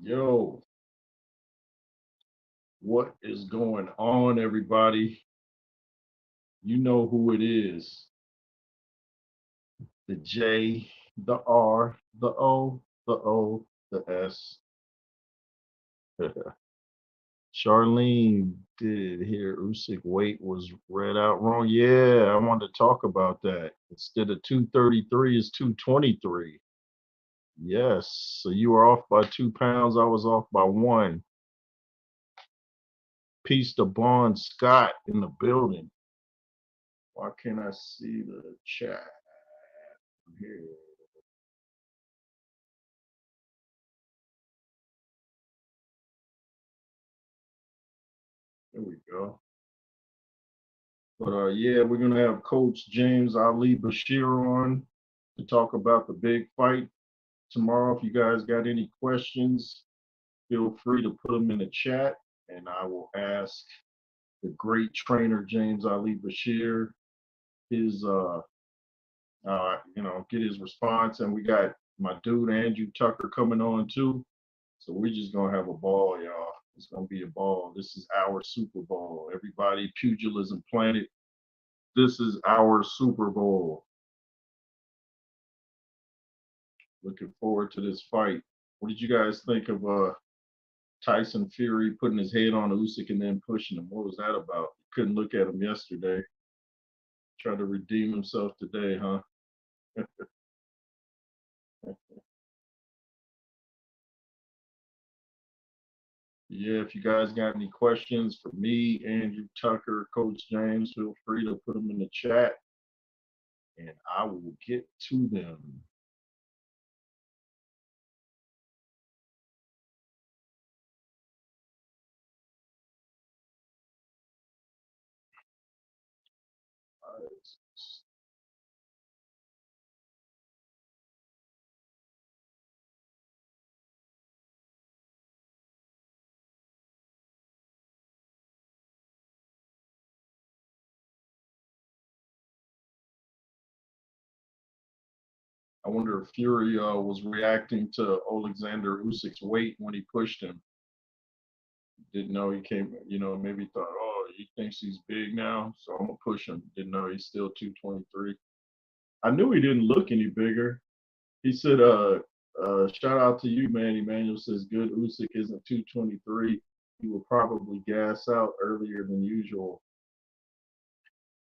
Yo, what is going on, everybody? You know who it is. The J, the R, the O, the S. Charlene did hear Usyk weight was read out wrong. Yeah, I wanted to talk about that. Instead of 233, it's 223. Yes, so you were off by 2 pounds. I was off by one. Peace to Bond Scott in the building. Why can't I see the chat here? There we go. But yeah, we're gonna have Coach James Ali Bashir on to talk about the big fight tomorrow. If you guys got any questions, feel free to put them in the chat, and I will ask the great trainer James Ali Bashir his get his response. And we got my dude Andrew Tucker coming on too. So we're just gonna have a ball, y'all. It's gonna be a ball. This is our Super Bowl. Everybody, Pugilism Planet. This is our Super Bowl. Looking forward to this fight. What did you guys think of Tyson Fury putting his head on Usyk and then pushing him? What was that about? Couldn't look at him yesterday. Tried to redeem himself today, huh? Yeah, if you guys got any questions for me, Andrew Tucker, Coach James, feel free to put them in the chat and I will get to them. I wonder if Fury was reacting to Oleksandr Usyk's weight when he pushed him. Didn't know he came, maybe thought, oh, he thinks he's big now, so I'm gonna push him. Didn't know he's still 223. I knew he didn't look any bigger. He said, shout out to you, man. Emmanuel says, good. Usyk isn't 223. He will probably gas out earlier than usual.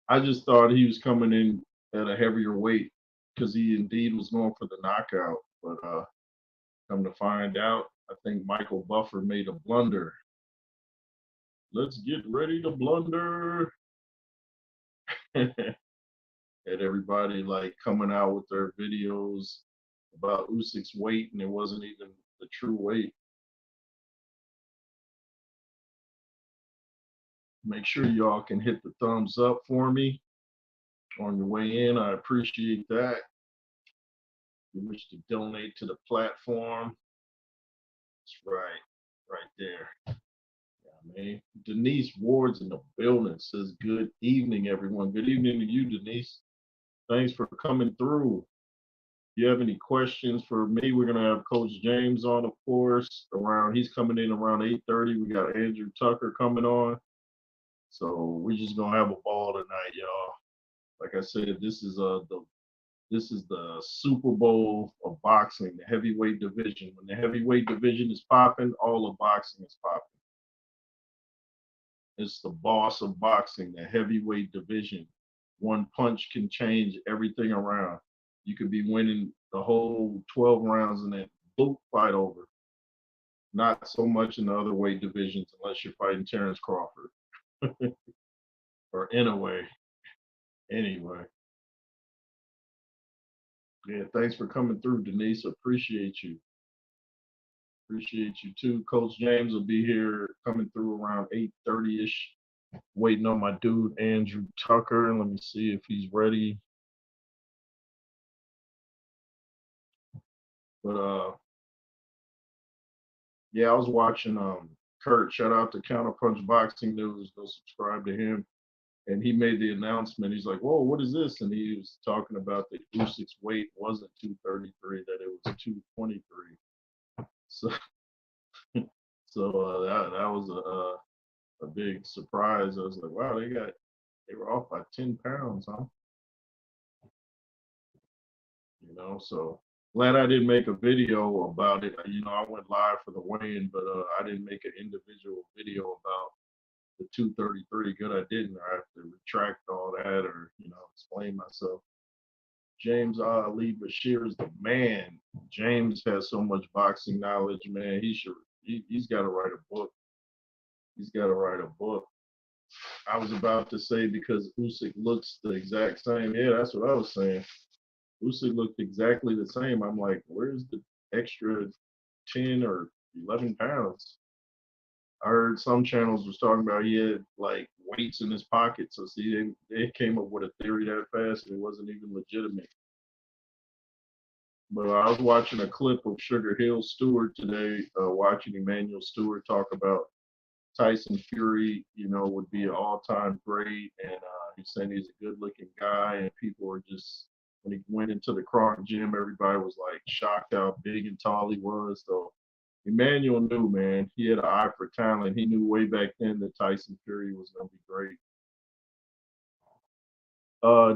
I just thought he was coming in at a heavier weight because he indeed was going for the knockout. But come to find out, I think Michael Buffer made a blunder. Let's get ready to blunder. And everybody like coming out with their videos about Usyk's weight, and it wasn't even the true weight. Make sure y'all can hit the thumbs up for me on your way in. I appreciate that. If you wish to donate to the platform, that's right there. Yeah, man. Denise Ward's in the building. Says good evening, everyone. Good evening to you, Denise. Thanks for coming through. If you have any questions for me, we're gonna have Coach James on, of course. He's coming in around 8:30. We got Andrew Tucker coming on. So we're just gonna have a ball tonight, y'all. Like I said, this is the Super Bowl of boxing, the heavyweight division. When the heavyweight division is popping, all of boxing is popping. It's the boss of boxing, the heavyweight division. One punch can change everything around. You could be winning the whole 12 rounds and then boop, fight over. Not so much in the other weight divisions unless you're fighting Terrence Crawford. Or in a way. Anyway. Yeah, thanks for coming through, Denise. Appreciate you. Appreciate you too. Coach James will be here coming through around 8:30-ish. Waiting on my dude Andrew Tucker. Let me see if he's ready. But yeah, I was watching Kurt. Shout out to Counterpunch Boxing News. Go subscribe to him. And he made the announcement. He's like, "Whoa, what is this?" And he was talking about that Usyk's weight wasn't 233, that it was 223. So So that was a big surprise. I was like, wow, they were off by 10 pounds, huh? So glad I didn't make a video about it. I went live for the weigh-in, but I didn't make an individual video about the 233. Good, I didn't. I have to retract all that or explain myself. James Ali Bashir is the man. James has so much boxing knowledge, man. He's got to write a book. He's got to write a book. I was about to say because Usyk looks the exact same. Yeah, that's what I was saying. Usyk looked exactly the same. I'm like, where's the extra 10 or 11 pounds? I heard some channels was talking about he had like weights in his pocket. So see, they came up with a theory that fast and it wasn't even legitimate. But I was watching a clip of Sugar Hill Stewart today, watching Emmanuel Stewart talk about Tyson Fury, would be an all-time great, and he's saying he's a good-looking guy, and people were just when he went into the Kronk gym, everybody was like shocked how big and tall he was. So Emmanuel knew, man, he had an eye for talent. He knew way back then that Tyson Fury was going to be great.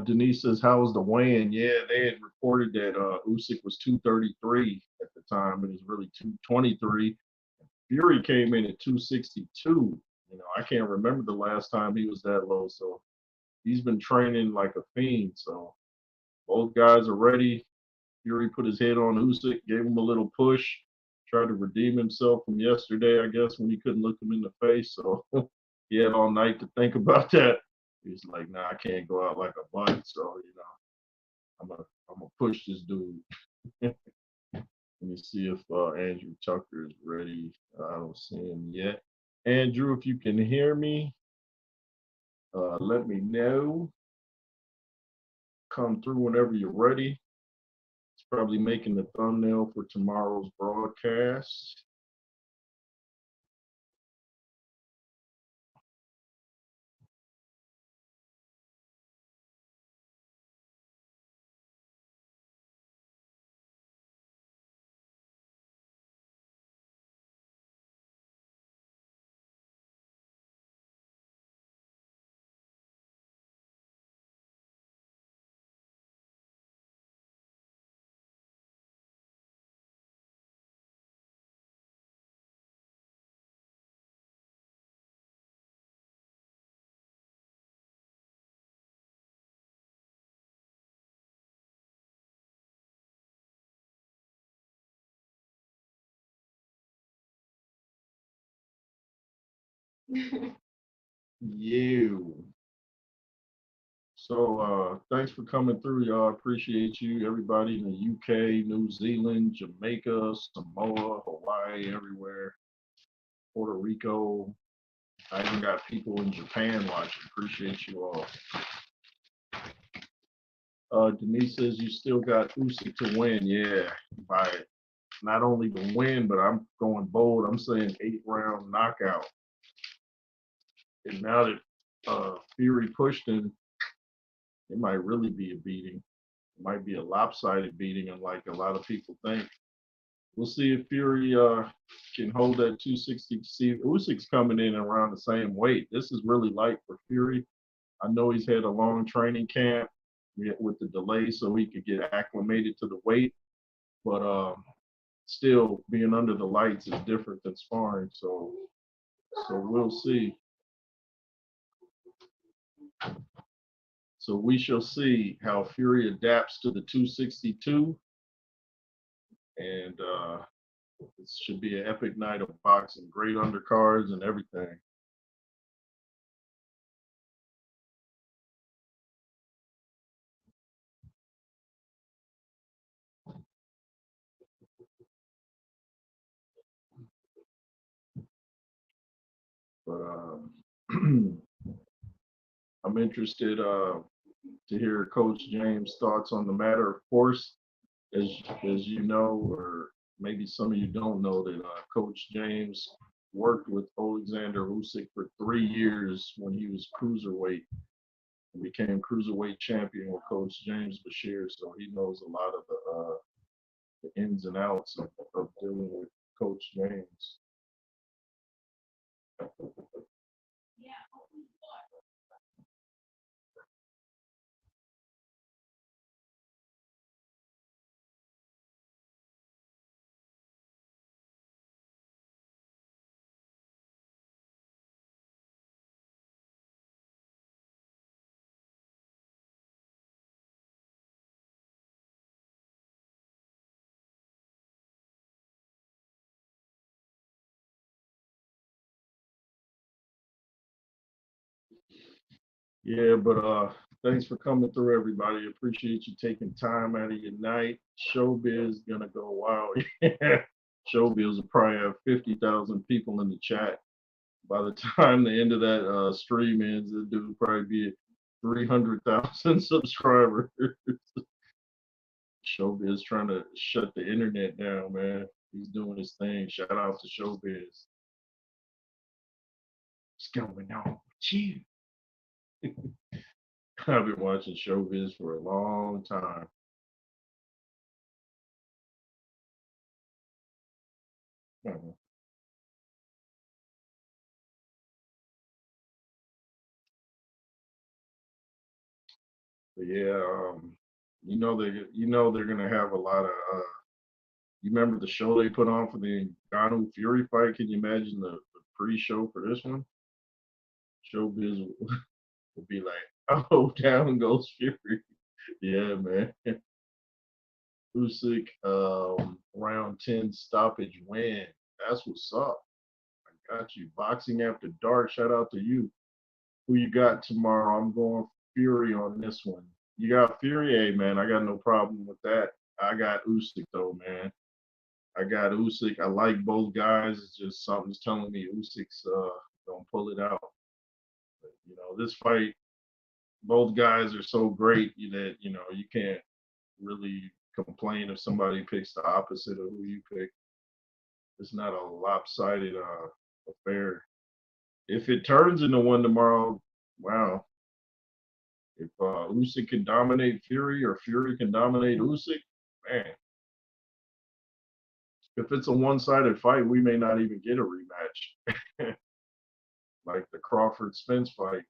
Denise says, "How was the weigh-in?" Yeah, they had reported that Usyk was 233 at the time, but it's really 223. Fury came in at 262. I can't remember the last time he was that low. So he's been training like a fiend. So both guys are ready. Fury put his head on Usyk, gave him a little push, tried to redeem himself from yesterday, I guess, when he couldn't look him in the face. So he had all night to think about that. He's like, nah, I can't go out like a butt. So, I'm gonna push this dude. Let me see if Andrew Tucker is ready. I don't see him yet. Andrew, if you can hear me, let me know. Come through whenever you're ready. It's probably making the thumbnail for tomorrow's broadcast. You. So thanks for coming through, y'all. Appreciate you, everybody in the UK, New Zealand, Jamaica, Samoa, Hawaii, everywhere, Puerto Rico. I even got people in Japan watching. Appreciate you all. Denise says you still got Usyk to win. Yeah, by not only to win, but I'm going bold. I'm saying 8-round knockout. And now that Fury pushed him, it might really be a beating. It might be a lopsided beating, unlike a lot of people think. We'll see if Fury can hold that 260. See, Usyk's coming in around the same weight. This is really light for Fury. I know he's had a long training camp with the delay so he could get acclimated to the weight. But still, being under the lights is different than sparring. So we'll see. So we shall see how Fury adapts to the 262. And it should be an epic night of boxing, great undercards and everything. But I'm interested to hear Coach James' thoughts on the matter. Of course, as you know, or maybe some of you don't know, that Coach James worked with Oleksandr Usyk for 3 years when he was cruiserweight and became cruiserweight champion with Coach James Bashir. So he knows a lot of the ins and outs of dealing with Coach James. Yeah, but thanks for coming through, everybody. Appreciate you taking time out of your night. Showbiz gonna go wild. Showbiz will probably have 50,000 people in the chat. By the time the end of that stream ends, the dude will probably be at 300,000 subscribers. Showbiz trying to shut the internet down, man. He's doing his thing. Shout out to Showbiz. What's going on with you? I've been watching Showbiz for a long time. Mhm. But yeah, they're gonna have a lot of. You remember the show they put on for the Ngannou Fury fight? Can you imagine the pre-show for this one? Showbiz will be like, oh, down goes Fury. Yeah, man. Usyk, round 10 stoppage win. That's what's up. I got you. Boxing after dark. Shout out to you. Who you got tomorrow? I'm going Fury on this one. You got Fury, hey man. I got no problem with that. I got Usyk though, man. I got Usyk. I like both guys. It's just something's telling me Usyk's gonna pull it out. But, this fight, both guys are so great that you can't really complain if somebody picks the opposite of who you pick. It's not a lopsided affair. If it turns into one tomorrow, wow. If Usyk can dominate Fury or Fury can dominate Usyk, man. If it's a one-sided fight, we may not even get a rematch. Like the Crawford Spence fight,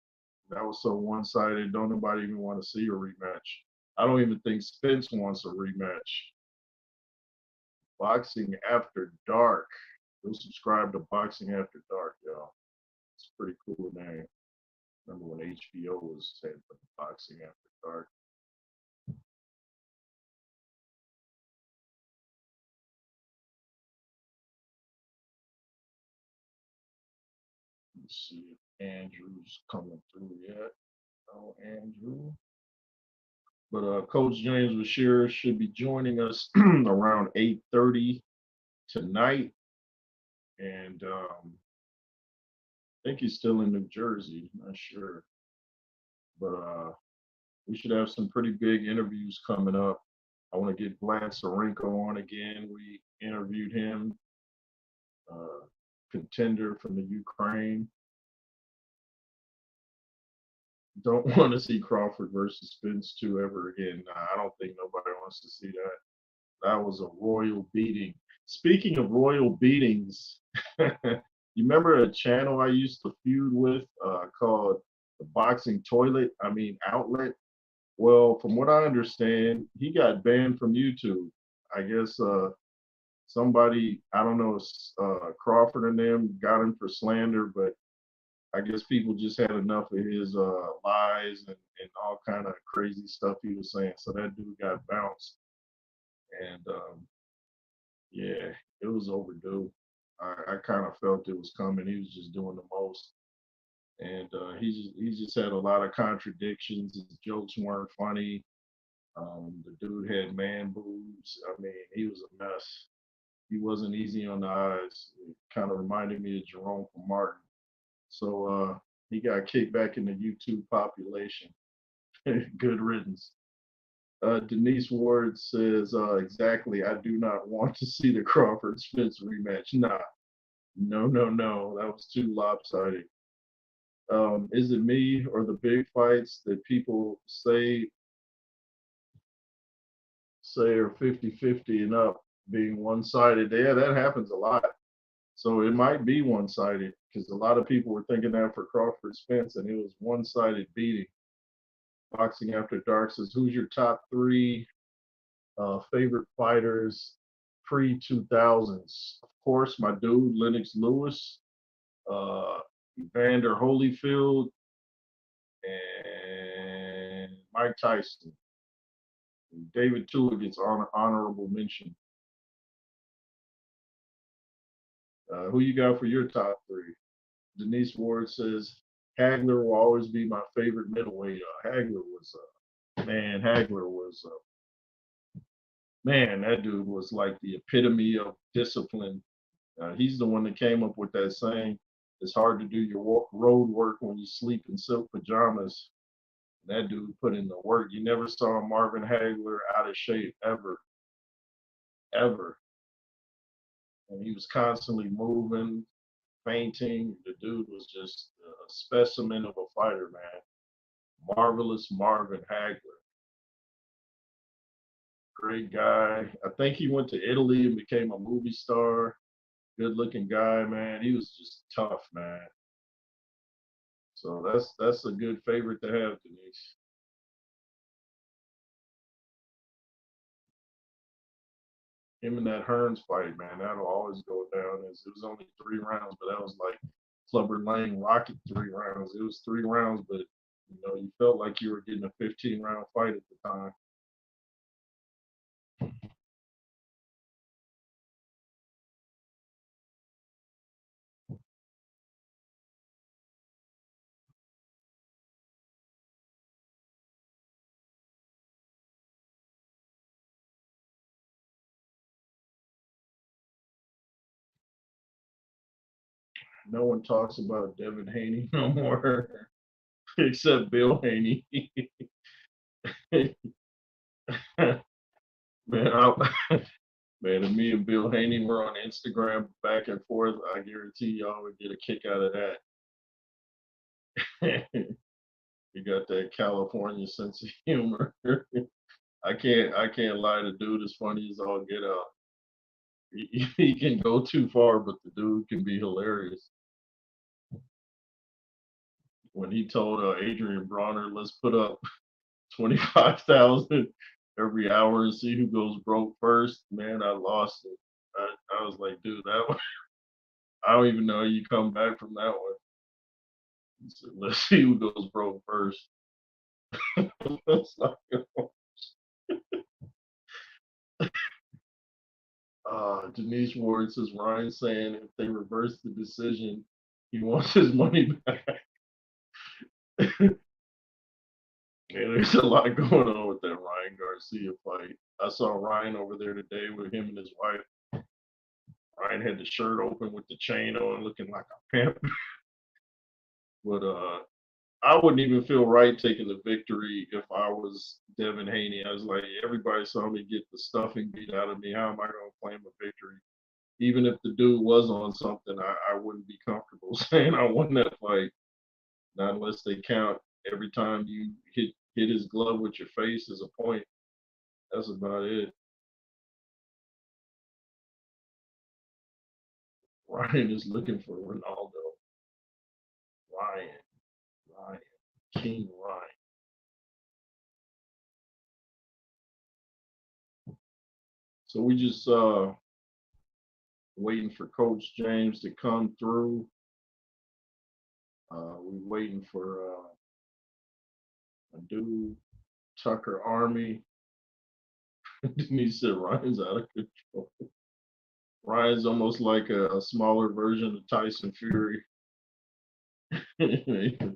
that was so one-sided. Don't nobody even want to see a rematch. I don't even think Spence wants a rematch. Boxing After Dark. Go subscribe to Boxing After Dark, y'all. It's a pretty cool name. Remember when HBO was saying Boxing After Dark? Let's see if Andrew's coming through yet. Oh, Andrew. But Coach James Bashir should be joining us around 8:30 tonight, and I think he's still in New Jersey. Not sure, but we should have some pretty big interviews coming up. I want to get Vlad Sarenko on again. We interviewed him, uh, contender from the Ukraine. Don't want to see Crawford versus Spence 2 ever again. Nah, I don't think nobody wants to see that. That was a royal beating. Speaking of royal beatings, you remember a channel I used to feud with called the Boxing Toilet? I mean, Outlet. Well, from what I understand, he got banned from YouTube. I guess somebody, I don't know, Crawford and them got him for slander, but I guess people just had enough of his lies and all kind of crazy stuff he was saying. So that dude got bounced, and yeah, it was overdue. I kind of felt it was coming. He was just doing the most, and he just had a lot of contradictions. His jokes weren't funny. The dude had man boobs. I mean, he was a mess. He wasn't easy on the eyes. It kind of reminded me of Jerome from Martin. So he got kicked back in the YouTube population. Good riddance. Denise Ward says, exactly, I do not want to see the Crawford Spence rematch. Nah, no, no, no. That was too lopsided. Is it me or the big fights that people say are 50-50 and up being one sided? Yeah, that happens a lot. So it might be one-sided because a lot of people were thinking that for Crawford Spence, and it was one-sided beating. Boxing After Dark says, who's your top three favorite fighters pre-2000s? Of course, my dude, Lennox Lewis, Evander Holyfield, and Mike Tyson. David Tua gets honorable mention. Who you got for your top three? Denise Ward says, Hagler will always be my favorite middleweight. Hagler was, man, that dude was like the epitome of discipline. He's the one that came up with that saying, it's hard to do your road work when you sleep in silk pajamas. That dude put in the work. You never saw Marvin Hagler out of shape ever, ever. And he was constantly moving, fainting. The dude was just a specimen of a fighter, man. Marvelous Marvin Hagler. Great guy. I think he went to Italy and became a movie star. Good looking guy, man. He was just tough, man. So that's a good favorite to have, Denise. Him and that Hearns fight, man, that'll always go down. It was only 3 rounds, but that was like Clubber Lang Rocket 3 rounds. It was 3 rounds, but you felt like you were getting a 15-round fight at the time. No one talks about Devin Haney no more, except Bill Haney. Man, man, if me and Bill Haney were on Instagram back and forth, I guarantee y'all would get a kick out of that. You got that California sense of humor. I can't lie. The dude is funny as all get out. He can go too far, but the dude can be hilarious. When he told Adrian Bronner, "Let's put up 25,000 every hour and see who goes broke first," man, I lost it. I was like, dude, that one, I don't even know how you come back from that one. He said, let's see who goes broke first. Denise Ward says Ryan saying if they reverse the decision, he wants his money back. Yeah, there's a lot going on with that Ryan Garcia fight. I saw Ryan over there today with him and his wife. Ryan had the shirt open with the chain on, looking like a pimp. But I wouldn't even feel right taking the victory if I was Devin Haney. I was like, everybody saw me get the stuffing beat out of me. How am I going to claim a victory? Even if the dude was on something, I wouldn't be comfortable saying I won that fight. Not unless they count every time you hit his glove with your face as a point. That's about it. Ryan is looking for Ronaldo. Ryan, Ryan, King Ryan. So we just waiting for Coach James to come through. We waiting for a dude, Tucker Army. Denise said Ryan's out of control. Ryan's almost like a smaller version of Tyson Fury. I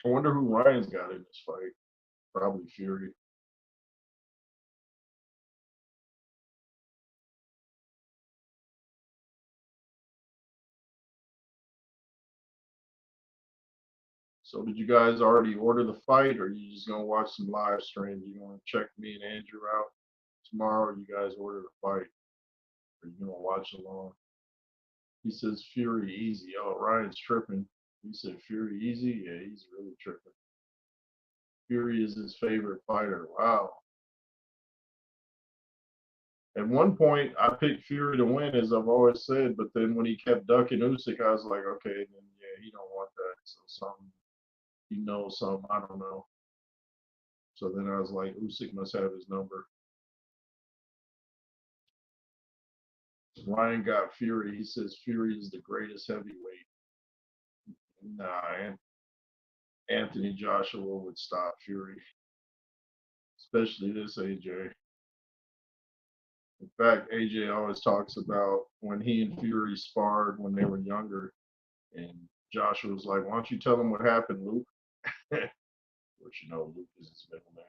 wonder who Ryan's got in this fight. Probably Fury. So did you guys already order the fight, or are you just gonna watch some live streams? You gonna check me and Andrew out tomorrow? Or you guys order the fight, or you gonna watch along? He says Fury easy. Oh, Ryan's tripping. He said Fury easy. Yeah, he's really tripping. Fury is his favorite fighter. Wow. At one point, I picked Fury to win, as I've always said. But then when he kept ducking Usyk, I was like, okay, then yeah, he don't want that. So something, something I don't know. So then I was like, Usyk must have his number. Ryan got Fury. He says Fury is the greatest heavyweight. Nah, Anthony Joshua would stop Fury, especially this AJ. In fact, AJ always talks about when he and Fury sparred when they were younger, and Joshua was like, "Why don't you tell him what happened, Luke?" Which Luke is his middle name.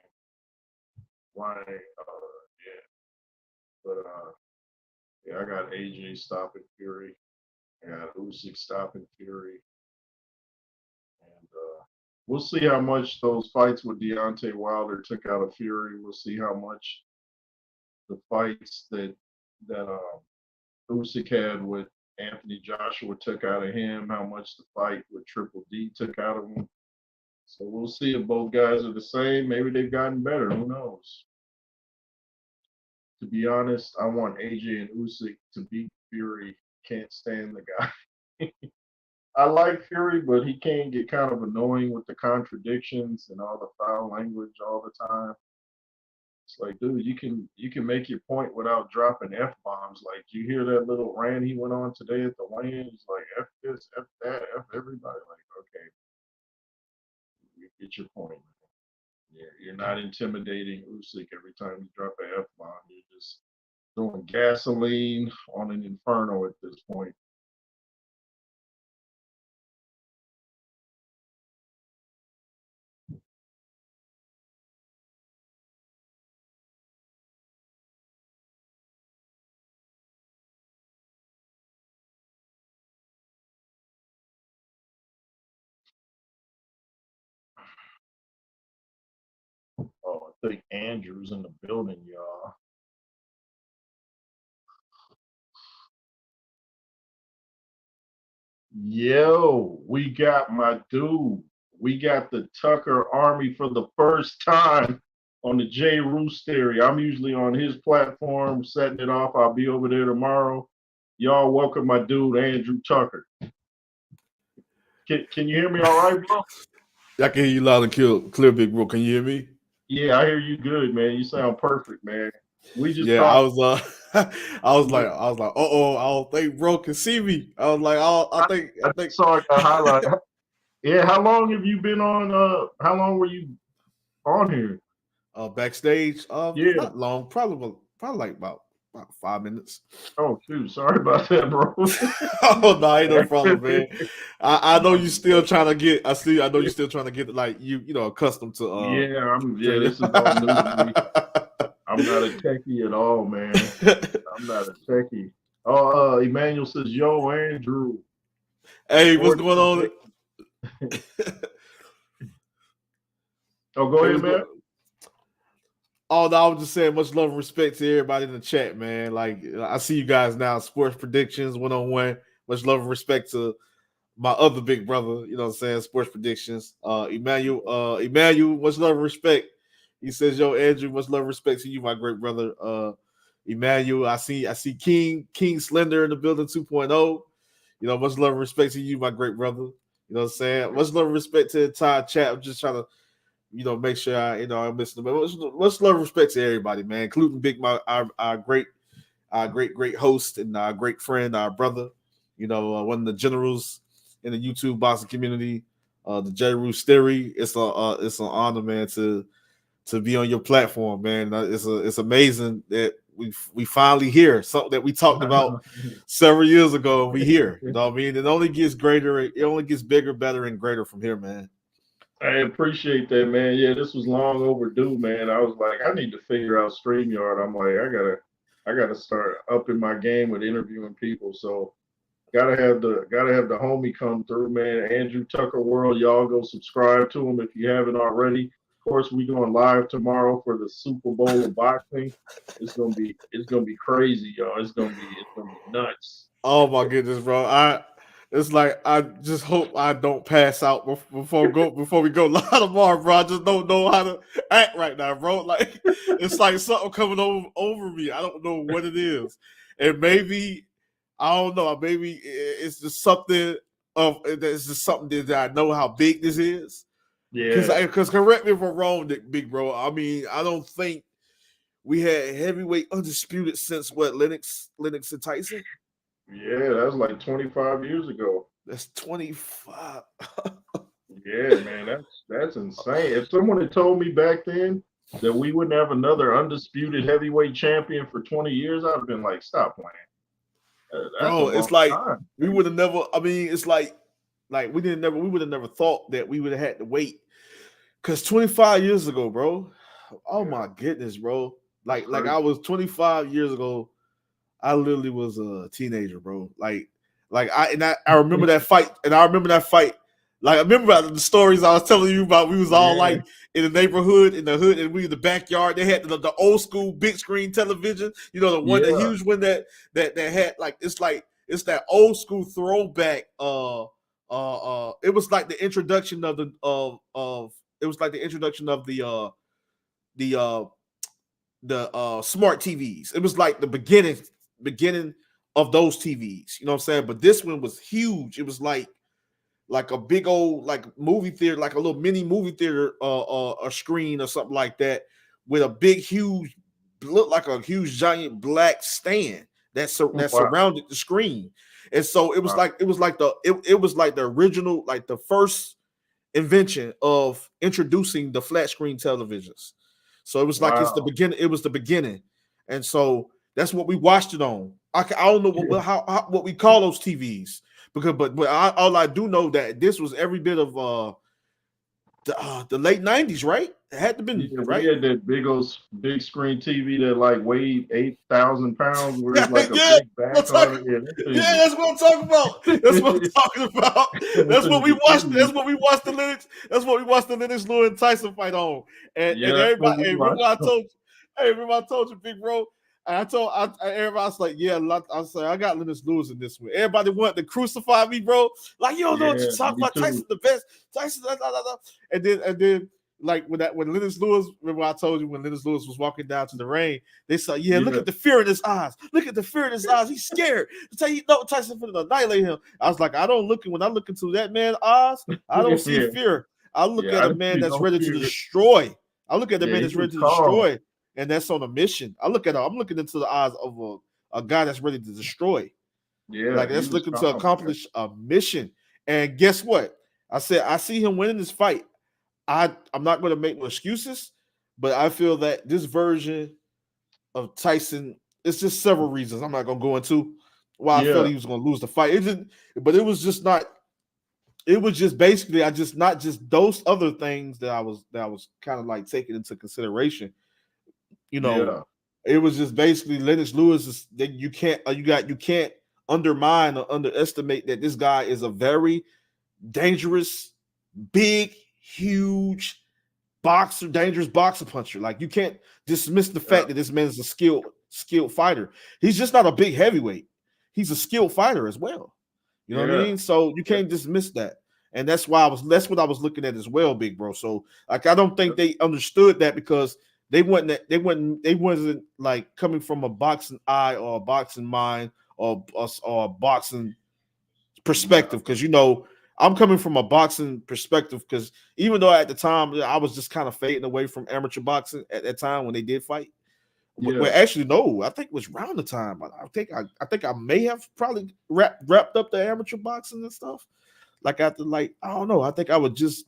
Why? Yeah, but yeah, I got AJ stopping Fury. I got Usyk stopping Fury, and we'll see how much those fights with Deontay Wilder took out of Fury. We'll see how much the fights that Usyk had with Anthony Joshua took out of him, how much the fight with Triple D took out of him. So we'll see if both guys are the same. Maybe they've gotten better. Who knows? To be honest, I want AJ and Usyk to beat Fury. Can't stand the guy. I like Fury, but he can get kind of annoying with the contradictions and all the foul language all the time. It's like, dude, you can make your point without dropping F bombs. Like, you hear that little rant he went on today at the weigh-ins? Like, F this, F that, F everybody. Like, okay, you get your point. You're not intimidating Usyk every time you drop an F bomb. You're just throwing gasoline on an inferno at this point. Oh, I think Andrew's in the building, y'all. Yo, we got my dude. We got the Tucker Army for the first time on the J. Roos theory. I'm usually on his platform setting it off. I'll be over there tomorrow. Y'all welcome my dude, Andrew Tucker. Can you hear me all right, bro? I can hear you loud and clear, big bro. Can you hear me? Yeah, I hear you good, man. You sound perfect, man. We just Yeah, I talked. was I was like, oh, I don't think bro can see me. I was like, I think saw a highlight. Yeah, how long have you been on? How long were you on here? backstage. Yeah. Not long, probably like about 5 minutes. Oh shoot, sorry about that, bro. Oh no, ain't no problem, man. I know you still trying to get. I know you still trying to get like accustomed to. Yeah, this is all new to me. I'm not a techie at all, man. I'm not a techie. Oh, Emmanuel says, "Yo, Andrew." Hey, what's going on? Oh, go ahead, man. Oh, no, I was just saying much love and respect to everybody in the chat, man. Like, I see you guys now, sports predictions, one-on-one. Much love and respect to my other big brother, you know what I'm saying, sports predictions. Emmanuel, much love and respect. He says, yo, Andrew, much love and respect to you, my great brother. Emmanuel, I see King Slender in the building 2.0. You know, much love and respect to you, my great brother. You know what I'm saying? Much love and respect to the entire chat. I'm just trying to make sure I miss them. Much love and respect to everybody, man, including Big Mike, our great host and our great friend, our brother, one of the generals in the YouTube boxing community, the J. Roos Theory. It's an honor, man, to be on your platform, man. It's amazing that we finally hear something that we talked about several years ago. We hear, you know what I mean? It only gets greater. It only gets bigger, better, and greater from here, man. I appreciate that, man. Yeah, this was long overdue, man. I was like, I need to figure out StreamYard. I'm like, I gotta start upping my game with interviewing people. So gotta have the homie come through, man. Andrew Tucker World, y'all go subscribe to him if you haven't already. Of course, we going live tomorrow for the Super Bowl of boxing. It's gonna be crazy, y'all. It's gonna be nuts. Oh my goodness, bro! It's like I just hope I don't pass out before we go live tomorrow, bro. I just don't know how to act right now, bro. Like it's like something coming over me. I don't know what it is, and maybe I don't know. Maybe it's just something of it's just something that I know how big this is. Yeah. Because correct me if I'm wrong, big bro. I mean, I don't think we had heavyweight undisputed since what Lennox and Tyson. Yeah, that's like 25 years ago. That's 25. Yeah, man, that's insane. If someone had told me back then that we wouldn't have another undisputed heavyweight champion for 20 years, I'd have been like, stop playing. That's a Bro, long it's like time. we would have never. I mean, it's like we would have never thought that we would have had to wait. Cause 25 years ago, bro. Oh Yeah, my goodness, bro. that's Like I crazy. was 25 years ago. I literally was a teenager, bro. I remember that fight, and I remember that fight. Like I remember the stories I was telling you about. We was all Yeah, like in the neighborhood, in the hood, and we in the backyard. They had the old school big screen television. You know, the yeah. huge one that had like it's that old school throwback. It was like the introduction of it was like the introduction of the uh smart TVs. It was like the beginning of those TVs. You know what I'm saying? But this one was huge. It was like a big old like movie theater, like a little mini movie theater, a screen or something like that, with a big huge, looked like a huge giant black stand that Wow, surrounded the screen. And so wow, it was like the original, like the first invention of introducing the flat screen televisions. So it was like it's the wow. beginning. It was the beginning, and so that's what we watched it on. I don't know what we call those TVs because, all I do know that this was every bit of the late '90s, right? It had to been Yeah, we right. had that big screen TV that like weighed 8,000 pounds, where it's like a Yeah, big back on it. Yeah, that thing that's what I'm talking about. That's what I'm was talking about. that That's thing what we was watched. huge. That's what we watched the Lennox. That's what we watched the Lennox Lewis and Tyson fight on. And Yeah, that's everybody, what we hey, remember watched. I told you, hey, remember I told you, big bro. And everybody was like, yeah, I said I got Lennox Lewis in this one. Everybody wanted to crucify me, bro. Like you don't know what you're Yeah, talking me about. too. Tyson the best. Tyson, and then like when Lennox Lewis, remember I told you when Lennox Lewis was walking down to the ring, they said, yeah, look Yeah, at the fear in his eyes. Look at the fear in his eyes. He's scared. Tell you, no, Tyson finna annihilate him. I was like, when I look into that man's eyes, I don't see yeah, fear. I look yeah. at I a didn't man see that's no ready to fear. destroy. I look at a Yeah, man he that's was ready to calm. destroy, and that's on a mission. I'm looking into the eyes of a guy that's ready to destroy. Yeah, Like he that's was looking to calm, man. accomplish a mission. And guess what? I said I see him winning this fight. I'm not going to make no excuses, but I feel that this version of Tyson, it's just several reasons. I'm not going to go into why I felt Yeah, he was going to lose the fight. But it was just not. It was just basically I just not just those other things that I was kind of like taking into consideration. You know, yeah, it was just basically Lennox Lewis is that you can't undermine or underestimate that this guy is a very dangerous, big, huge boxer, dangerous boxer puncher. Like you can't dismiss the yeah, fact that this man is a skilled fighter. He's just not a big heavyweight. He's a skilled fighter as well. You know what I yeah, mean? So you yeah, can't dismiss that. And that's what I was looking at as well, big bro. So like I don't yeah. think they understood that because they wasn't like coming from a boxing eye or a boxing mind or a boxing Yeah, perspective because I'm coming from a boxing perspective because even though at the time I was just kind of fading away from amateur boxing at that time when they did fight. Well, yeah, actually, no, I think it was around the time. I think I may have probably wrapped up the amateur boxing and stuff. Like after I don't know. I think I was just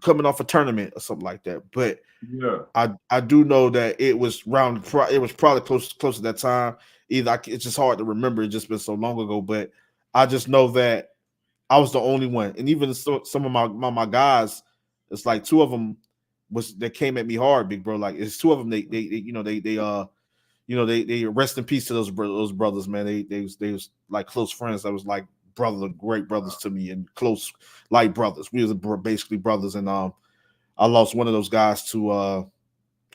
coming off a tournament or something like that. But yeah, I do know that it was round. It was probably close to that time. It's just hard to remember. It's just been so long ago. But I just know that I was the only one, and even some of my guys, it's like two of them that came at me hard, big bro. Like it's two of them. They rest in peace to those brothers, man. They was like close friends. That was like great brothers to me, and close like brothers. We was basically brothers, and I lost one of those guys to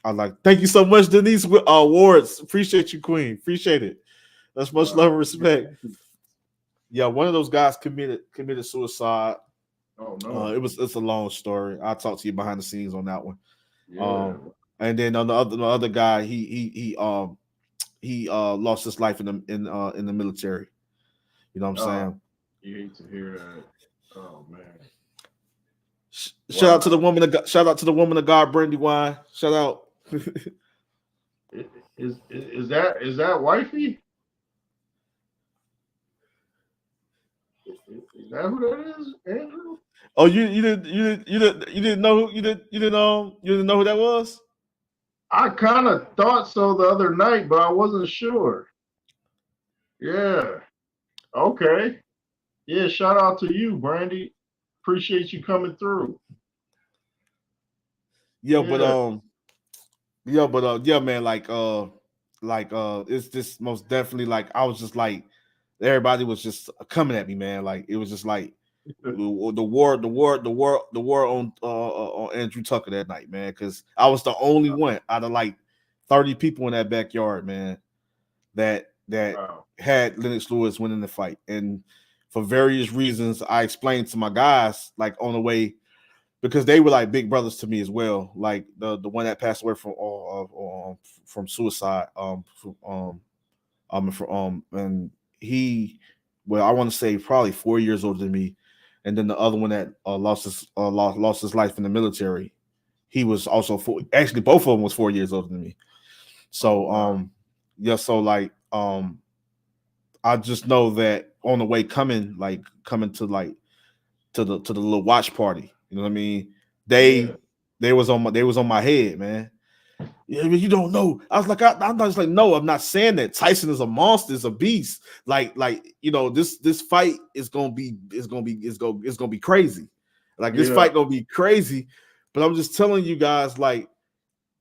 I like. Thank you so much, Denise Awards. Appreciate you, Queen. Appreciate it. That's much love and yeah. respect. Thank you. Yeah, one of those guys committed suicide. Oh no. It's a long story. I'll talk to you behind the scenes on that one. Yeah. And then on the other guy, he lost his life in the military. You know what I'm Oh, saying? you hate to hear that. Oh man. Shout out to the Wow. woman of God, shout out to the woman of God, Brandy Wine. Shout out. Is that wifey? Is that who that is, Andrew? Oh, you didn't know you didn't know who that was? I kind of thought so the other night, but I wasn't sure. Yeah. Okay. Yeah. Shout out to you, Brandy. Appreciate you coming through. Yeah, but Yeah. yeah, man, it's just most definitely like I was just like everybody was just coming at me, man. Like it was just like the war on Andrew Tucker that night, man, because I was the only one out of like 30 people in that backyard, man, that Wow. had Lennox Lewis winning the fight. And for various reasons, I explained to my guys like on the way because they were like big brothers to me as well. Like the one that passed away from suicide, and he, well, I want to say probably 4 years older than me, and then the other one that lost his life in the military, he was also actually both of them was 4 years older than me. Oh So wow. yeah, so like I just know that on the way coming to the little watch party, you know what I mean? Yeah. They was on my head, man. Yeah, I mean, you don't know. I was like, I'm not just like, no, I'm not saying that. Tyson is a monster, is a beast. Like this fight is gonna be crazy. Like this Yeah. fight gonna be crazy. But I'm just telling you guys, like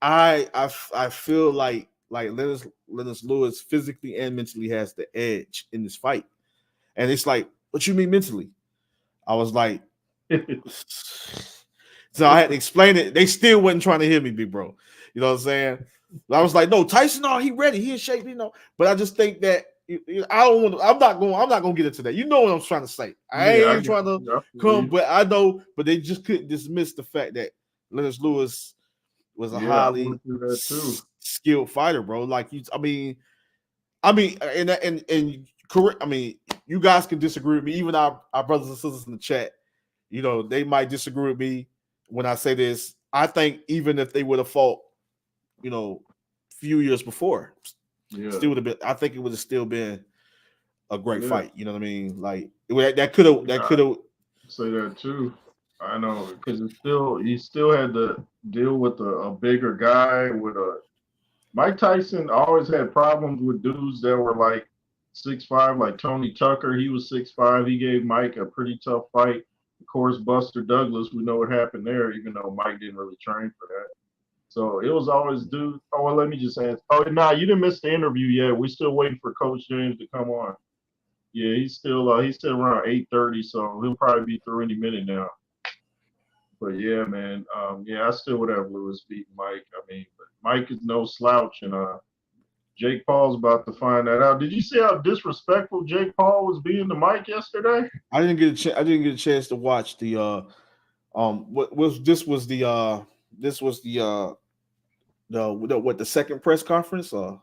I feel like Lennox Lewis physically and mentally has the edge in this fight. And it's like, what you mean mentally? I was like, so I had to explain it. They still wasn't trying to hear me, big bro. You know what I'm saying? I was like, no, Tyson, no, he ready, he in shape, you know. But I just think that I don't want. I'm not gonna get into that. You know what I'm trying to say. I Yeah. I ain't got trying to you. I feel come, you. but I know. But they just couldn't dismiss the fact that Lennox Lewis was a Yeah. I highly went through that too. skilled fighter, bro. Like you, and correct. I mean, you guys can disagree with me. Even our brothers and sisters in the chat, you know, they might disagree with me when I say this. I think even if they would have fought, you know, few years before, Yeah. still would have been. I think it would have still been a great Yeah. fight. You know what I mean? Like that Yeah. could have. Say that too. I know because it's still he still had to deal with a bigger guy with a Mike Tyson always had problems with dudes that were like 6'5", like Tony Tucker. He was 6'5". He gave Mike a pretty tough fight. Of course, Buster Douglas, we know what happened there, even though Mike didn't really train for that. So it was always dudes. Oh, well, let me just ask. Oh, nah, you didn't miss the interview yet. We're still waiting for Coach James to come on. Yeah, he's still around 8:30, so he'll probably be through any minute now. But yeah, man, yeah, I still would have Lewis beat Mike. I mean, but Mike is no slouch, and Jake Paul's about to find that out. Did you see how disrespectful Jake Paul was being to Mike yesterday? I didn't get a chance to watch the what was this was the second press conference Yeah,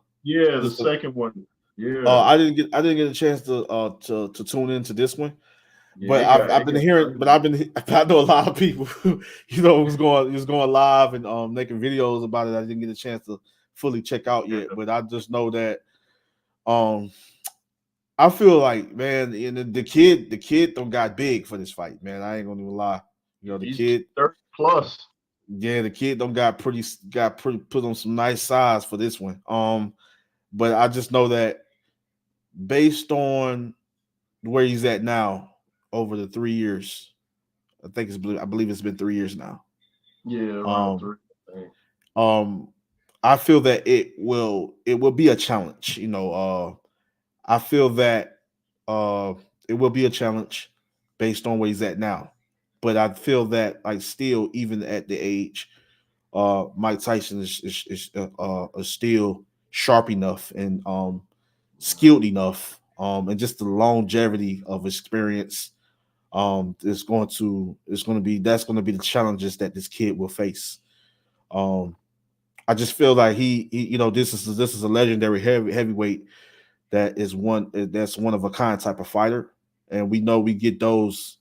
the this second one. Yeah, I didn't get a chance to tune into this one. yeah, But I've it been got hearing, but crazy. I know a lot of people who, was going live and making videos about it. I didn't get a chance to fully check out Yeah, yet, but I just know that um I feel like, man, the kid don't got big for this fight, man. I ain't gonna even lie. You know, the he's kid, 30 plus. yeah, the kid don't got pretty put on some nice size for this one. But I just know that based on where he's at now over the 3 years, I believe it's been 3 years now. Yeah, around Um, three, I think. um, I feel that it will be a challenge. You know, I feel that uh, it will be a challenge based on where he's at now. But I feel that like still, even at the age, Mike Tyson is still sharp enough and skilled enough and just the longevity of experience. It's going to be that's going to be the challenges that this kid will face. Um, I just feel like this is a legendary heavyweight that's one of a kind type of fighter, and we know we get those.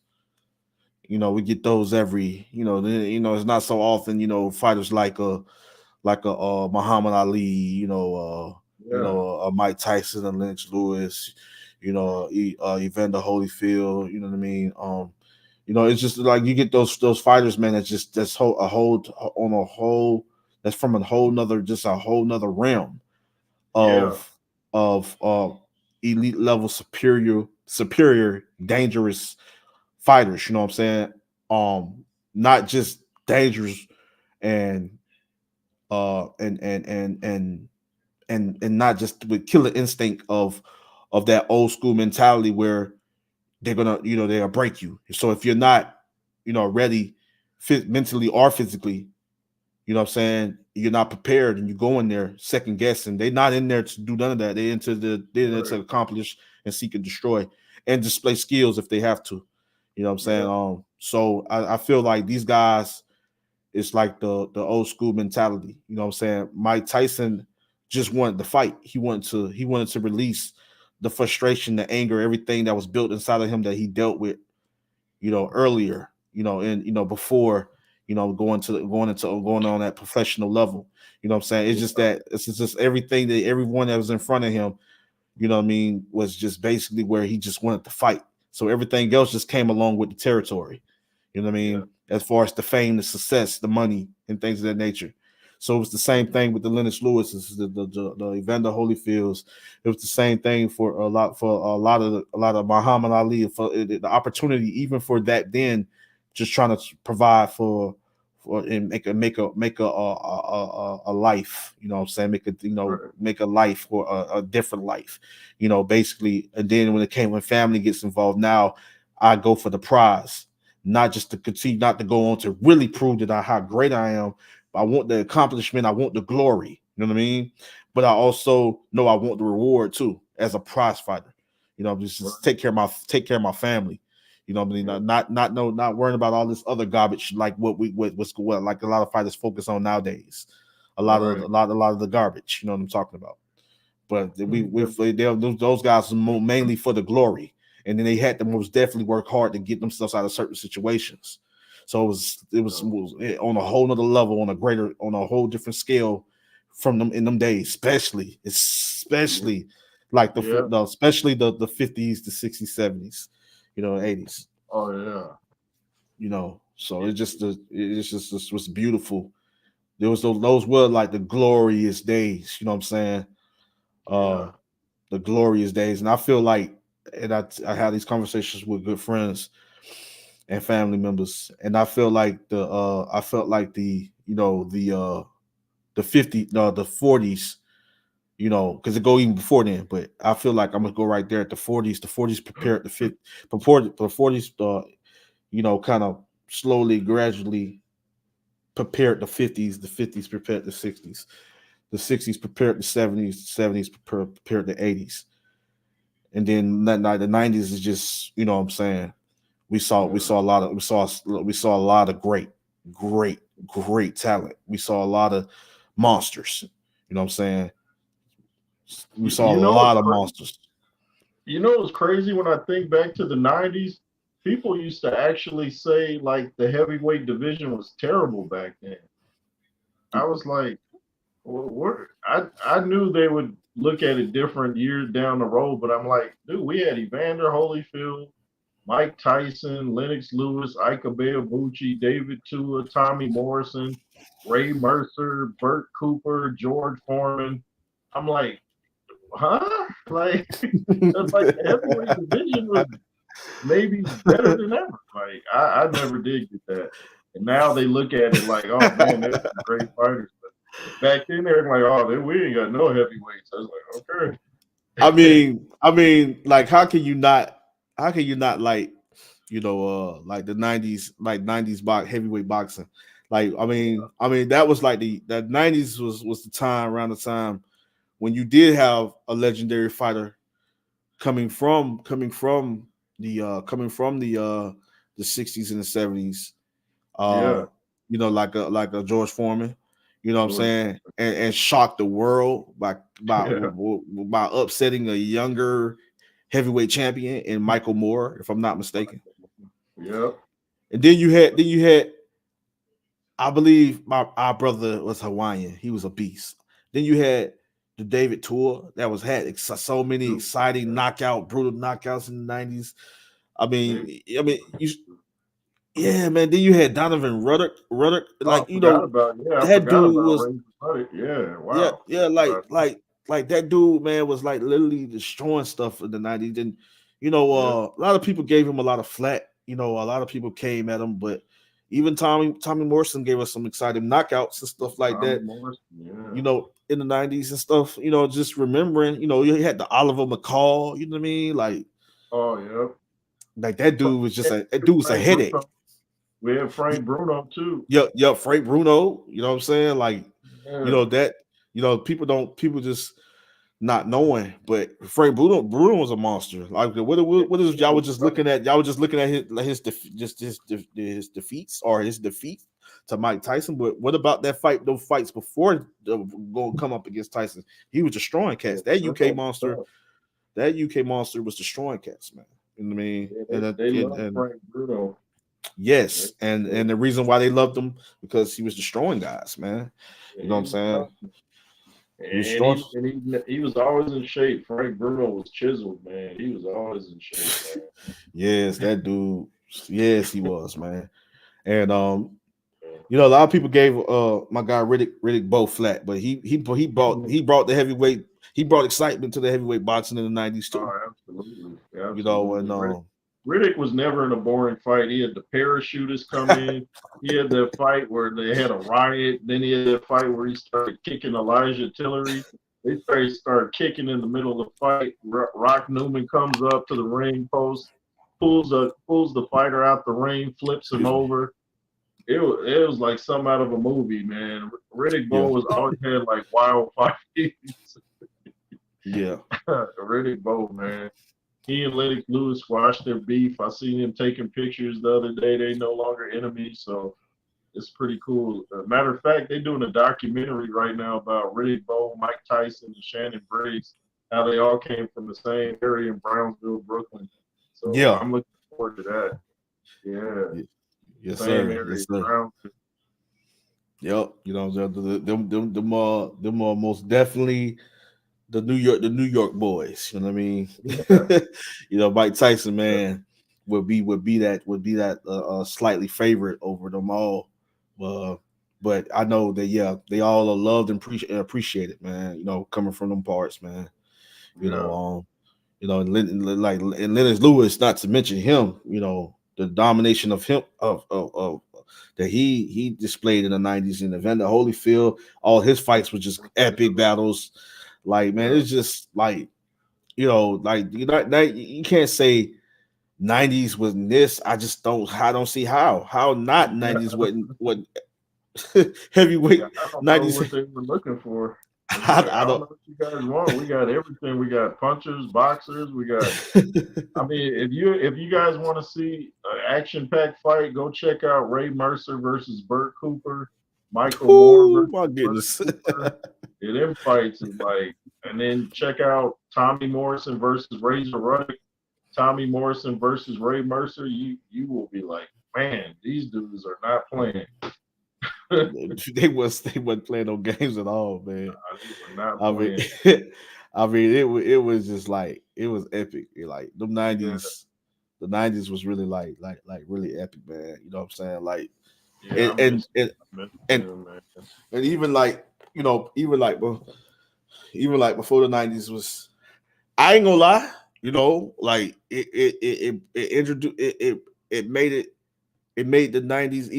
We get those every. It's not so often. Fighters like a Muhammad Ali. Yeah. Mike Tyson and Lennox Lewis. Evander Holyfield. You know what I mean. It's just like you get those fighters, man. A whole on a whole. That's from a whole nother realm Yeah. of of elite level superior dangerous fighters. You know what I'm saying? Not just dangerous and and not just with killer instinct of that old school mentality where they'll break you. So if you're not ready mentally or physically, what I'm saying, you're not prepared and you go in there second guessing. They're not in there to do none of that. They're in there to Right. accomplish and seek and destroy and display skills if they have to. You know what I'm saying? Yeah. So I feel like these guys, it's like the old school mentality. You know what I'm saying? Mike Tyson just wanted to fight. He wanted to release the frustration, the anger, everything that was built inside of him that he dealt with, earlier, and before, going on that professional level. You know what I'm saying? It's Yeah. just that it's just everything that everyone that was in front of him, was just basically where he just wanted to fight. So everything else just came along with the territory. You know what I Yeah. mean? As far as the fame, the success, the money, and things of that nature. So it was the same thing with the Lennox Lewis's, the Evander Holyfields. It was the same thing for a lot of Muhammad Ali, for the opportunity, even for that then, just trying to provide for and make a life. You know what I'm saying? Right. Make a life or a different life. Basically. And then when family gets involved, now I go for the prize, not just to continue, not to go on to really prove that how great I am. But I want the accomplishment. I want the glory. You know what I mean? But I also know I want the reward too as a prize fighter. Just Right. take care of my family. You know what I mean? Yeah. Not worrying about all this other garbage like what like a lot of fighters focus on nowadays. Right. A lot of the garbage. You know what I'm talking about? But Yeah. those guys are mainly for the glory, and then they had to most definitely work hard to get themselves out of certain situations. So it was on a whole nother level, on a whole different scale from them in them days, especially like Yeah. especially the 50s, the 60s, 70s, 80s. Oh yeah. So it's just this was beautiful. There was those were like the glorious days. You know what I'm saying? Uh, Yeah. the glorious days. And I feel like, and I had these conversations with good friends and family members, and I felt like the 50 no the 40s, because it go even before then, but I feel like I'm gonna go right there at the 40s. The 40s prepared the 50 purported the 40s, kind of slowly, gradually prepared the 50s. The 50s prepared the 60s. The 60s prepared the 70s. The 70s prepared the 80s. And then the 90s is just, what I'm saying, Yeah. we saw a lot of great talent. We saw a lot of monsters. You know what I'm saying? We saw a You know it's lot of crazy. monsters. You know it's crazy when I think back to the '90s. People used to actually say like the heavyweight division was terrible back then. I was like, what? I knew they would look at it different years down the road, but I'm like, dude, we had Evander Holyfield, Mike Tyson, Lennox Lewis, Ike Ibeabuchi, David Tua, Tommy Morrison, Ray Mercer, Burt Cooper, George Foreman. I'm like, huh? Like, it's like the heavyweight division was maybe better than ever. Like, I never did get that. And now they look at it like, oh man, there's some great fighters. But back then they're like, oh, we ain't got no heavyweights. I was like, okay. Like how can you not like, like the 90s, like 90s heavyweight boxing. Like, that was like the 90s was the time, around the time when you did have a legendary fighter the 60s and the 70s, Yeah, like a George Foreman, you know what I'm George. saying, and shock the world Yeah, by upsetting a younger heavyweight champion in Michael Moore, if I'm not mistaken. yep. And then you had I believe our brother was Hawaiian. He was a beast. Then you had the David Tour that had so many exciting brutal knockouts in the 90s. Yeah, man. Then you had Donovan Ruddock, Oh, I forgot about. Yeah, I that forgot dude about was Ray Ruddock. Yeah, yeah, wow. yeah, like that dude, man, was like literally destroying stuff in the 90s. And Yeah, a lot of people gave him a lot of flack. A lot of people came at him, but even Tommy Morrison gave us some exciting knockouts and stuff like Tommy that. Morrison. Yeah. In the 90s and stuff. Just remembering, you had the Oliver McCall. You know what I mean? Oh, yeah. Like that dude was a Frank headache. Bruno. We had Frank Bruno too. Yep, Frank Bruno. You know what I'm saying? Yeah, That. People just not knowing, but Bruno was a monster. Like what is y'all were just looking at? Y'all were just looking at his defeats or his defeat to Mike Tyson. But what about those fights before going come up against Tyson? He was destroying cats. That UK monster, was destroying cats, man. You know what I mean? yeah, And they love and Frank Bruno. yes, and the reason why they loved him because he was destroying guys, man. You know what I'm saying? He was And destroying. he was always in shape. Frank Bruno was chiseled, man. He was always in shape, man. Yes, that dude. Yes, he was, man. And a lot of people gave my guy Riddick Bowe flat, but he brought the heavyweight. He brought excitement to the heavyweight boxing in the 90s too. Oh, absolutely, And absolutely. Riddick was never in a boring fight. He had the parachutists come in. He had that fight where they had a riot. Then he had that fight where he started kicking Elijah Tillery. They started kicking in the middle of the fight. Rock Newman comes up to the ring post, pulls the fighter out the ring, flips him over. It was like something out of a movie, man. Riddick Bowe yeah, was always had like wild fights. yeah, Riddick Bowe, man. He and Lennox Lewis squashed their beef. I seen him taking pictures the other day. They no longer enemies, so it's pretty cool. Matter of fact, they're doing a documentary right now about Riddick Bowe, Mike Tyson, and Shannon Briggs, how they all came from the same area in Brownsville, Brooklyn. So yeah. I'm looking forward to that. Yeah, Yes, same sir. area, Yes, sir. Brownsville. Yep. Them are most definitely the New York boys. You know what I mean? Mike Tyson, man, would be that slightly favorite over them all. But I know that they all are loved and appreciated, man. Coming from them parts, man. Yeah, And Lennox Lewis, not to mention him. The domination of him of that he displayed in the 90s in Evander Holyfield. All his fights were just epic battles. Like, man, yeah. it's just like, you can't say 90s was this. I don't see how not 90s what heavyweight Yeah, I don't know 90s. what they were looking for. It's I, like, I I don't don't know what you guys want. We got everything. We got punchers, boxers. We got. I mean, if you guys want to see an action-packed fight, go check out Ray Mercer versus Burt Cooper, Michael Moore Oh versus my Burt goodness. Cooper. Yeah, them fights is like, and then check out Tommy Morrison versus Razor Ruddock, Tommy Morrison versus Ray Mercer. You will be like, man, these dudes are not playing. they wasn't playing no games at all, man. They were not I mean, playing. it was just like it was epic. Like them Yeah, the 90s was really like really epic, man. You know what I'm saying? Like yeah, and and and, I miss and, them, man. and even like even like before the 90s was, I ain't gonna lie, like it introduced it made the 90s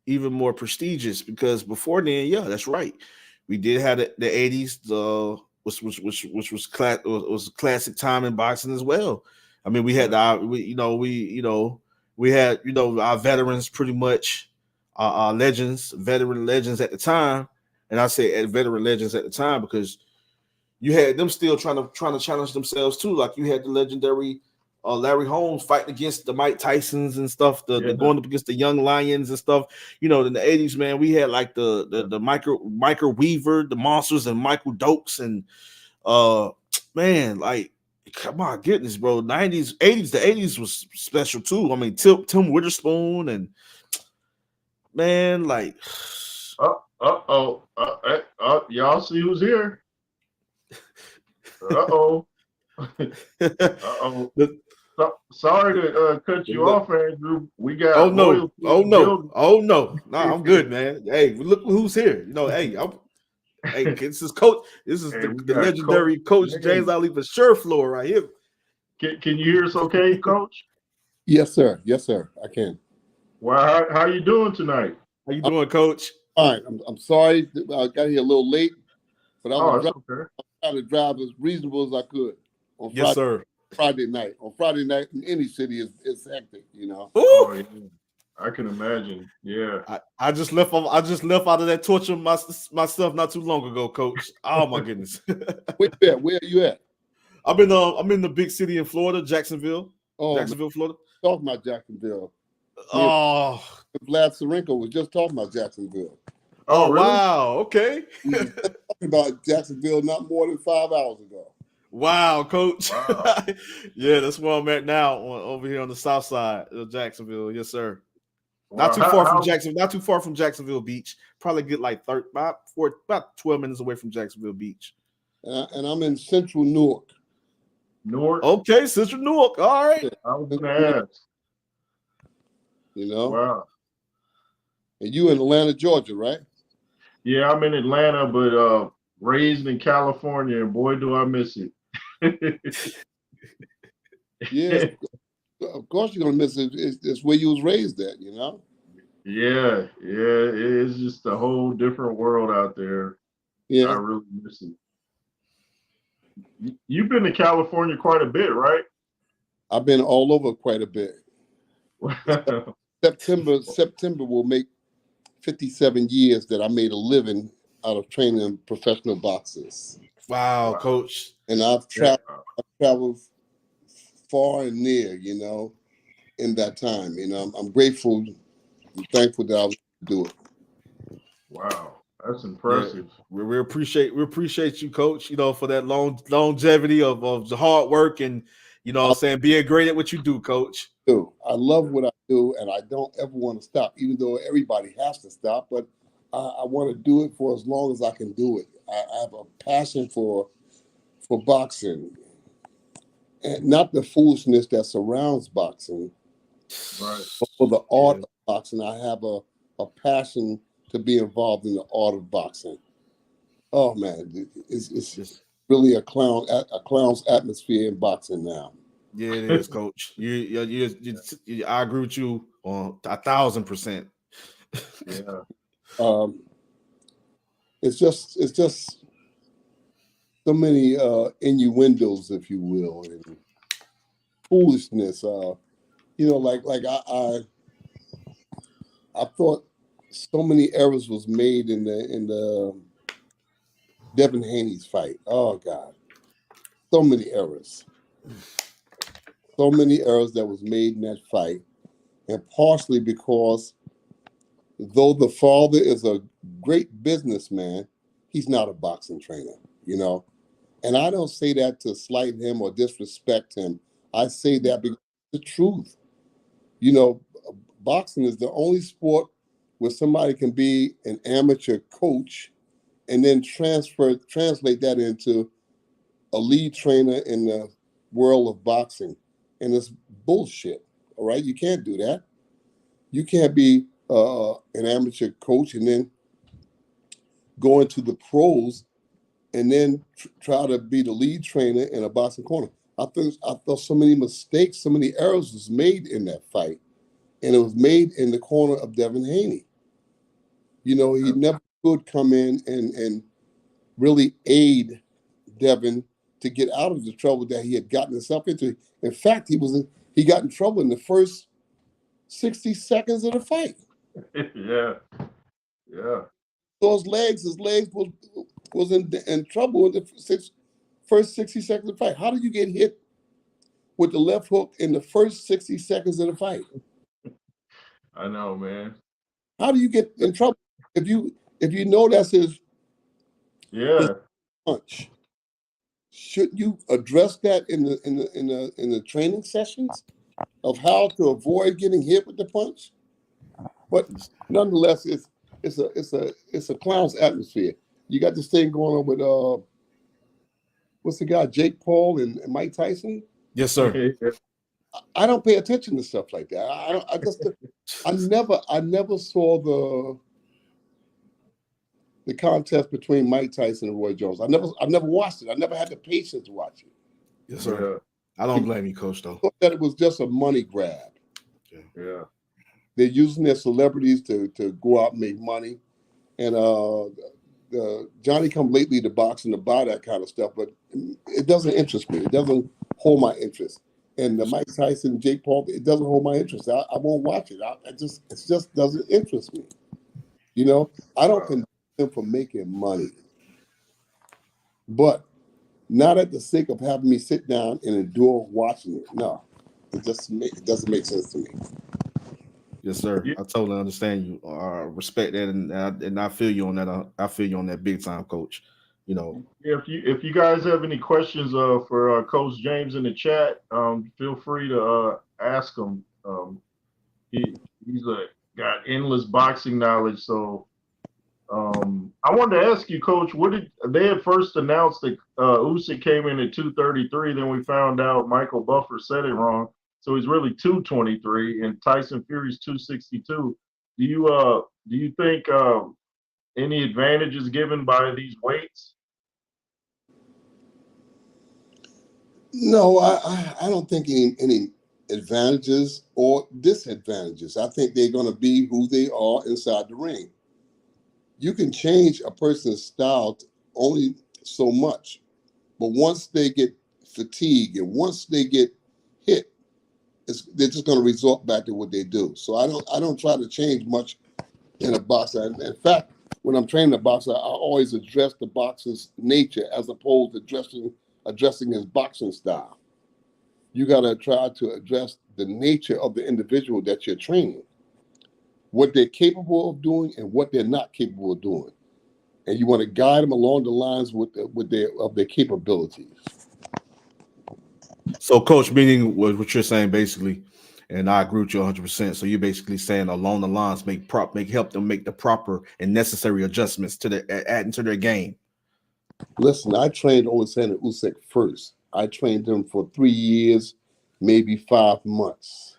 even more prestigious, because before then, yeah, that's right. We did have the 80s, which was classic time in boxing as well. I mean, we had Yeah, we had our veterans pretty much, our veteran legends at the time, and I say veteran legends at the time because you had them still trying to challenge themselves too. Like you had the legendary Larry Holmes fighting against the Mike Tysons and stuff, the going up against the Young Lions and stuff. In the 80s, man, we had like the Micro Weaver, the Monsters, and Michael Dokes, and man, like, come on, goodness, bro. 90s, 80s, the 80s was special too. I mean, Tim Witherspoon, and man, like, y'all see who's here? Uh-oh. Uh-oh. Sorry to cut you off, Andrew. We got oh no. Nah, I'm good, man. Hey, look who's here. Hey, this is Coach. This is the legendary Coach James Ali Bashir floor right here. Can you hear us okay, Coach? Yes, sir. Yes, sir. I can. Well, how you doing tonight? How you doing, Coach? Fine. I'm sorry I got here a little late, but I was trying to drive as reasonable as I could on Friday. Yes, sir. Friday night. On Friday night in any city is hectic, Oh, yeah. I can imagine. Yeah. I just left out of that torture myself not too long ago, Coach. Oh my goodness. Where are you at? I'm in the big city in Florida, Jacksonville. Jacksonville, Florida. Talking about Jacksonville. Oh, Vlad Sarenko was just talking about Jacksonville. Oh, really? Wow. Okay. We were talking about Jacksonville not more than 5 hours ago. Wow, Coach. Wow. Yeah, that's where I'm at now, over here on the south side of Jacksonville. Yes, sir. Wow. Not too far from Jacksonville. Not too far from Jacksonville Beach. Probably get like about 12 minutes away from Jacksonville Beach. And I'm in central Newark. Newark. Okay, central Newark. All right. I was gonna ask. Wow. And you in Atlanta, Georgia, right? Yeah, I'm in Atlanta, but raised in California, and boy, do I miss it. Yeah, of course you're gonna miss it. It's where you was raised at, Yeah, it's just a whole different world out there. Yeah, I really miss it. You've been to California quite a bit, right? I've been all over quite a bit. Wow. September will make 57 years that I made a living out of training professional boxers. Wow, Coach. And I've traveled far and near, in that time. I'm grateful and thankful that I was able to do it. Wow, that's impressive. Yeah, we appreciate you, Coach, for that longevity of the hard work and being great at what you do, Coach. I love what I do, and I don't ever want to stop, even though everybody has to stop, but I want to do it for as long as I can do it. I have a passion for boxing, and not the foolishness that surrounds boxing, right? But for the art of boxing. I have a passion to be involved in the art of boxing. Oh man, it's really a clown's atmosphere in boxing now. Yeah, it is, Coach. I agree with you on 1,000%. Yeah. It's just so many innuendos, if you will, and foolishness. I thought so many errors was made in the Devin Haney's fight. Oh God, so many errors. So many errors that was made in that fight, and partially because though the father is a great businessman, he's not a boxing trainer, And I don't say that to slight him or disrespect him. I say that because it's the truth. Boxing is the only sport where somebody can be an amateur coach and then translate that into a lead trainer in the world of boxing. And it's bullshit, all right? You can't do that. You can't be an amateur coach and then go into the pros and then try to be the lead trainer in a boxing corner. I thought so many mistakes, so many errors was made in that fight. And it was made in the corner of Devin Haney. He never could come in and really aid Devin to get out of the trouble that he had gotten himself into. In fact, he got in trouble in the first 60 seconds of the fight. Yeah. So his legs was in trouble in the first 60 seconds of the fight. How do you get hit with the left hook in the first 60 seconds of the fight? I know, man. How do you get in trouble if you know that's his punch? Shouldn't you address that in the training sessions of how to avoid getting hit with the punch? But nonetheless, it's a clown's atmosphere. You got this thing going on with what's the guy, Jake Paul and Mike Tyson? Yes, sir. I don't pay attention to stuff like that. I never saw the contest between Mike Tyson and Roy Jones. I never watched it. I never had the patience to watch it. Yes, sir. I don't blame you, Coach, though. I thought that it was just a money grab. Yeah. They're using their celebrities to go out and make money. And Johnny come lately to boxing to buy that kind of stuff, but it doesn't interest me. It doesn't hold my interest. And the Mike Tyson, Jake Paul, it doesn't hold my interest. I won't watch it. It just doesn't interest me. You know, I don't condemn them for making money, but not at the sake of having me sit down and endure watching it. No, it doesn't make sense to me. Yes, sir. I totally understand you. Respect that, and I feel you on that. I feel you on that big time, Coach. You know, if you guys have any questions for Coach James in the chat, feel free to ask him. He's got endless boxing knowledge. So I wanted to ask you, Coach, they had first announced that Usyk came in at 233, then we found out Michael Buffer said it wrong. So he's really 223, and Tyson Fury's 262. Do you think any advantage is given by these weights? No, I don't think any advantages or disadvantages. I think they're going to be who they are inside the ring. You can change a person's style only so much, but once they get fatigued and once they get hit, they're just going to resort back to what they do. So I don't try to change much in a boxer. In fact, when I'm training a boxer, I always address the boxer's nature as opposed to addressing his boxing style. You got to try to address the nature of the individual that you're training, what they're capable of doing and what they're not capable of doing, and you want to guide them along the lines of their capabilities. So, Coach, meaning what you're saying basically, and I agree with you 100%. So you're basically saying along the lines, help them make the proper and necessary adjustments to adding to their game. Listen, I trained Oleksandr Usyk first. I trained him for 3 years, maybe 5 months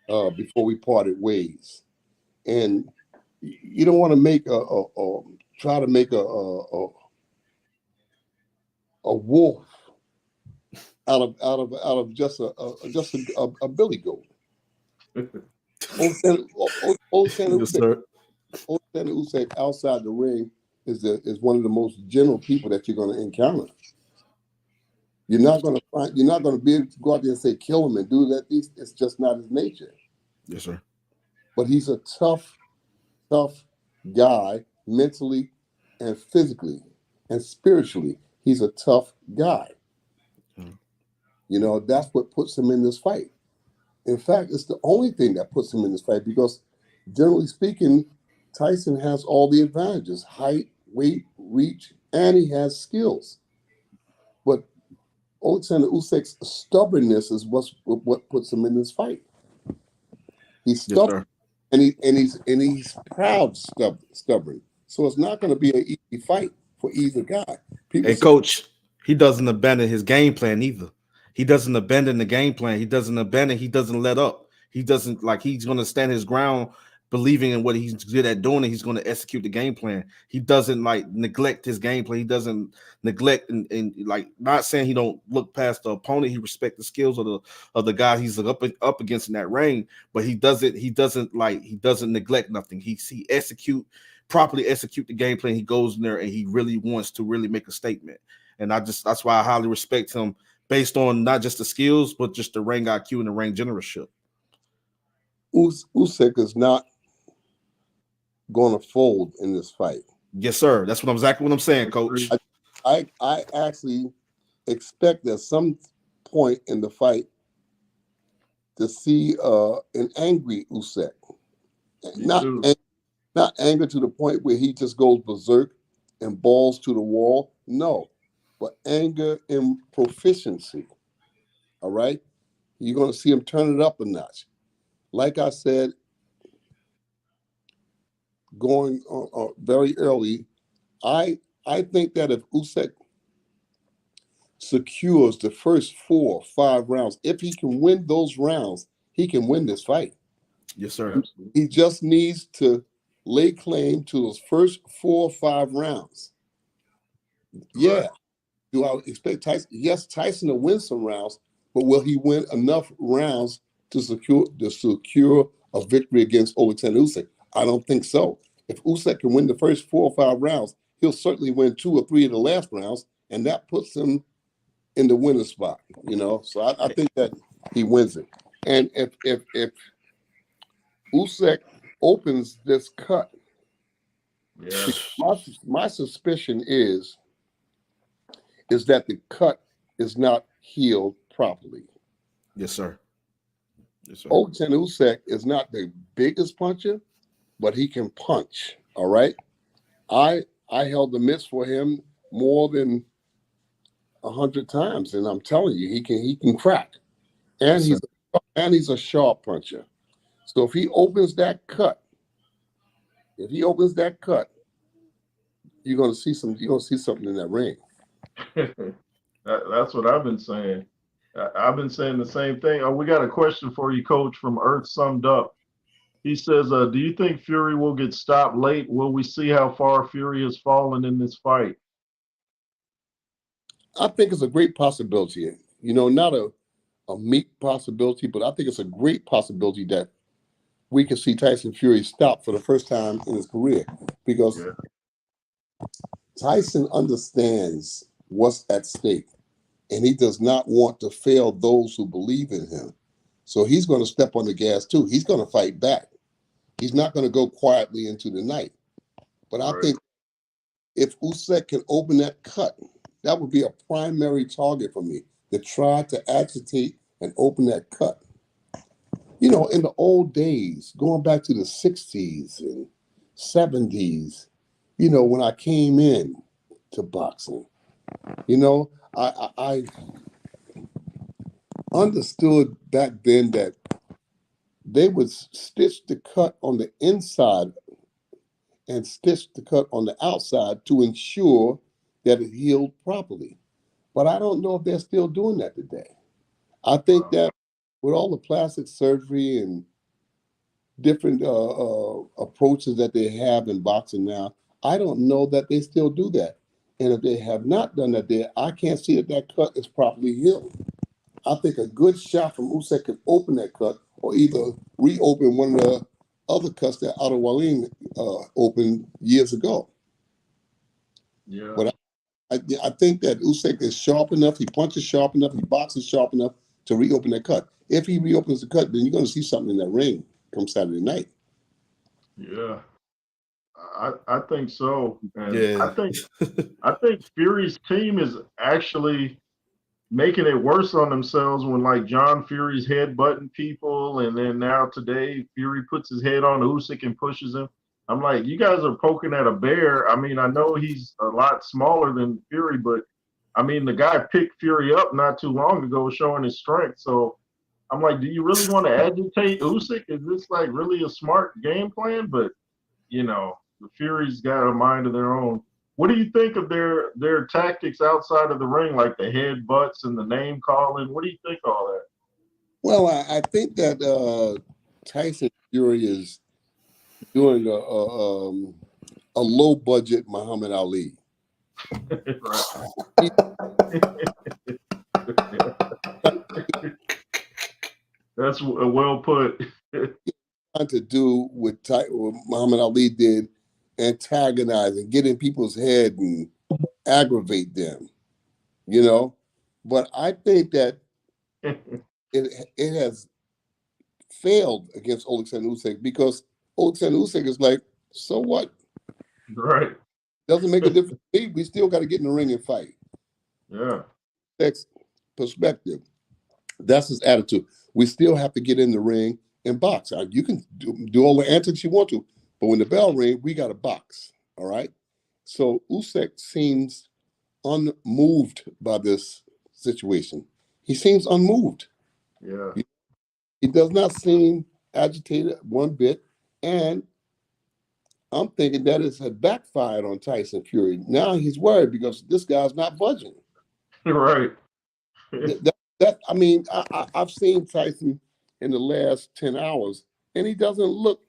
before we parted ways. And you don't want to try to make a wolf out of just a billy goat. Oleksandr Usyk outside the ring is one of the most general people that you're going to encounter. You're not going to be able to go out there and say kill him and do that. It's just not his nature. Yes, sir. But he's a tough guy, mentally and physically and spiritually. He's a tough guy. You know, that's what puts him in this fight. In fact, it's the only thing that puts him in this fight because, generally speaking, Tyson has all the advantages: height, weight, reach, and he has skills. But Oleksandr Usyk's stubbornness is what puts him in this fight. He's stubborn, yes, and he's proud, stubborn. So it's not going to be an easy fight for either guy. Coach, he doesn't abandon his game plan either. He doesn't abandon the game plan. He doesn't let up. He doesn't he's going to stand his ground, believing in what he's good at doing, and he's going to execute the game plan. He doesn't neglect his game plan. He doesn't neglect and not saying he don't look past the opponent. He respects the skills of the guy he's up against in that ring, but he doesn't neglect nothing. He properly execute the game plan. He goes in there and he really wants to really make a statement. And that's why I highly respect him based on not just the skills, but just the ring IQ and the ring generalship. Usyk is not going to fold in this fight. Yes, sir. That's exactly what I'm saying, Coach. I actually expect at some point in the fight to see an angry Usyk. Not not anger to the point where he just goes berserk and balls to the wall. No, but anger and proficiency. All right, you're going to see him turn it up a notch. Like I said, going very early, I think that if Usyk secures the first 4 or 5 rounds, if he can win those rounds, he can win this fight. Yes, sir. He just needs to lay claim to those first 4 or 5 rounds. Yeah. Right. Do I expect Tyson? Yes, Tyson to win some rounds, but will he win enough rounds to secure a victory against Oleksandr Usyk? I don't think so. If Usyk can win the first 4 or 5 rounds, he'll certainly win 2 or 3 of the last rounds, and that puts him in the winner's spot. So I think that he wins it. And if Usyk opens this cut, Yeah. my suspicion is that the cut is not healed properly. Yes, sir. Yes, sir. Oleksandr Usyk is not the biggest puncher, but he can punch. All right. I held the mitts for him more than 100 times, and I'm telling you, he can crack, and Yes, he's a sharp puncher. So if he opens that cut, you're gonna see something in that ring. That's what I've been saying. I've been saying the same thing. Oh, we got a question for you, Coach, from Earth Summed Up. He says, do you think Fury will get stopped late? Will we see how far Fury has fallen in this fight? I think it's a great possibility. Not a meek possibility, but I think it's a great possibility that we can see Tyson Fury stop for the first time in his career, because Tyson understands what's at stake, and he does not want to fail those who believe in him. So he's going to step on the gas too. He's going to fight back. He's not going to go quietly into the night. But I think if Usyk can open that cut, that would be a primary target for me, to try to agitate and open that cut. In the old days, going back to the 60s and 70s, when I came in to boxing, I understood back then that they would stitch the cut on the inside and stitch the cut on the outside to ensure that it healed properly. But I don't know if they're still doing that today. I think that with all the plastic surgery and different approaches that they have in boxing now, I don't know that they still do that. And if they have not done that there, I can't see that cut is properly healed. I think a good shot from Usyk can open that cut, or either reopen one of the other cuts that Otto Wallin opened years ago. Yeah. But I think that Usyk is sharp enough, he punches sharp enough, he boxes sharp enough to reopen that cut. If he reopens the cut, then you're going to see something in that ring come Saturday night. Yeah. I think so. And Yeah. I think Fury's team is actually making it worse on themselves when, like, John Fury's headbutting people, and then now today Fury puts his head on Usyk and pushes him. I'm like, you guys are poking at a bear. I mean, I know he's a lot smaller than Fury, but I mean, the guy picked Fury up not too long ago, showing his strength. So I'm like, do you really want to agitate Usyk? Is this like really a smart game plan? But the Fury's got a mind of their own. What do you think of their tactics outside of the ring, like the headbutts and the name calling? What do you think of all that? Well, I think that Tyson Fury is doing a low budget Muhammad Ali. That's well put. Trying to do what Muhammad Ali did, antagonize and get in people's head and aggravate them, But I think that it has failed against Oleksandr Usyk, because Oleksandr Usyk is like, so what? Right. Doesn't make a difference. We still got to get in the ring and fight. Yeah. Usyk's perspective, that's his attitude. We still have to get in the ring and box. You can do all the antics you want to, but when the bell rings, we got to box. All right. So Usyk seems unmoved by this situation. He seems unmoved. Yeah. He does not seem agitated one bit. And I'm thinking that it had backfired on Tyson Fury. Now he's worried because this guy's not budging. Right. I mean, I've seen Tyson in the last 10 hours, and he doesn't look,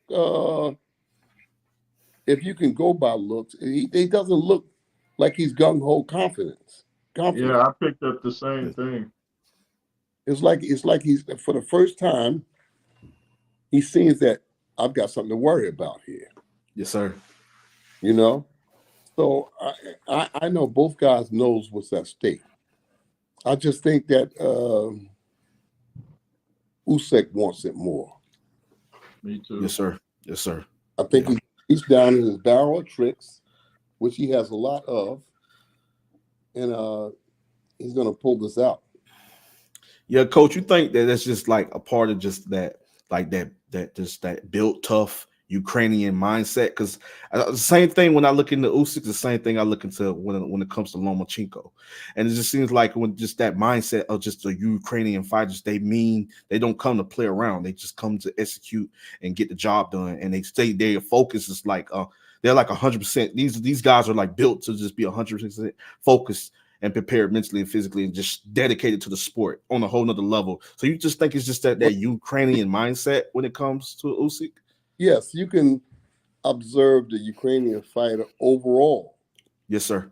if you can go by looks, he doesn't look like he's gung-ho confident. Yeah, I picked up the same thing. It's like he's, for the first time, he sees that I've got something to worry about here. Yes, sir. You know? So I know both guys knows what's at stake. I just think that Usyk wants it more. Me too. Yes, sir. Yes, sir. I think he's down in his barrel of tricks, which he has a lot of, and he's going to pull this out. Yeah, Coach, you think that that's just like a part of just that, like that built tough Ukrainian mindset? Because the same thing when I look into Usyk, the same thing I look into when it comes to Lomachenko, and it just seems like when just that mindset of just the Ukrainian fighters, they don't come to play around, they just come to execute and get the job done, and they stay their focus is like they're like 100%. These guys are like built to just be 100% focused and prepared mentally and physically and just dedicated to the sport on a whole nother level. So you just think it's just that Ukrainian mindset when it comes to Usyk? Yes, you can observe the Ukrainian fighter overall. Yes, sir.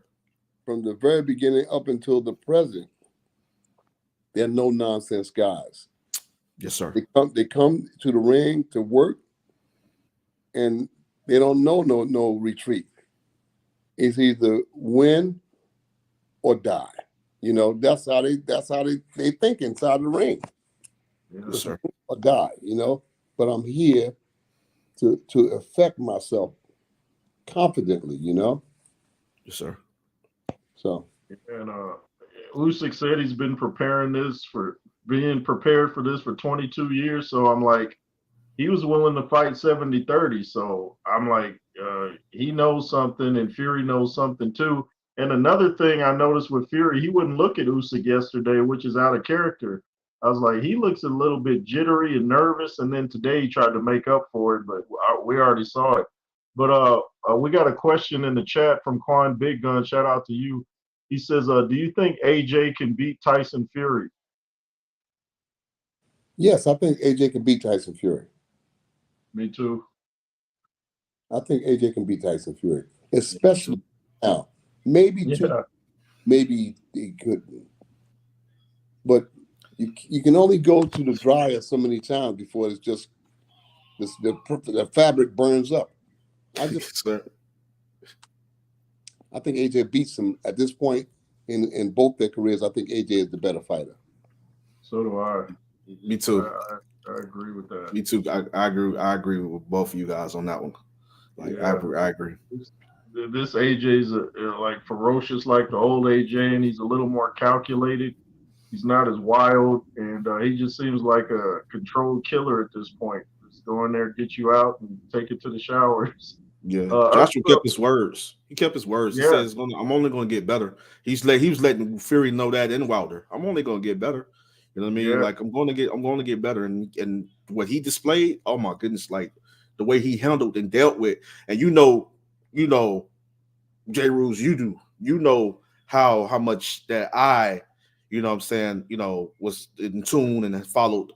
From the very beginning up until the present, they're no nonsense guys. Yes, sir. They come to the ring to work, and they don't know no retreat. It's either win or die. You know, that's how they think inside the ring. Yes, sir. Or die, you know. But I'm here to affect myself confidently, you know. Yes, sir. So, and Usyk said he's been being prepared for this for 22 years. So I'm like, he was willing to fight 70-30. So I'm like, he knows something, and Fury knows something too. And another thing I noticed with Fury, he wouldn't look at Usyk yesterday, which is out of character. I was like, he looks a little bit jittery and nervous, and then today he tried to make up for it, but we already saw it. But we got a question in the chat from Quan Big Gun. Shout out to you. He says, do you think AJ can beat Tyson Fury? yes, I think AJ can beat Tyson Fury. Me too. I think AJ can beat Tyson Fury, especially now. Maybe maybe he couldn't. But you can only go to the dryer so many times before it's just the fabric burns up. I think AJ beats him at this point in both their careers. I think AJ is the better fighter. So do I. Me too. I agree with that. Me too. I agree with both of you guys on that one. Like, yeah. I agree. This AJ's like ferocious like the old AJ, and he's a little more calculated. He's not as wild, and he just seems like a controlled killer at this point. Just go in there, get you out, and take it to the showers. Yeah, Joshua kept his words. He kept his words. He says, "I'm only going to get better." He was letting Fury know that in Wilder. I'm only going to get better. You know what I mean? Yeah. Like I'm going to get better. And what he displayed, oh my goodness, like the way he handled and dealt with, and you know, J. Roos, you know how much that I, you know what I'm saying, was in tune and followed,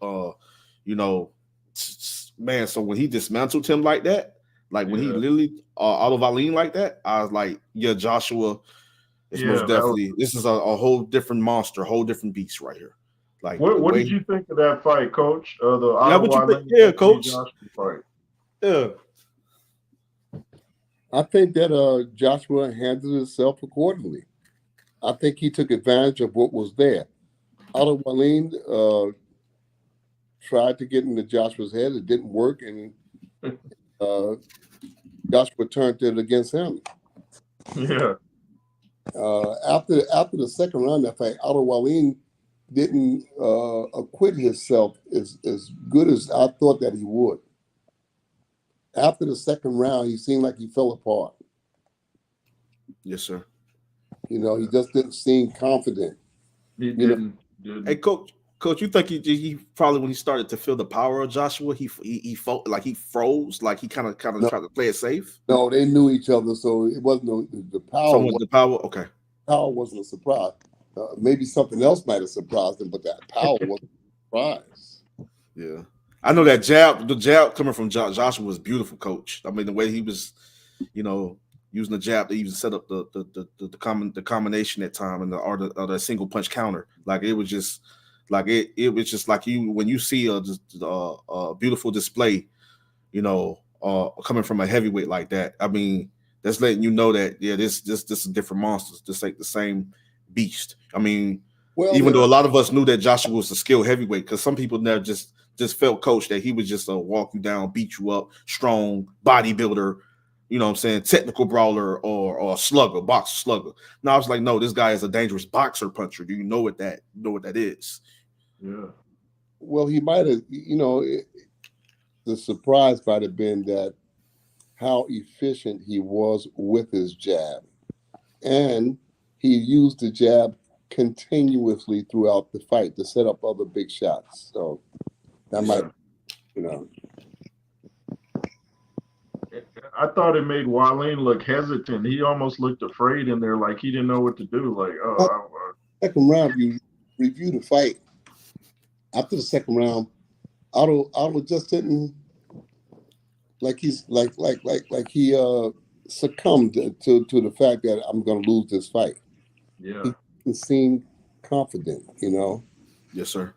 man. So when he dismantled him like that, like when he literally Valine like that, I was like, yeah, Joshua is most definitely, this is a whole different monster, whole different beast right here. Like, what did you think of that fight, Coach? Coach. Joshua fight. Yeah. I think that Joshua handled himself accordingly. I think he took advantage of what was there. Valine tried to get into Joshua's head. It didn't work, and Joshua turned it against him. Yeah. After the second round, in fact, Otto Wallin didn't acquit himself as good as I thought that he would. After the second round, he seemed like he fell apart. Yes, sir. You know, he just didn't seem confident. He didn't. Hey, coach, you think he probably when he started to feel the power of Joshua, he felt like he froze, like he kind of tried to play it safe. No, they knew each other, so it wasn't the power. The power, okay. Power wasn't a surprise. Maybe something else might have surprised him, but that power wasn't a surprise. Yeah, I know that the jab coming from Joshua was beautiful, coach. I mean, the way he was, using the jab to even set up the combination that time and the single punch counter. Like it was just like when you see a beautiful display, coming from a heavyweight like that. I mean, that's letting you know that this is different monsters. This ain't the same beast. I mean, even though a lot of us knew that Joshua was a skilled heavyweight, because some people never just felt, coach, that he was just a walk you down, beat you up, strong bodybuilder, you know what I'm saying, technical brawler or slugger, boxer slugger. Now I was like, no, this guy is a dangerous boxer puncher. Do you know what that is? Yeah. Well, he might have, the surprise might have been that how efficient he was with his jab. And he used the jab continuously throughout the fight to set up other big shots. So that might, I thought it made Wallin look hesitant. He almost looked afraid in there, like he didn't know what to do. Like, second round, you review the fight. After the second round, Otto just didn't like he's like he succumbed to the fact that I'm going to lose this fight. Yeah, he seemed confident, Yes, sir.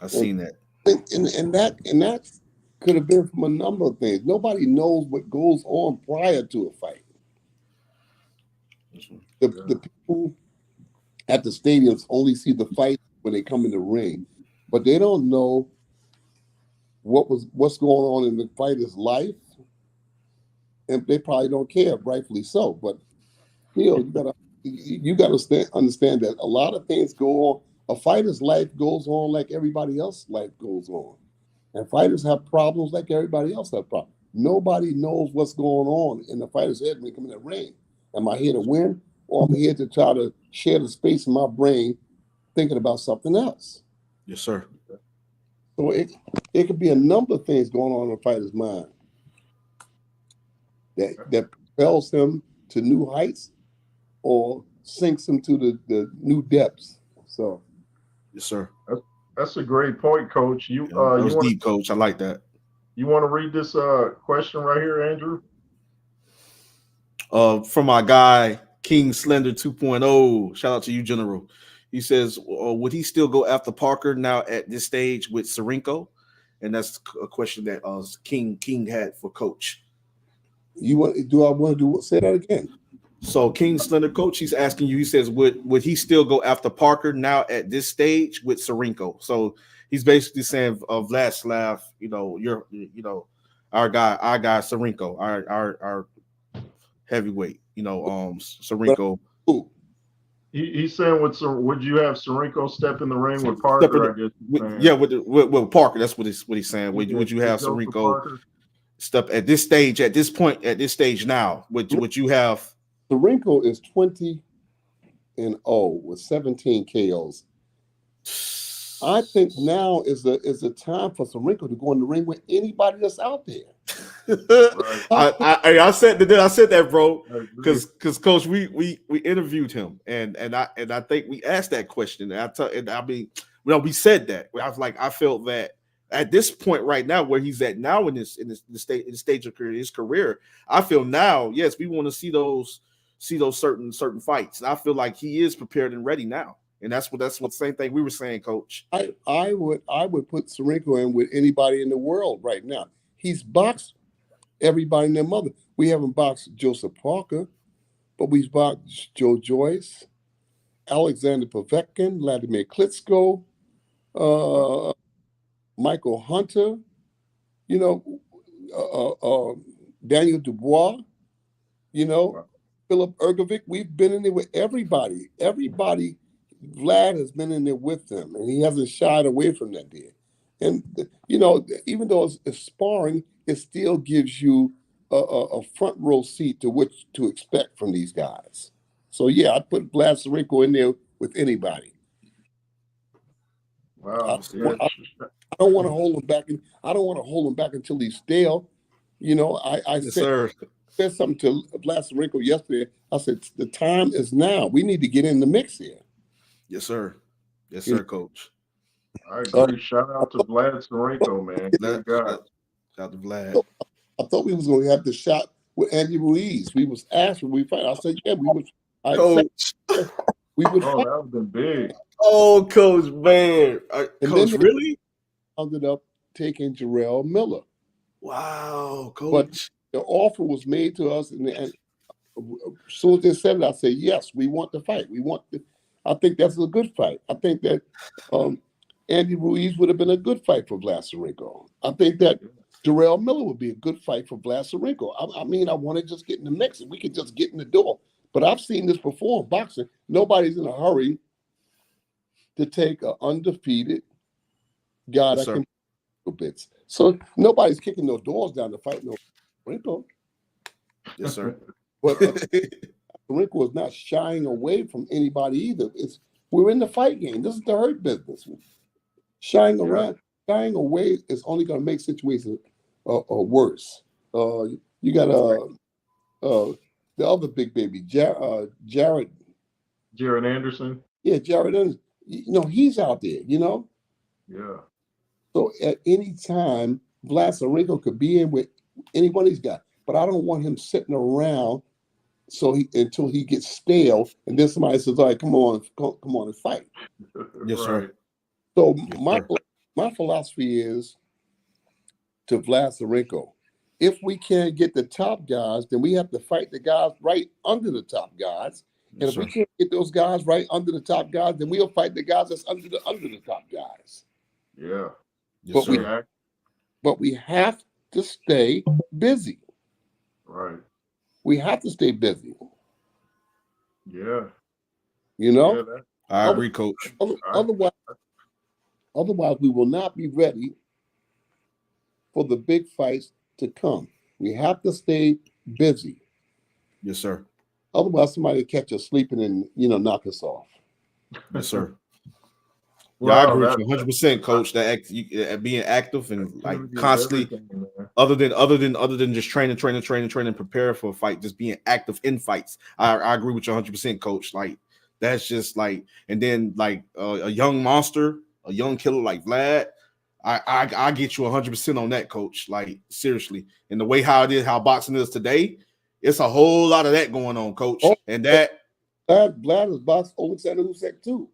I've seen that. And that could have been from a number of things. Nobody knows what goes on prior to a fight. The people at the stadiums only see the fight when they come in the ring, but they don't know what's going on in the fighter's life, and they probably don't care, rightfully so. But you gotta understand that a lot of things go on. A fighter's life goes on like everybody else's life goes on, and fighters have problems like everybody else have problems. Nobody knows what's going on in the fighter's head when they come in the ring. Am I here to win, or am I here to try to share the space in my brain thinking about something else? Yes, sir. So it could be a number of things going on in a fighter's mind that propels him to new heights or sinks him to the new depths. So, yes, sir. That's a great point, Coach. That was deep, Coach. I like that. You want to read this question right here, Andrew? From my guy King Slender 2.0. Shout out to you, General. He says, would he still go after Parker now at this stage with Serenko? And that's a question that King had for Coach. Say that again? So King Slender, Coach, he's asking you. He says, would he still go after Parker now at this stage with Serenko? So he's basically saying, Vladislav, our guy Serenko, our heavyweight, Serenko. He's saying, would you have Serenko step in the ring with Parker? With Parker. That's what he's saying. Would you have Serenko step at this stage, at this point, at this stage now? Would you have? Serenko is 20-0 with 17 KOs. I think now is the time for Serenko to go in the ring with anybody that's out there. I said that, bro, because Coach, we interviewed him and I think we asked that question. We said that. I was like, I felt that at this point right now, where he's at now in the stage of his career, I feel now, yes, we want to see those certain fights, and I feel like he is prepared and ready now. And that's what the same thing we were saying, Coach. I would put Serenko in with anybody in the world right now. He's boxed everybody and their mother. We haven't boxed Joseph Parker, but we've boxed Joe Joyce, Alexander Povetkin, Vladimir Klitschko, Michael Hunter, Daniel Dubois, Philip Ergovic, we've been in there with everybody. Everybody, Vlad has been in there with them, and he hasn't shied away from that there. And even though it's sparring, it still gives you a front row seat to what to expect from these guys. So yeah, I'd put Vlad Sarenko in there with anybody. Wow. I don't want to hold him back. I don't want to hold him back until he's stale. I Yes, sir. said something to Vlad Sarenko yesterday. I said, the time is now. We need to get in the mix here. Yes, sir. Yes, sir, Coach. I agree. Shout out to Vlad Sarenko, man. Good guy. Shout out to Vlad. I thought we was going to have the shot with Andy Ruiz. We was asked when we fight. I said, yeah, we would. Coach. We would Oh, fight. that would have been big. Oh, Coach, man. Coach, really? Ended up taking Jarrell Miller. Wow, Coach. But the offer was made to us, and as soon as they said it, I said, yes, we want the fight. I think that's a good fight. I think that Andy Ruiz would have been a good fight for Vlad Sarenko. I think that Jarrell Miller would be a good fight for Vlad Sarenko. I mean, I want to just get in the mix, and we could just get in the door. But I've seen this before in boxing. Nobody's in a hurry to take an undefeated guy that can do bits. So nobody's kicking no doors down to fight no Sarenko. Yes, sir. But Sarenko is not shying away from anybody either. We're in the fight game. This is the hurt business. Shying away is only going to make situations worse. You got the other big baby, Jared Anderson. Yeah, Jared Anderson. He's out there. Yeah. So at any time, Vlad Sarenko could be in with any one of these guys, but I don't want him sitting around until he gets stale, and then somebody says, "All right, come on and fight." Yes, sir. So my philosophy is to Vlad Sarenko, if we can't get the top guys, then we have to fight the guys right under the top guys. And if we can't get those guys right under the top guys, then we'll fight the guys that's under the top guys. Yeah. But we have to stay busy. Right. We have to stay busy. Yeah. I agree, Coach. Otherwise, we will not be ready for the big fights to come. We have to stay busy. Yes, sir. Otherwise, somebody will catch us sleeping and knock us off. Yes, sir. Yeah, I agree with you 100%, Coach. That being active and like constantly, other than just training, prepare for a fight, just being active in fights. I agree with you 100%, Coach. Like that's just like, and then like a young monster, a young killer like Vlad. I get you 100% on that, Coach. Like seriously, and the way how boxing is today, it's a whole lot of that going on, Coach. And that Vlad has boxed Oleksandr Usyk too.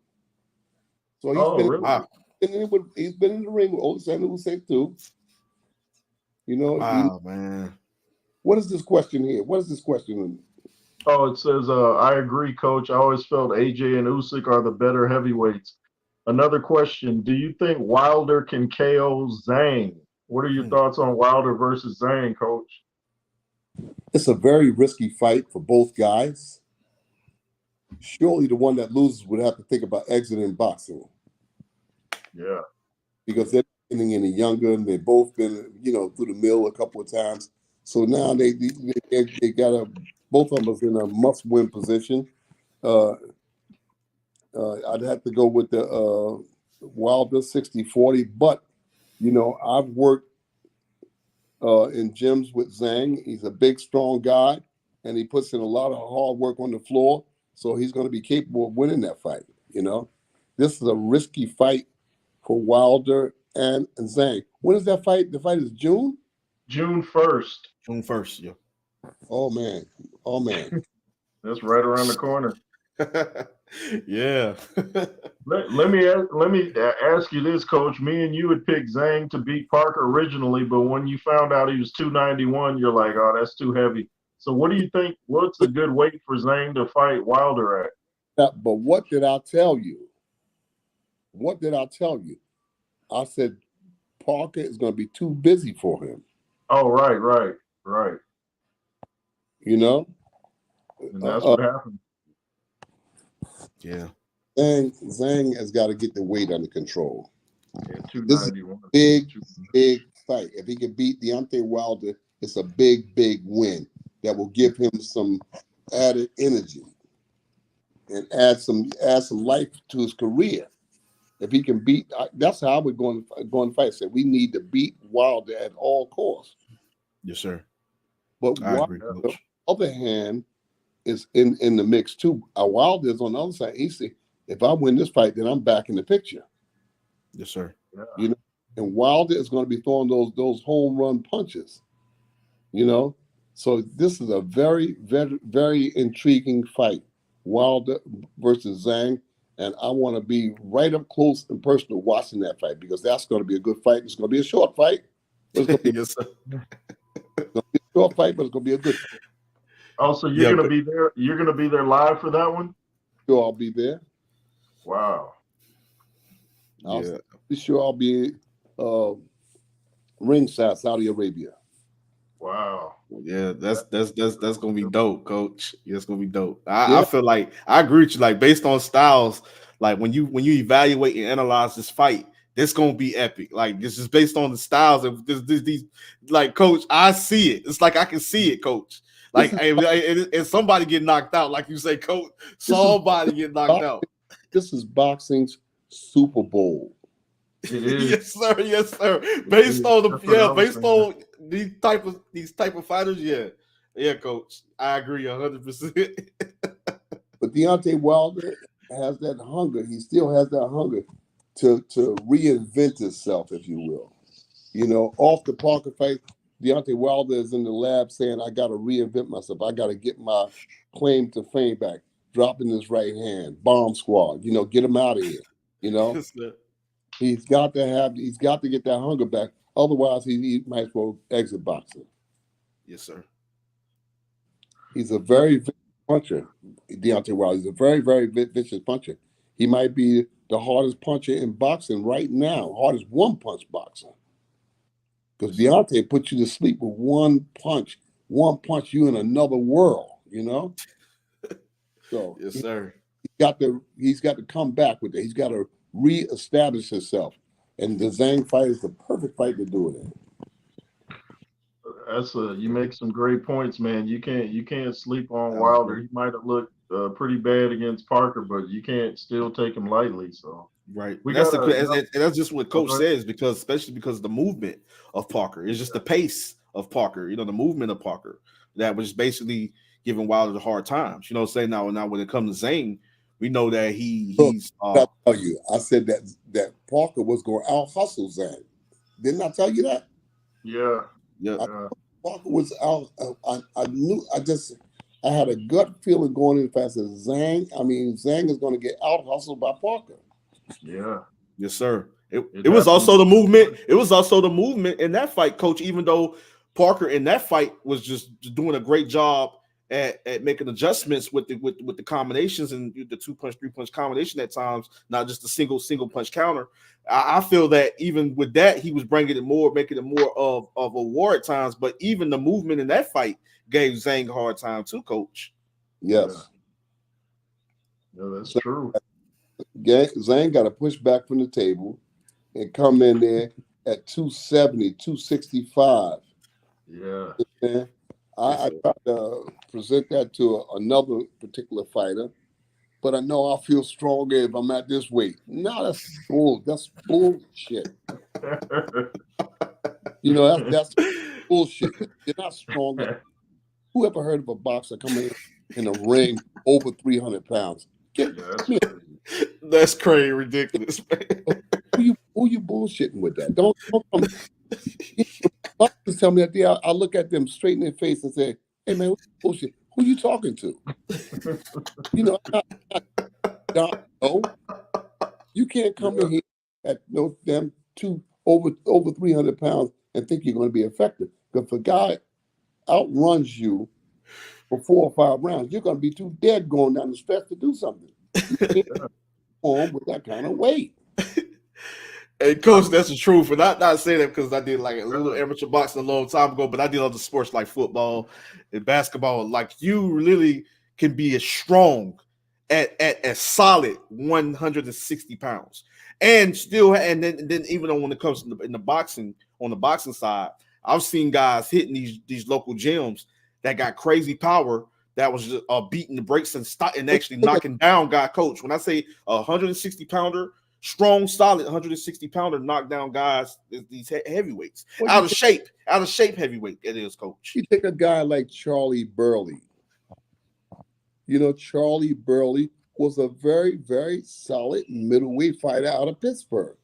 So he's been in the ring with Oleksandr Usyk too. Wow, man. What is this question here? What is this question? Oh, it says, I agree, Coach. I always felt AJ and Usyk are the better heavyweights. Another question. Do you think Wilder can KO Zhang? What are your thoughts on Wilder versus Zhang, Coach? It's a very risky fight for both guys. Surely the one that loses would have to think about exiting boxing. Yeah. Because they're getting any younger and they've both been, through the mill a couple of times. So now they got both of them in a must-win position. I'd have to go with the Wilder 60-40, but I've worked in gyms with Zhang. He's a big, strong guy, and he puts in a lot of hard work on the floor. So he's going to be capable of winning that fight. This is a risky fight for Wilder and Zhang. When is that fight? The fight is June? June 1st. June 1st, yeah. Oh man. That's right around the corner. Yeah. Let me ask you this, Coach. Me and you had picked Zhang to beat Parker originally, but when you found out he was 291, you're like, oh, that's too heavy. So what do you think? What's a good weight for Zhang to fight Wilder at? But what did I tell you? I said Parker is going to be too busy for him. Oh, right. And that's what happened. Yeah. Zhang has got to get the weight under control. Yeah, This is a 291. big fight. If he can beat Deontay Wilder, it's a big win that will give him some added energy and add some life to his career. If he can beat, that's how I would go and fight. Say we need to beat Wilder at all costs. Yes, sir. But I agree, Wilder, Coach. on the other hand, is in the mix too. Wilder is on the other side. He said, if I win this fight, then I'm back in the picture. Yes, sir. Yeah. You know, and Wilder is going to be throwing those home run punches. You know, so this is a very, very, very intriguing fight. Wilder versus Zhang. And I want to be right up close and personal watching that fight because that's going to be a good fight. It's going to be a short fight. But it's going to be, Yes, sir. a short fight, but it's going to be a good fight. Oh, so you're gonna be there? You're gonna be there live for that one? Sure, I'll be there. Wow. I'll be sure I'll be ringside, Saudi Arabia. Wow. Yeah, that's gonna be dope, Coach. Yeah, it's gonna be dope. I feel like I agree with you. Like based on styles, like when you evaluate and analyze this fight, this gonna be epic. Like this is based on the styles of these. Like Coach, I see it. It's like I can see it, Coach. Like and somebody get knocked out, like you say, Coach. Somebody get knocked out. This is boxing's Super Bowl. It is. Yes, sir. Yes, sir. Based on these type of fighters, yeah, Coach. I agree 100%. But Deontay Wilder has that hunger. He still has that hunger to reinvent himself, if you will. You know, off the Parker fight, Deontay Wilder is in the lab saying, I got to reinvent myself. I got to get my claim to fame back. Dropping his right hand, bomb squad, you know, get him out of here. You know, he's got to get that hunger back. Otherwise, he might as well exit boxing. Yes, sir. He's a very vicious puncher, Deontay Wilder. He's a very, very vicious puncher. He might be the hardest puncher in boxing right now, hardest one-punch boxer. Because Deontay put you to sleep with one punch, you in another world, you know? So yes, sir. He's got to come back with it. He's got to reestablish himself. And the Zhang fight is the perfect fight to do it in. You make some great points, man. You can't sleep on Wilder. He might have looked pretty bad against Parker, but you can't still take him lightly. So right, that's just what Coach says especially because the movement of Parker is just the pace of Parker. You know, the movement of Parker that was basically giving Wilder the hard times. You know, say now when it comes to Zhang, we know that he's. I'll tell you, I said that Parker was going to out hustle Zhang. Didn't I tell you that? Yeah. Parker was out. I had a gut feeling going in fast as Zhang. I mean, Zhang is going to get out hustled by Parker. Yeah. Yes, sir. It was also the movement. It was also the movement in that fight, Coach. Even though Parker in that fight was just doing a great job at making adjustments with the combinations and the 2-punch, 3-punch combination at times, not just the single punch counter. I feel that even with that, he was making it more of a war at times. But even the movement in that fight gave Zhang a hard time too, Coach. Yes. Yeah, that's true. Zhang got to push back from the table and come in there at 270, 265. Yeah. I tried to present that to another particular fighter, but I know I feel stronger if I'm at this weight. No, that's bullshit. You know, that's bullshit. You're not stronger. Who ever heard of a boxer coming in a ring over 300 pounds? That's crazy, ridiculous, man. Who you bullshitting with that? Don't come. Boxers tell me that I look at them straight in their face and say, "Hey man, bullshit. Who you talking to?" You know, no, you can't come in here at no damn over 300 pounds and think you're going to be effective. Because if a guy outruns you for 4 or 5 rounds, you're going to be too dead going down the stretch to do something. You can't perform with that kind of weight. Hey, Coach, that's the truth. And not saying that because I did like a little amateur boxing a long time ago, but I did other sports like football and basketball. Like you really can be as strong at solid 160 pounds, and still, and then even when it comes to in the boxing, on the boxing side, I've seen guys hitting these local gyms that got crazy power that was just beating the brakes and actually knocking down guy. Coach, when I say 160 pounder, strong, solid 160 pounder, knock down guys, these heavyweights, out of shape heavyweight. It is, Coach. You take a guy like Charlie Burley. You know, Charlie Burley was a very, very solid middleweight fighter out of Pittsburgh.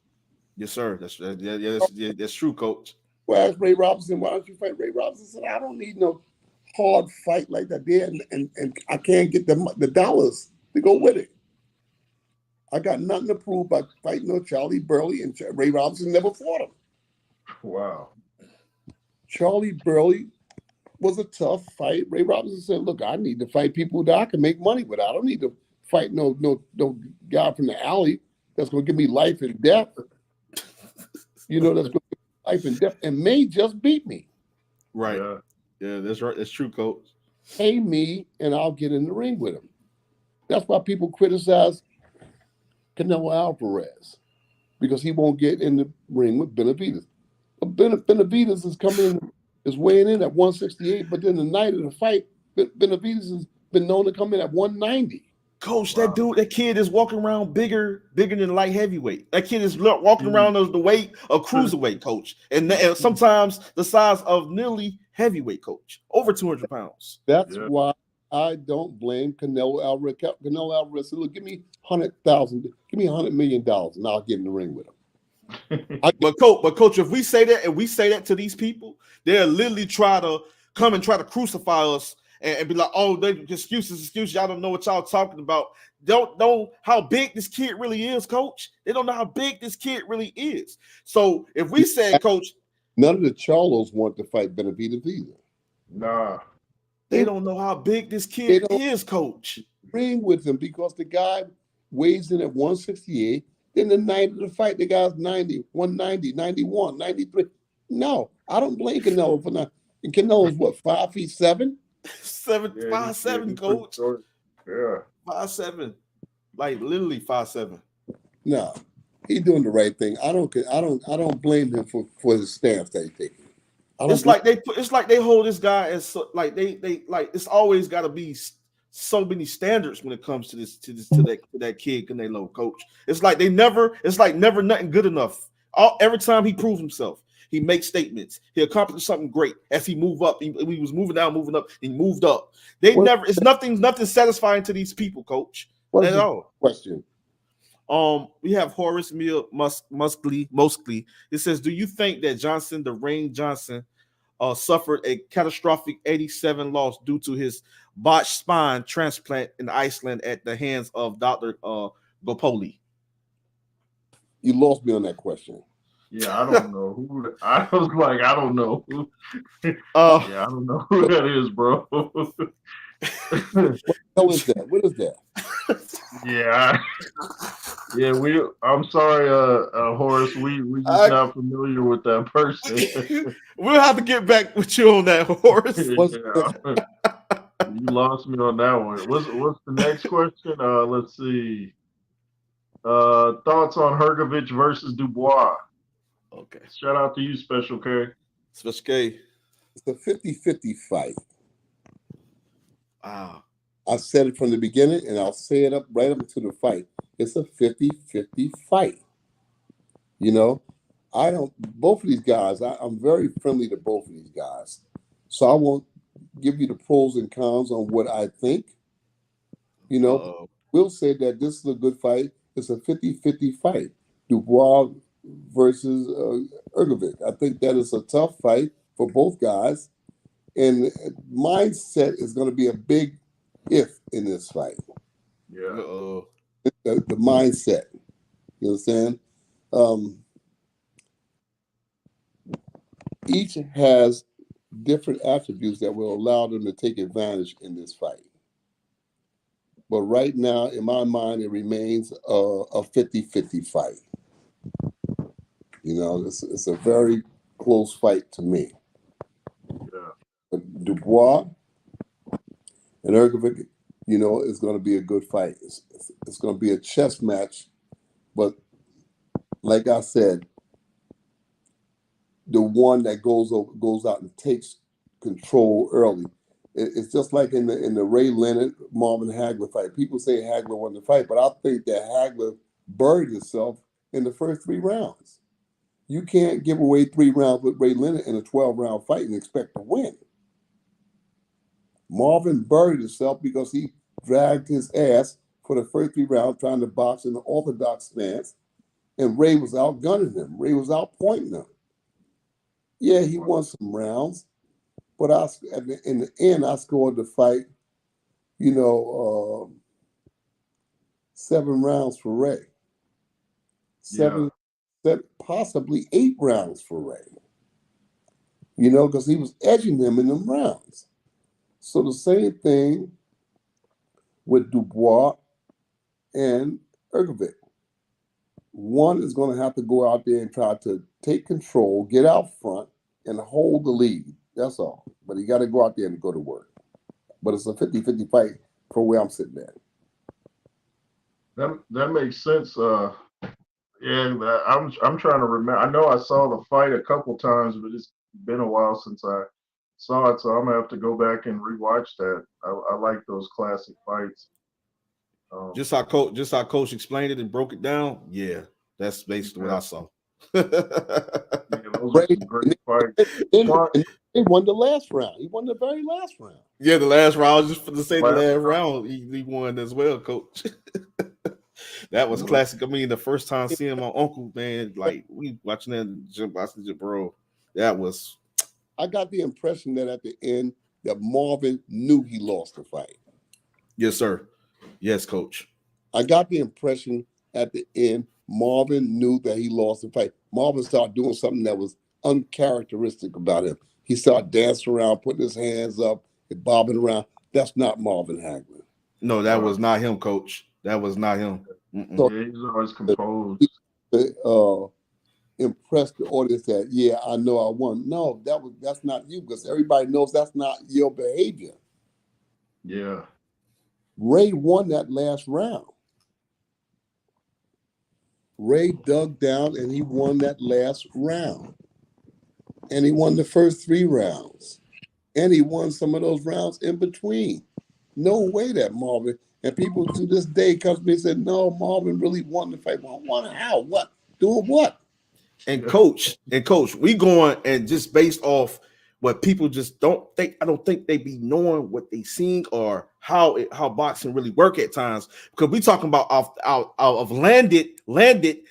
Yes, sir. That's true, Coach. Well, I asked Ray Robinson, why don't you fight Ray Robinson? Said, I don't need no hard fight like that there, and I can't get the dollars to go with it. I got nothing to prove by fighting no Charlie Burley, and Ray Robinson never fought him. Wow. Charlie Burley was a tough fight. Ray Robinson said, look, I need to fight people that I can make money with. I don't need to fight no guy from the alley that's going to give me life and death. You know, that's going to give me life and death, and may just beat me. Right. Yeah, that's right. That's true, Coach. Pay me, and I'll get in the ring with him. That's why people criticize Canelo Alvarez, because he won't get in the ring with Benavidez. But Benavidez is weighing in at 168, but then the night of the fight, Benavidez has been known to come in at 190. Coach, wow. That kid is walking around bigger than light heavyweight. That kid is walking around as the weight of cruiserweight, Coach, and sometimes the size of nearly heavyweight, Coach, over 200 pounds. That's why I don't blame Canelo Alvarez. Canelo Alvarez said, look, give me $100,000, give me $100 million, and I'll get in the ring with him. But coach, if we say that and we say that to these people, they'll literally try to come and try to crucify us and be like, oh, they excuses. Y'all don't know what y'all talking about. Don't know how big this kid really is, Coach. They don't know how big this kid really is. So if we say, Coach, none of the Charlos want to fight Benavidez either. Nah. They don't know how big this kid is, Coach. Ring with him because the guy weighs in at 168. Then the night of the fight, the guy's 90, 190, 91, 93. No, I don't blame Canelo for that. And Canelo's what, 5'7"? 5'7", Coach. Yeah. 5'7", like literally 5'7". No, he's doing the right thing. I don't blame him for his stance that he's taking. It's like they hold this guy as like they like it's always got to be so many standards when it comes to that kid Canelo, Coach. It's like never nothing good enough. Every time he proves himself, he makes statements. He accomplished something great as he moved up. He was moving down, moving up. He moved up. It's nothing satisfying to these people, Coach. At all. Question. We have Horace Moskley. It says, do you think that Johnson, the Rain Johnson, suffered a catastrophic 87 loss due to his botched spine transplant in Iceland at the hands of Dr. Gopoli? You lost me on that question. Yeah, I don't know who. I was like, I don't know who. Yeah, I don't know who that is, bro. What the hell is that? What is that? Yeah. I'm sorry, Horace. We just not familiar with that person. We'll have to get back with you on that, Horace. You lost me on that one. What's the next question? Let's see. Thoughts on Hrgovic versus Dubois? Okay. Shout out to you, Special K. Special K. It's a 50-50 fight. Wow. I said it from the beginning, and I'll say it right up to the fight. It's a 50-50 fight. You know, both of these guys, I'm very friendly to both of these guys. So I won't give you the pros and cons on what I think. You know, Will said that this is a good fight. It's a 50-50 fight. Dubois versus Hrgovic. I think that is a tough fight for both guys. And mindset is going to be a big if in this fight. Yeah. The mindset. You understand? Each has different attributes that will allow them to take advantage in this fight. But right now, in my mind, it remains a 50-50 fight. You know, it's a very close fight to me. But Dubois and Hrgovic, it's going to be a good fight. It's going to be a chess match, but like I said, the one that goes out and takes control early. It's just like in the Ray Leonard Marvin Hagler fight. People say Hagler won the fight, but I think that Hagler buried himself in the first 3 rounds. You can't give away 3 rounds with Ray Leonard in a 12-round fight and expect to win. Marvin buried himself because he dragged his ass for the first 3 rounds trying to box in the orthodox stance, and Ray was outgunning him. Ray was outpointing him. Yeah, he won some rounds, but in the end, I scored the fight, 7 rounds for Ray. Seven, possibly 8 rounds for Ray. Because he was edging him in them rounds. So the same thing with Dubois and Ergovic. One is going to have to go out there and try to take control, get out front, and hold the lead. That's all. But he got to go out there and go to work. But it's a 50-50 fight for where I'm sitting at. That makes sense. Yeah, I'm trying to remember. I know I saw the fight a couple times, but it's been a while since I saw it, so I'm gonna have to go back and rewatch that. I like those classic fights. Just how coach explained it and broke it down. Yeah, that's basically what I saw. Yeah, those are some great fights. He won the last round. He won the very last round. Yeah, the last round. Just for the sake of the last round, he won as well, coach. That was classic. I mean, the first time seeing my uncle, man, like we watching that, bro. That was. I got the impression that at the end that Marvin knew he lost the fight. Yes, sir. Yes, coach. I got the impression at the end Marvin knew that he lost the fight. Marvin started doing something that was uncharacteristic about him. He started dancing around, putting his hands up, and bobbing around. That's not Marvin Hagler. No, that was not him, coach. That was not him. So, yeah, he's always composed. Impress the audience that, yeah, I know I won. No, that's not you, because everybody knows that's not your behavior. Yeah. Ray won that last round. Ray dug down and he won that last round. And he won the first 3 rounds. And he won some of those rounds in between. No way that Marvin, and people to this day come to me and said, no, Marvin really won the fight. Well, won how? What? Doing what? And coach, we going and just based off what people just don't think. I don't think they be knowing what they seeing or how boxing really work at times, because we talking about out of landed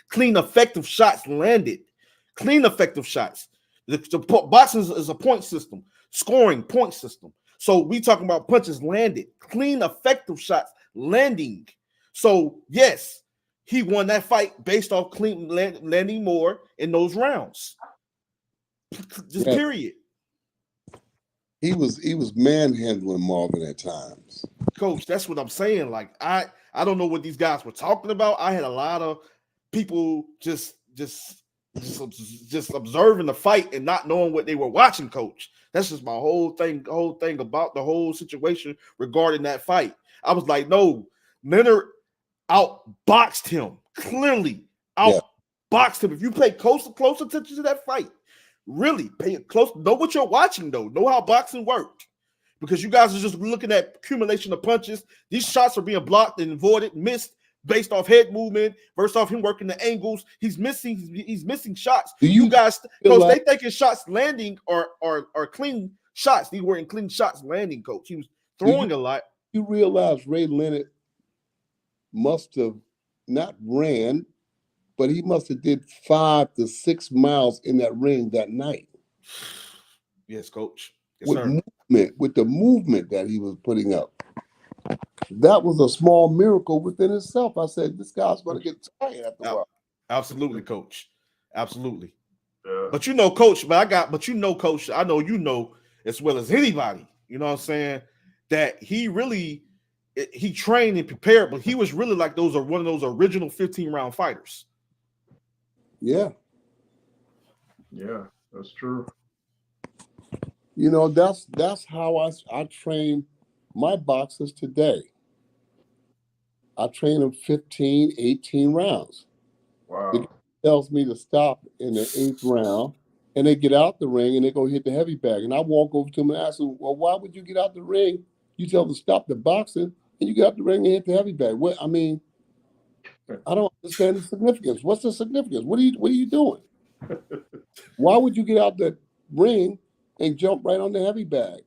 clean effective shots, clean effective shots. The boxing is a point system, scoring point system. So we talking about punches landed, clean effective shots landing. So yes, he won that fight based off clean landing more in those rounds. Just period. He was manhandling Marvin at times. Coach, that's what I'm saying. Like I don't know what these guys were talking about. I had a lot of people just observing the fight and not knowing what they were watching, coach. That's just my whole thing about the whole situation regarding that fight. I was like, no, Leonard outboxed him, clearly outboxed him. If you pay close attention to that fight, really pay close, know what you're watching though, know how boxing worked, because you guys are just looking at accumulation of punches. These shots are being blocked and avoided, missed based off head movement, versus off him working the angles. He's missing shots. You guys, coach, they thinking shots landing are clean shots. These weren't clean shots landing, coach. He was throwing a lot. You realize Ray Leonard must have not ran, but he must have did 5 to 6 miles in that ring that night. Yes, coach. Yes, with the movement that he was putting up. That was a small miracle within itself. I said, this guy's going to get tired after a while. Absolutely, coach. Absolutely. Yeah. But coach, coach, I know you know as well as anybody, you know what I'm saying, that he trained and prepared, but he was really like one of those original 15-round fighters. Yeah. Yeah, that's true. You know, that's how I train my boxers today. I train them 15, 18 rounds. Wow. The guy tells me to stop in the 8th round, and they get out the ring and they go hit the heavy bag. And I walk over to him and ask him, well, why would you get out the ring? You tell them to stop the boxing, and you get out the ring and hit the heavy bag. What I mean, I don't understand the significance. What's the significance? What are you doing? Why would you get out the ring and jump right on the heavy bag?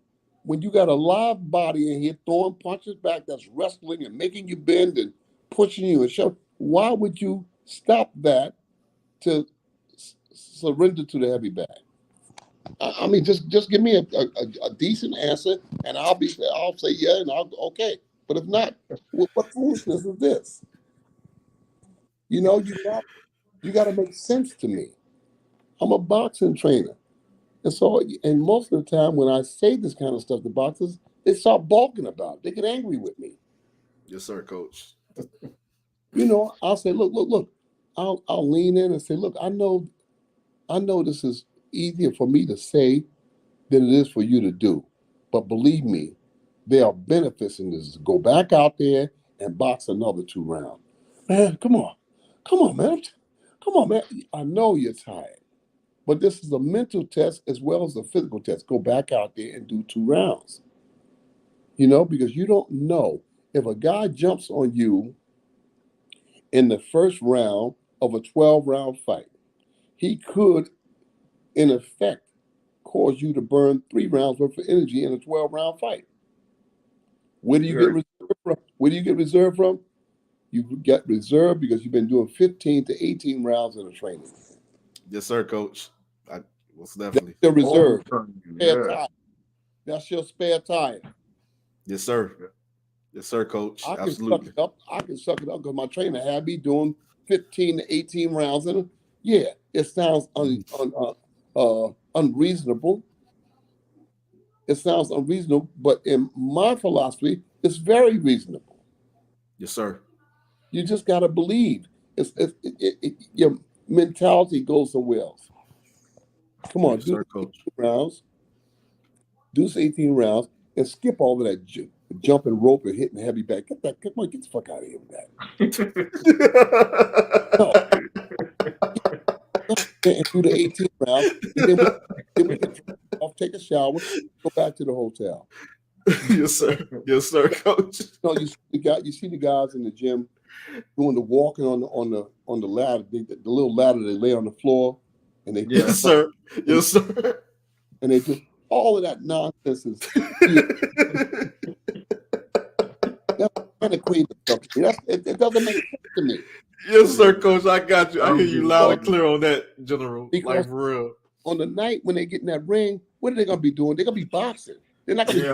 When you got a live body and you're throwing punches back that's wrestling and making you bend and pushing you and shove, why would you stop that to surrender to the heavy bag? I mean, just give me a decent answer, and I'll say yeah, and okay. But if not, what foolishness is this? You know, you got to make sense to me. I'm a boxing trainer, and so most of the time when I say this kind of stuff to boxers, they start balking about it. They get angry with me. Yes, sir, coach. You know, I'll say, look. I'll lean in and say, look, I know this is easier for me to say than it is for you to do. But believe me, there are benefits in this. Go back out there and box another 2 rounds. Man, come on, man. Come on, man. I know you're tired, but this is a mental test as well as a physical test. Go back out there and do 2 rounds. You know, because you don't know if a guy jumps on you in the first round of a 12-round fight, he could, in effect, cause you to burn 3 rounds worth of energy in a 12-round fight. Where do you get reserve from? Where do you get reserve from? You get reserve because you've been doing 15 to 18 rounds in a training. Yes, sir, coach. Most definitely. That's your reserve. Yeah. Time. That's your spare time. Yes, sir. Yes, sir, coach. I can Absolutely. suck it up. I can suck it up because my trainer had me doing 15 to 18 rounds in yeah, it sounds unreasonable. It sounds unreasonable, but in my philosophy, it's very reasonable. Yes, sir. You just got to believe. Your mentality goes somewhere else. Come on, Yes, sir, coach. rounds. Do 18 rounds and skip all of that jumping rope and hitting heavy back. Come on, get the fuck out of here with that. No. And do the 18 rounds, and then we can off, take a shower, go back to the hotel. Yes, sir. Yes, sir, coach. No, you see the guys in the gym doing the walking on the ladder, the little ladder they lay on the floor, and they Yes, sir. Yes, sir. And they just all of that nonsense is that's antiquated stuff. It doesn't make sense to me. Yes, sir, coach. I got you. I hear you loud and clear on that, General. Because like for real. On the night when they get in that ring, what are they gonna be doing? They're gonna be boxing. They're not gonna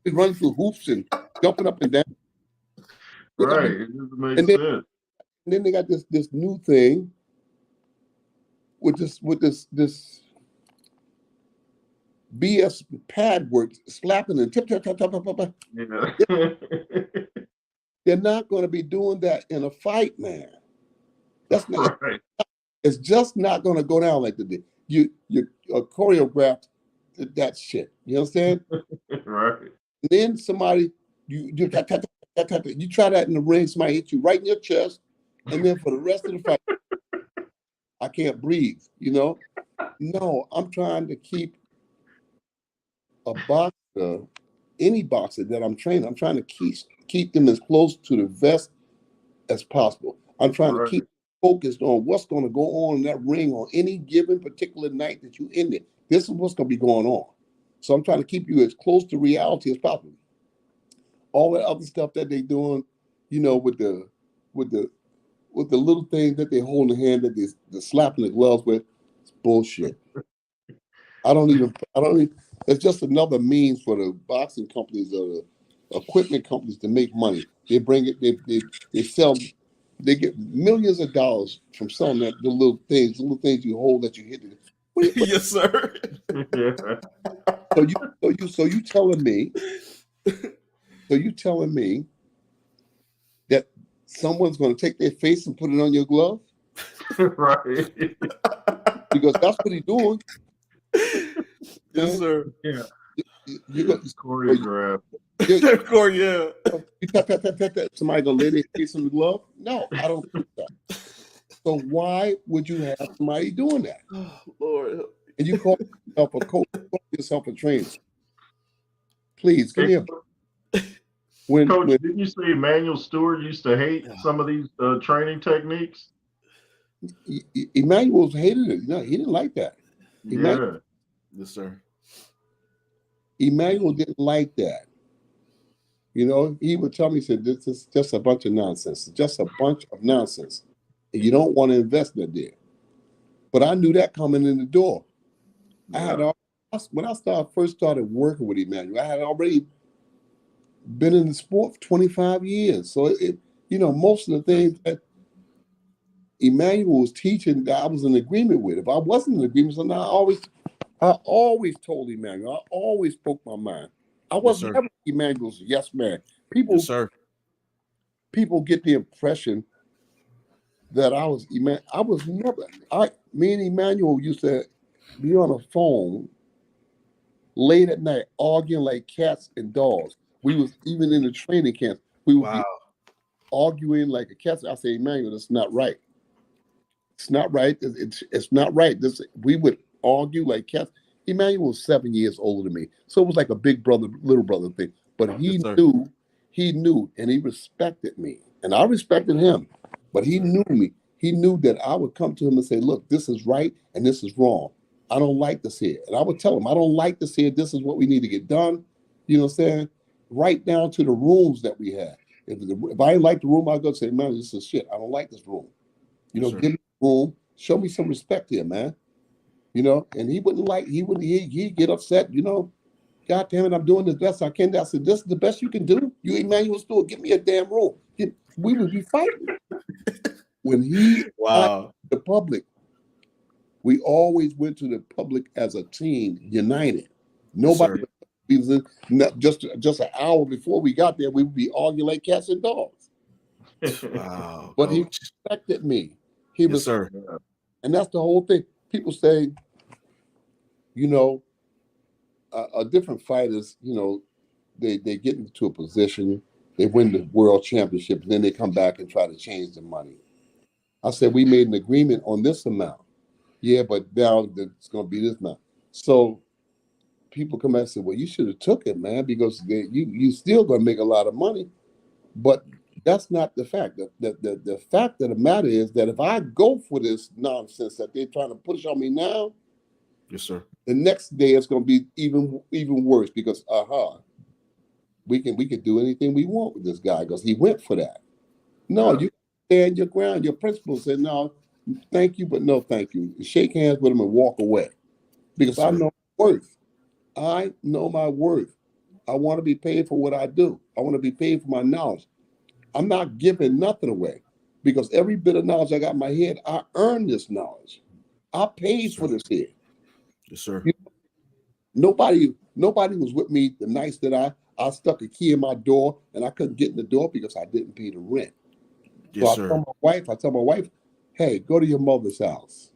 be running through hoops and jumping up and down. Right. It doesn't make sense. And then they got this new thing with this BS pad work, slapping and tip. Yeah. They're not going to be doing that in a fight, man. That's not. Right. It's just not going to go down like that. You choreographed that shit. You understand? Right. And then somebody you try that in the ring. Somebody hit you right in your chest, and then for the rest of the fight, I can't breathe. You know? No, I'm trying to keep a boxer, any boxer that I'm training, I'm trying to keep them as close to the vest as possible. I'm trying to keep focused on what's going to go on in that ring on any given particular night that you in it. This is what's going to be going on. So I'm trying to keep you as close to reality as possible. All that other stuff that they're doing, you know, with the little things that they hold in the hand that they're slapping the gloves with, it's bullshit. I don't even. It's just another means for the boxing companies or the equipment companies to make money. They bring it. They sell. They get millions of dollars from selling the little things you hold that you hit. Yes, sir. Yeah. So you telling me that someone's going to take their face and put it on your glove? Right. Because that's what he's doing. Yes, sir. Yeah. You got choreographed. Of course, yeah. You tap, tap, tap, tap, tap. Somebody gonna lay their face on the glove? No, I don't think that. So why would you have somebody doing that? Oh, Lord. And you call yourself a coach, you call yourself a trainer. Please give me a Coach, didn't you say Emmanuel Stewart used to hate some of these training techniques? Emmanuel hated it. No, he didn't like that. Yeah. Yes, sir. Emmanuel didn't like that. You know, he would tell me, he said, this is just a bunch of nonsense. It's just a bunch of nonsense. And you don't want to invest in it there. But I knew that coming in the door. Yeah. When I first started working with Emmanuel, I had already been in the sport for 25 years. So, most of the things that Emmanuel was teaching that I was in agreement with. If I wasn't in agreement, so now I always told Emmanuel. I always spoke my mind. I wasn't never Emmanuel's yes man. People get the impression that I was never. Me and Emmanuel used to be on a phone late at night arguing like cats and dogs. We was even in the training camp. We would be arguing like a cat. I say, Emmanuel, that's not right. It's not right. It's not right. We would argue like cats. Emmanuel was 7 years older than me, so it was like a big brother, little brother thing. But he knew, and he respected me, and I respected him. But he knew me. He knew that I would come to him and say, "Look, this is right, and this is wrong. I don't like to see it." And I would tell him, "I don't like to see it. This is what we need to get done." You know what I'm saying? Right down to the rooms that we had. If I didn't like the room, I'd go say, "Man, this is shit. I don't like this room. Give me the room. Show me some respect here, man." And he'd get upset, God damn it, I'm doing the best I can. I said, this is the best you can do? You Emmanuel Stewart, give me a damn room. We would be fighting. When he the public, we always went to the public as a team, united. Nobody just an hour before we got there, we would be arguing like cats and dogs. Wow. But he respected me. And that's the whole thing. People say, different fighters, they get into a position, they win the world championship, and then they come back and try to change the money. I said, we made an agreement on this amount. Yeah, but now it's going to be this amount. So people come back and say, well, you should have took it, man, because you still going to make a lot of money. But that's not the fact. The fact of the matter is that if I go for this nonsense that they're trying to push on me now, yes, sir, the next day it's going to be even worse because we can do anything we want with this guy because he went for that. No, you stand your ground. Your principal said, no, thank you, but no thank you. Shake hands with him and walk away because I know my worth. I know my worth. I want to be paid for what I do. I want to be paid for my knowledge. I'm not giving nothing away because every bit of knowledge I got in my head, I earned this knowledge. I paid for this here. Yes, sir. Nobody was with me the nights that I stuck a key in my door and I couldn't get in the door because I didn't pay the rent. Yes, so I tell my wife, hey, go to your mother's house.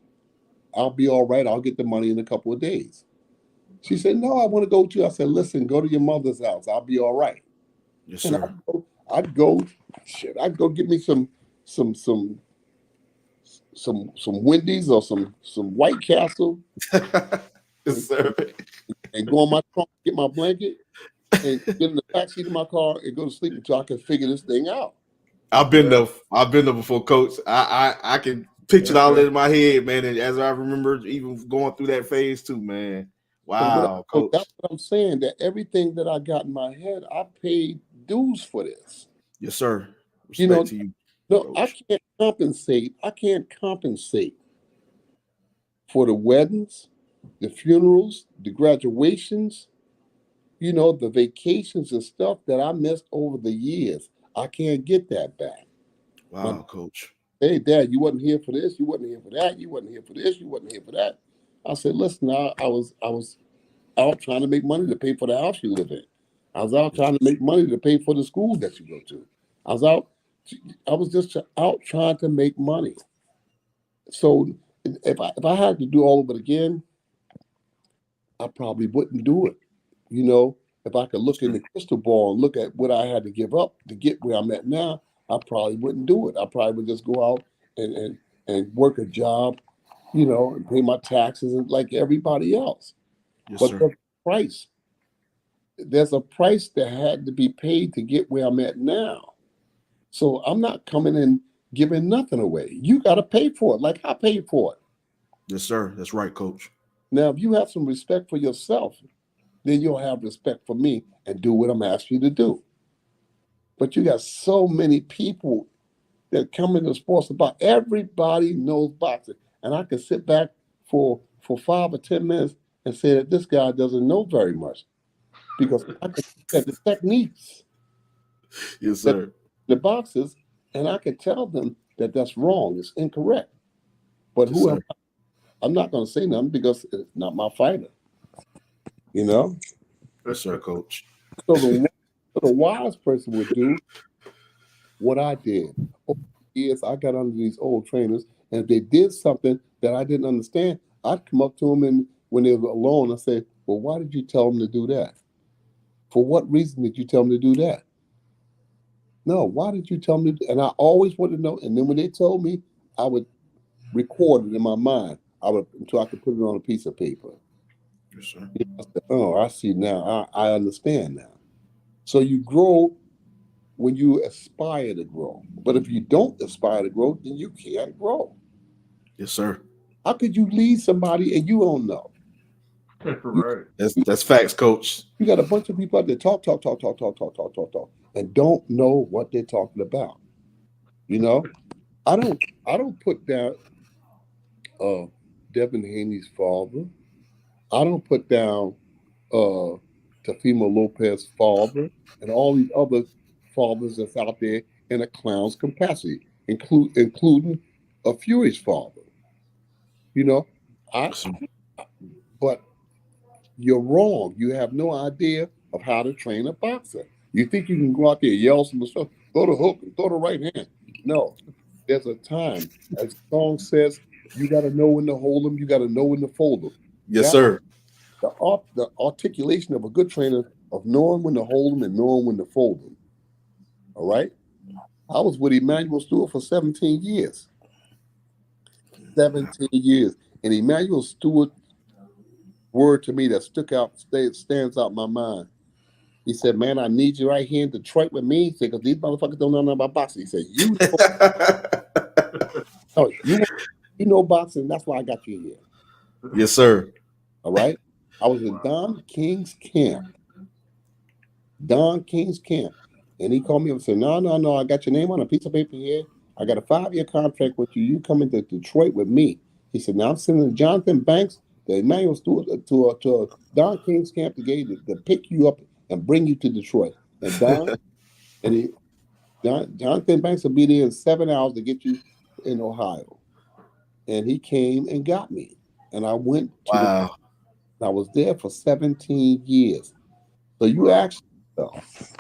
I'll be all right. I'll get the money in a couple of days. She said, no, I want to go to. I said, listen, go to your mother's house. I'll be all right. Yes, sir. I'd go get me some Wendy's or some White Castle. Yes, sir. And go in my trunk, get my blanket, and get in the backseat of my car and go to sleep until I can figure this thing out. I've been there before, Coach. I can picture it all in my head, man. And as I remember even going through that phase too, man. Wow, Coach. That's what I'm saying, that everything that I got in my head, I paid dues for this. Yes, sir. Respect to you. No, Coach. I can't compensate for the weddings, the funerals, the graduations, the vacations and stuff that I missed over the years. I can't get that back. Wow, Coach. Hey, Dad, you wasn't here for this. You wasn't here for that. You wasn't here for this. You wasn't here for that. I said, listen, I was out trying to make money to pay for the house you live in. I was out trying to make money to pay for the school that you go to. I was just out trying to make money. So if I had to do all of it again, I probably wouldn't do it. if I could look in the crystal ball and look at what I had to give up to get where I'm at now, I probably wouldn't do it. I probably would just go out and work a job, and pay my taxes like everybody else. Yes, But sir. the price, there's a price that had to be paid to get where I'm at now. So I'm not coming in giving nothing away. You got to pay for it, like I paid for it. Yes, sir. That's right, Coach. Now, if you have some respect for yourself, then you'll have respect for me and do what I'm asking you to do. But you got so many people that come into sports about everybody knows boxing. And I can sit back for 5 or 10 minutes and say that this guy doesn't know very much because I can look at the techniques, Yes, sir. the boxes, and I can tell them that that's wrong, it's incorrect. But Yes, sir. I'm not going to say nothing because it's not my fighter, you know? Yes, sir, Coach. So the wise person would do what I did. Over the years, I got under these old trainers, and if they did something that I didn't understand, I'd come up to them, and when they were alone, I say, well, why did you tell them to do that? For what reason did you tell them to do that? No, why did you tell them to do? And I always wanted to know. And then when they told me, I would record it in my mind. Until I could put it on a piece of paper. Yes, sir. I said, oh, I see now. I understand now. So you grow when you aspire to grow. But if you don't aspire to grow, then you can't grow. Yes, sir. How could you lead somebody and you don't know? Right. That's facts, Coach. You got a bunch of people out there talk, and don't know what they're talking about. I don't put down Devin Haney's father. I don't put down Tefimo Lopez's father and all these other fathers that's out there in a clown's capacity, including a Fury's father. But you're wrong. You have no idea of how to train a boxer. You think you can go out there, yell some stuff, throw the hook and throw the right hand. No, there's a time. As the song says, you got to know when to hold them. You got to know when to fold them. Yes, sir. The articulation of a good trainer of knowing when to hold them and knowing when to fold them. All right? I was with Emmanuel Stewart for 17 years. 17 years. And Emmanuel Stewart word to me that stands out in my mind. He said, man, I need you right here in Detroit with me. He said, because these motherfuckers don't know nothing about boxing. He said, you know boxing, that's why I got you here. Yes, sir. All right? I was in Don King's camp. And he called me up and said, no, I got your name on a piece of paper here. I got a 5-year contract with you. You come into Detroit with me. He said, now I'm sending Jonathan Banks, the Emmanuel Stewart, to Don King's camp to pick you up and bring you to Detroit. And Jonathan Banks will be there in 7 hours to get you in Ohio. And he came and got me. And I went to I was there for 17 years. So you ask yourself,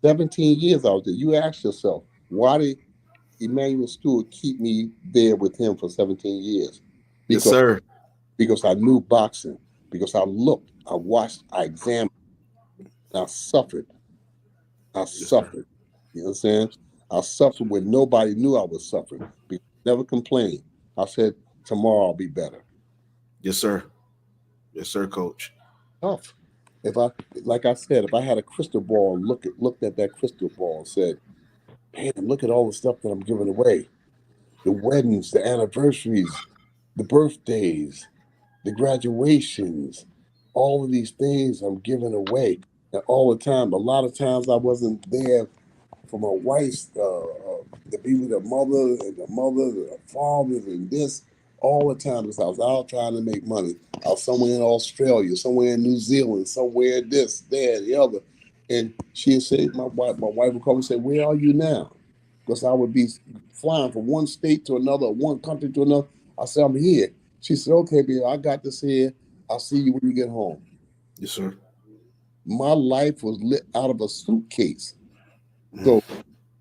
17 years I was there. You ask yourself, why did Emmanuel Stewart keep me there with him for 17 years? Yes, sir. Because I knew boxing, because I looked, I watched, I examined, I suffered. Yes, suffered. Sir. You know what I'm saying? I suffered when nobody knew I was suffering. I never complained. I said, tomorrow I'll be better. Yes, sir. Yes, sir, Coach. Tough. Like I said, if I had a crystal ball and looked at that crystal ball and said, man, look at all the stuff that I'm giving away. The weddings, the anniversaries, the birthdays, the graduations, all of these things I'm giving away. And all the time, a lot of times I wasn't there for my wife's, to be with her mother and the fathers and this all the time. Because I was out trying to make money. I was somewhere in Australia, somewhere in New Zealand, somewhere this, there, the other. And she said, my wife would call me and say, where are you now? Because I would be flying from one state to another, one country to another. I said, I'm here. She said, okay, baby, I got this here. I'll see you when you get home. Yes, sir. My life was lit out of a suitcase. So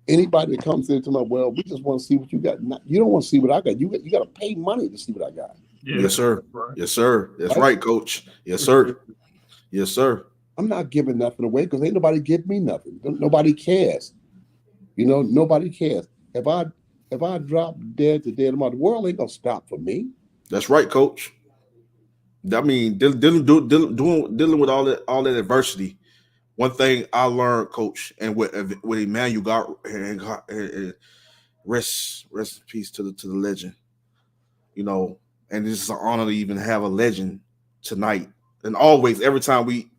anybody that comes into my, well, we just want to see what you got. You don't want to see what I got. You got to pay money to see what I got. Yes, sir. Yes, sir. That's right, Coach. Yes, sir. Yes, sir. I'm not giving nothing away because ain't nobody give me nothing. Nobody cares. Nobody cares. If I drop dead today tomorrow, the world ain't gonna stop for me. That's right, Coach. I mean, dealing with all that adversity. One thing I learned, Coach, and with Emmanuel and rest in peace to the legend. And this is an honor to even have a legend tonight. And always, every time we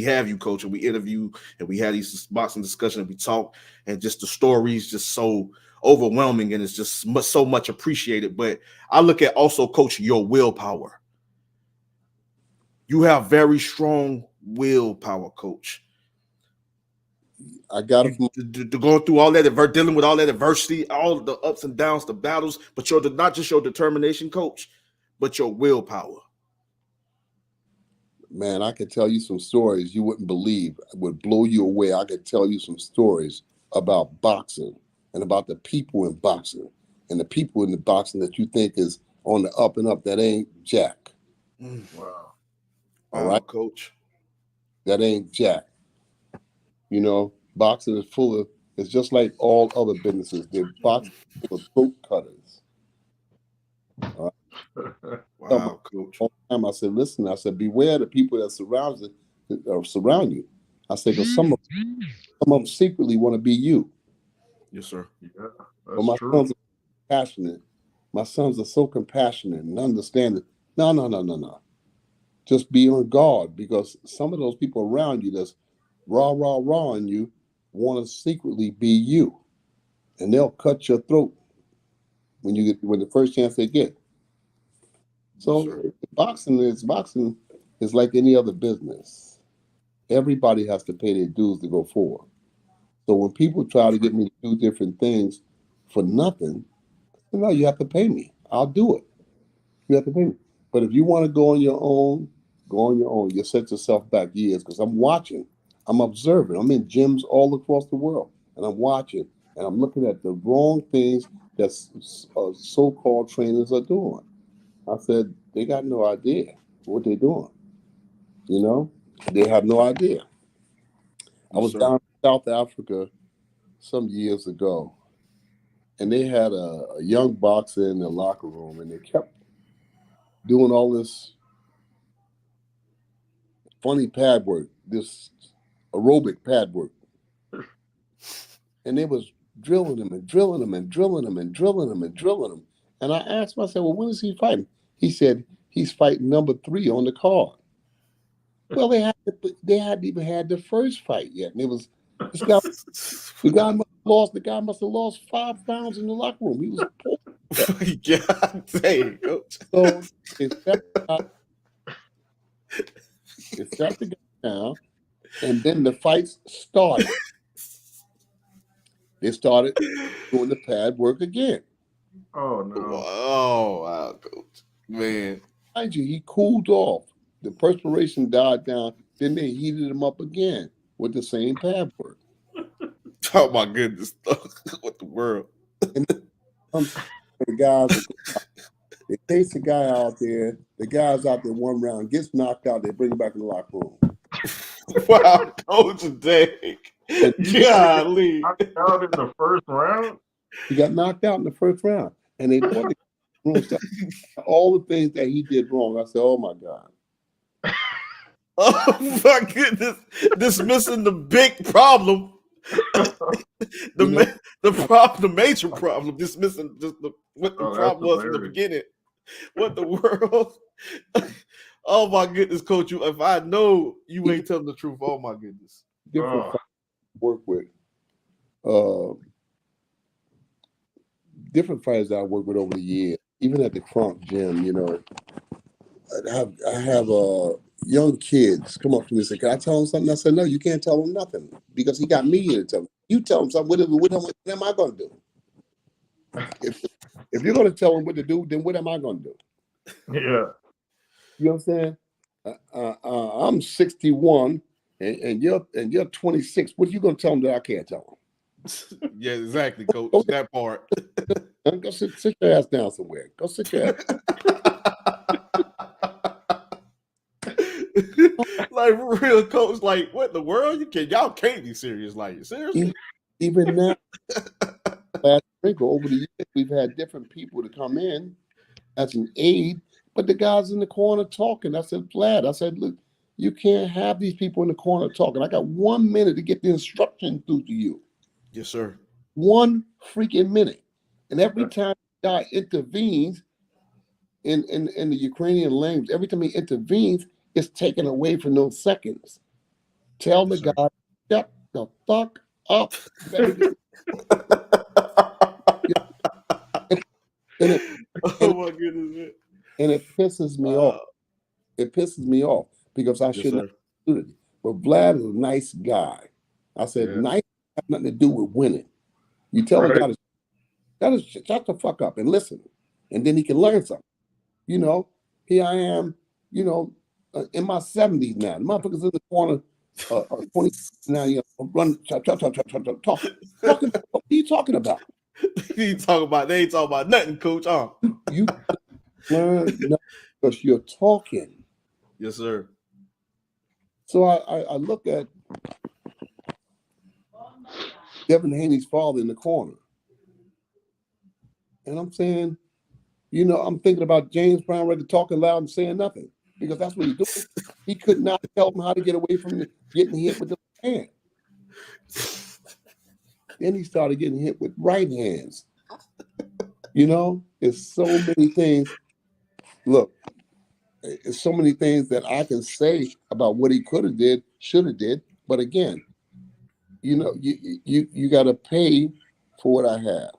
have you, Coach, and we interview and we have these boxing discussions and we talk, and just the stories just so overwhelming and it's just so much appreciated. But I look at also, Coach, your willpower. You have very strong willpower, Coach. I got it from going through all that, dealing with all that adversity, all the ups and downs, the battles, but not just your determination, Coach, but your willpower. Man, I could tell you some stories you wouldn't believe. It would blow you away. I could tell you some stories about boxing and about the people in boxing and the people in the boxing that you think is on the up and up that ain't jack. Wow. All right, Coach. That ain't jack. Boxing is full of, it's just like all other businesses. They're boxing full of throat cutters. All right? Wow, Coach. All the time I said, listen, beware the people that surround you. I said, because some of them secretly want to be you. Yes, sir. Yeah, but my true. sons are passionate. My sons are so compassionate and understanding. No. Just be on guard, because some of those people around you that's rah on you want to secretly be you, and they'll cut your throat when the first chance they get. So boxing is like any other business. Everybody has to pay their dues to go forward. So when people try to get me to do different things for nothing, no, you have to pay me. I'll do it. You have to pay me. But if you want to go on your own, go on your own. You set yourself back years, because I'm watching. I'm observing. I'm in gyms all across the world, and I'm watching, and I'm looking at the wrong things that so-called trainers are doing. I said, they got no idea what they're doing. They have no idea. I was down in South Africa some years ago, and they had a young boxer in the locker room, and they kept doing all this funny pad work, this aerobic pad work. And they was drilling him and drilling him and drilling him and drilling him and drilling him. And I asked him, I said, well, when is he fighting? He said, he's fighting number 3 on the card. Well, they hadn't even had the first fight yet. And it was, this guy, the guy must have lost 5 pounds in the locker room. He was poor. God dang, Coach. So they sat the guy down, and then the fights started. They started doing the pad work again. Oh, no. Oh, wow, Coach. Man. Mind you, he cooled off. The perspiration died down. Then they heated him up again with the same pad work. Oh, my goodness. What the world? And the guys, they chase the guy out there. The guy's out there one round, gets knocked out. They bring him back in the locker room. Wow, Coach, dang. Golly. Knocked out in the first round? He got knocked out in the first round. And they brought the room stuff. All the things that he did wrong. I said, oh, my God. Oh, my goodness. Dismissing the big problem. The major problem. Dismissing just what the problem was in the beginning. What the world? Oh, my goodness, Coach. If I know you ain't telling the truth, oh, my goodness. Different work with. Different fighters that I worked with over the years, even at the Crunk gym, I have young kids come up to me and say, can I tell them something? I said, no, you can't tell them nothing, because he got me here to tell them. You tell them something, what am I going to do? If you're going to tell them what to do, then what am I going to do? Yeah. You know what I'm saying? I'm 61 and you're 26. What are you going to tell them that I can't tell them? Yeah, exactly, Coach. That part. Go sit your ass down somewhere. Go sit your ass. Like for real, coach. Like what in the world? Y'all can't be serious. Like seriously. Even now, last sprinkle over the years, we've had different people to come in as an aide, but the guys in the corner talking. I said, Vlad, I said, look, you can't have these people in the corner talking. I got 1 minute to get the instruction through to you. Yes, sir. 1 freaking minute. And every time the guy intervenes in the Ukrainian language, every time he intervenes, it's taken away from those seconds. Tell the guy, shut the fuck up. Oh my goodness. And it pisses me off. It pisses me off because I should not do it. But Vlad is a nice guy. I said, nice has nothing to do with winning. You tell a guy to shut the fuck up and listen, and then he can learn something. You know, here I am, you know, in my 70s now. The motherfuckers in the corner, 20 now, you know, run, talk. What are you talking about? They ain't talking about nothing, coach. You learn nothing because you're talking. Yes, sir. So I look at Devin Haney's father in the corner. And I'm saying, you know, I'm thinking about James Brown ready talking loud and saying nothing because that's what he's doing. He could not tell him how to get away from getting hit with the hand. Then he started getting hit with right hands. You know, there's so many things. Look, there's so many things that I can say about what he could have did, should have did. But again, you know, you got to pay for what I have.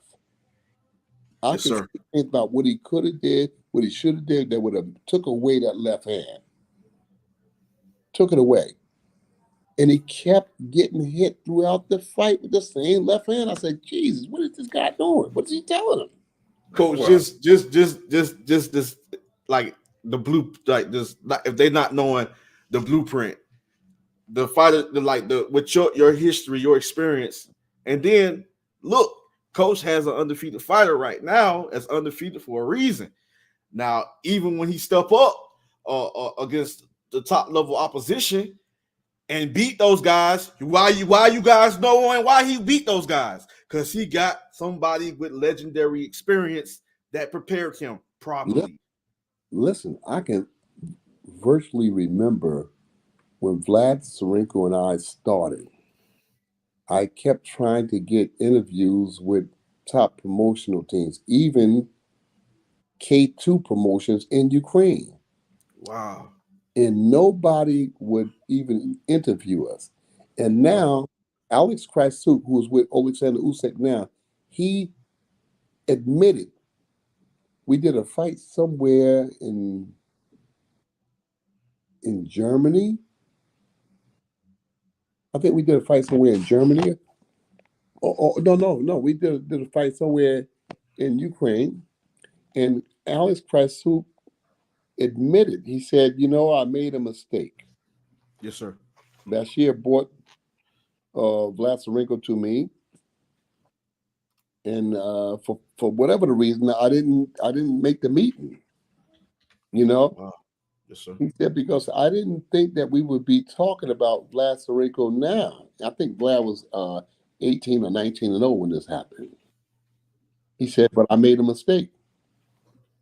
I can say things about what he could have did, what he should have did, that would have took away that left hand. Took it away. And he kept getting hit throughout the fight with the same left hand. I said, Jesus, what is this guy doing? What is he telling him? Coach, just this, like the blue, like this, if they're not knowing the blueprint, the fighter, with your history, your experience, and then look, coach has an undefeated fighter right now as undefeated for a reason. Now, even when he step up against the top level opposition and beat those guys, why you guys knowing why he beat those guys? Because he got somebody with legendary experience that prepared him properly. Listen, I can virtually remember when Vlad Tsarenko and I started. I kept trying to get interviews with top promotional teams, even K2 promotions in Ukraine. Wow. And nobody would even interview us. And now, Alex Krasuk, who is with Oleksandr Usyk now, he admitted we did a fight somewhere in Germany. I think we did a fight somewhere in Germany. No. We did a fight somewhere in Ukraine. And Alex Krasuk admitted, he said, you know, I made a mistake. Yes, sir. Bashir brought Vlad Tsarenko to me. And for whatever the reason, I didn't make the meeting. You know? Wow. Yes, sir. He said, because I didn't think that we would be talking about Vlad Tsarenko now. I think Vlad was 18 or 19-0 when this happened. He said, but I made a mistake.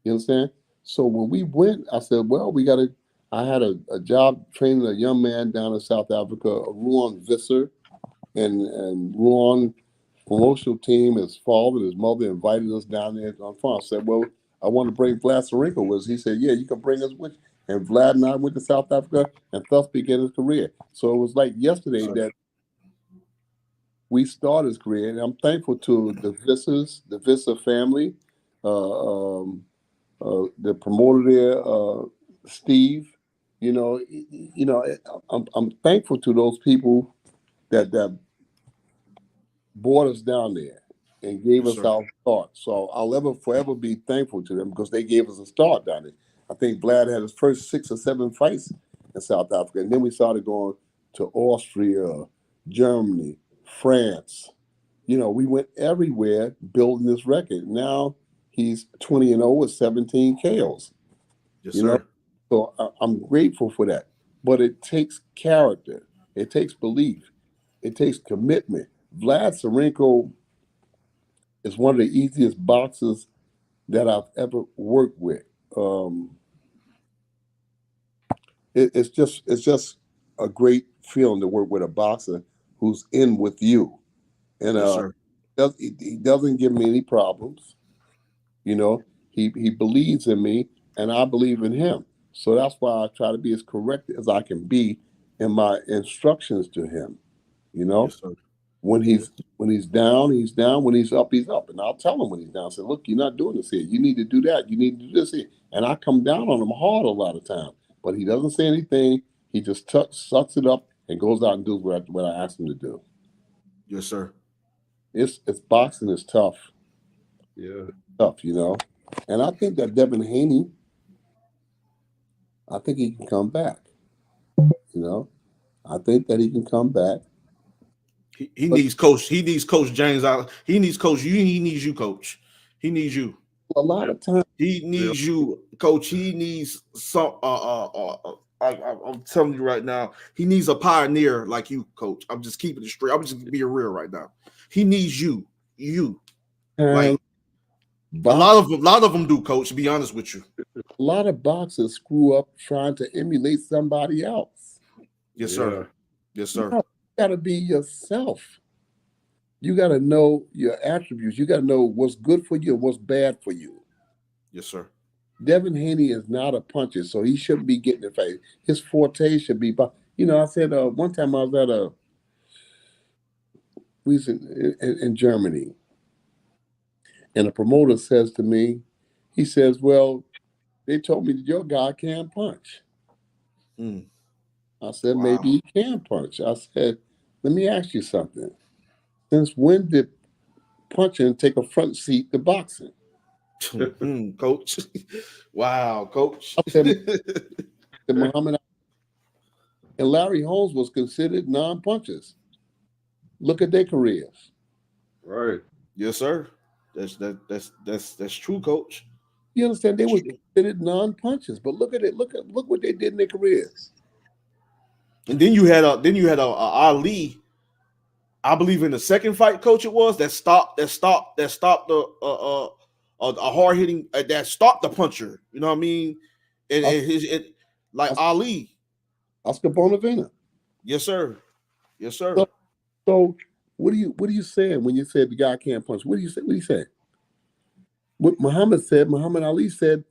You understand? So when we went, I said, well, I had a job training a young man down in South Africa, Ruan Visser, and Ruan promotional team, his father and his mother invited us down there on farm. I said, well, I want to bring Vlad Tsarenko with us. He said, yeah, you can bring us with you. And Vlad and I went to South Africa and thus began his career. So it was like yesterday that we started his career. And I'm thankful to the Vissers, the Visser family, the promoter there, Steve. I'm thankful to those people that brought us down there and gave us our start. So I'll forever be thankful to them because they gave us a start down there. I think Vlad had his first 6 or 7 fights in South Africa. And then we started going to Austria, Germany, France. You know, we went everywhere building this record. Now he's 20-0 with 17 KOs. Yes, you sir. know? So I'm grateful for that. but it takes character. It takes belief. It takes commitment. Vlad Tsarenko is one of the easiest boxers that I've ever worked with. It's just a great feeling to work with a boxer who's in with you, and Yes, sir. he doesn't give me any problems. You know, he believes in me, and I believe in him. So that's why I try to be as correct as I can be in my instructions to him. You know, Yes, sir. when he's down, he's down. When he's up, and I'll tell him when he's down. I say, look, you're not doing this here. You need to do that. You need to do this here. And I come down on him hard a lot of times, but he doesn't say anything. He just sucks it up and goes out and does what I ask him to do. Yes, sir. It's boxing is tough. Yeah. Tough, you know. And I think that Devin Haney, I think he can come back. You know, I think that he can come back. He needs coach. He needs Coach James Ali. He needs Coach you. He needs you, Coach. He needs you. A lot of times, He needs you, Coach. He needs some. I'm telling you right now, he needs a pioneer like you, Coach. I'm just keeping it straight. I'm just being real right now. He needs you. You like a lot of them do, Coach. To be honest with you, a lot of boxers screw up trying to emulate somebody else. Yes, sir. Yes, sir. You got to be yourself. You got to know your attributes. You got to know what's good for you and what's bad for you. Yes, sir. Devin Haney is not a puncher, so he shouldn't be getting in face. His forte should be, I said one time I was in Germany, and the promoter says to me, he says, well, they told me that your guy can't punch. I said, maybe he can punch. I said, let me ask you something. Since when did punching take a front seat to boxing? Coach. Wow, Coach. I said, Muhammad and Larry Holmes was considered non-punchers. Look at their careers. Right. Yes, sir. That's true, Coach. You understand? They were considered non-punchers, but look at it. Look what they did in their careers. And then you had a Ali. I believe in the second fight, Coach. It was that stopped the a hard hitting that stopped the puncher. You know what I mean? Ali. Oscar Bonavena. Yes, sir. Yes, sir. So what are you saying when you said the guy can't punch? What do you say? What do you say? What Muhammad Ali said,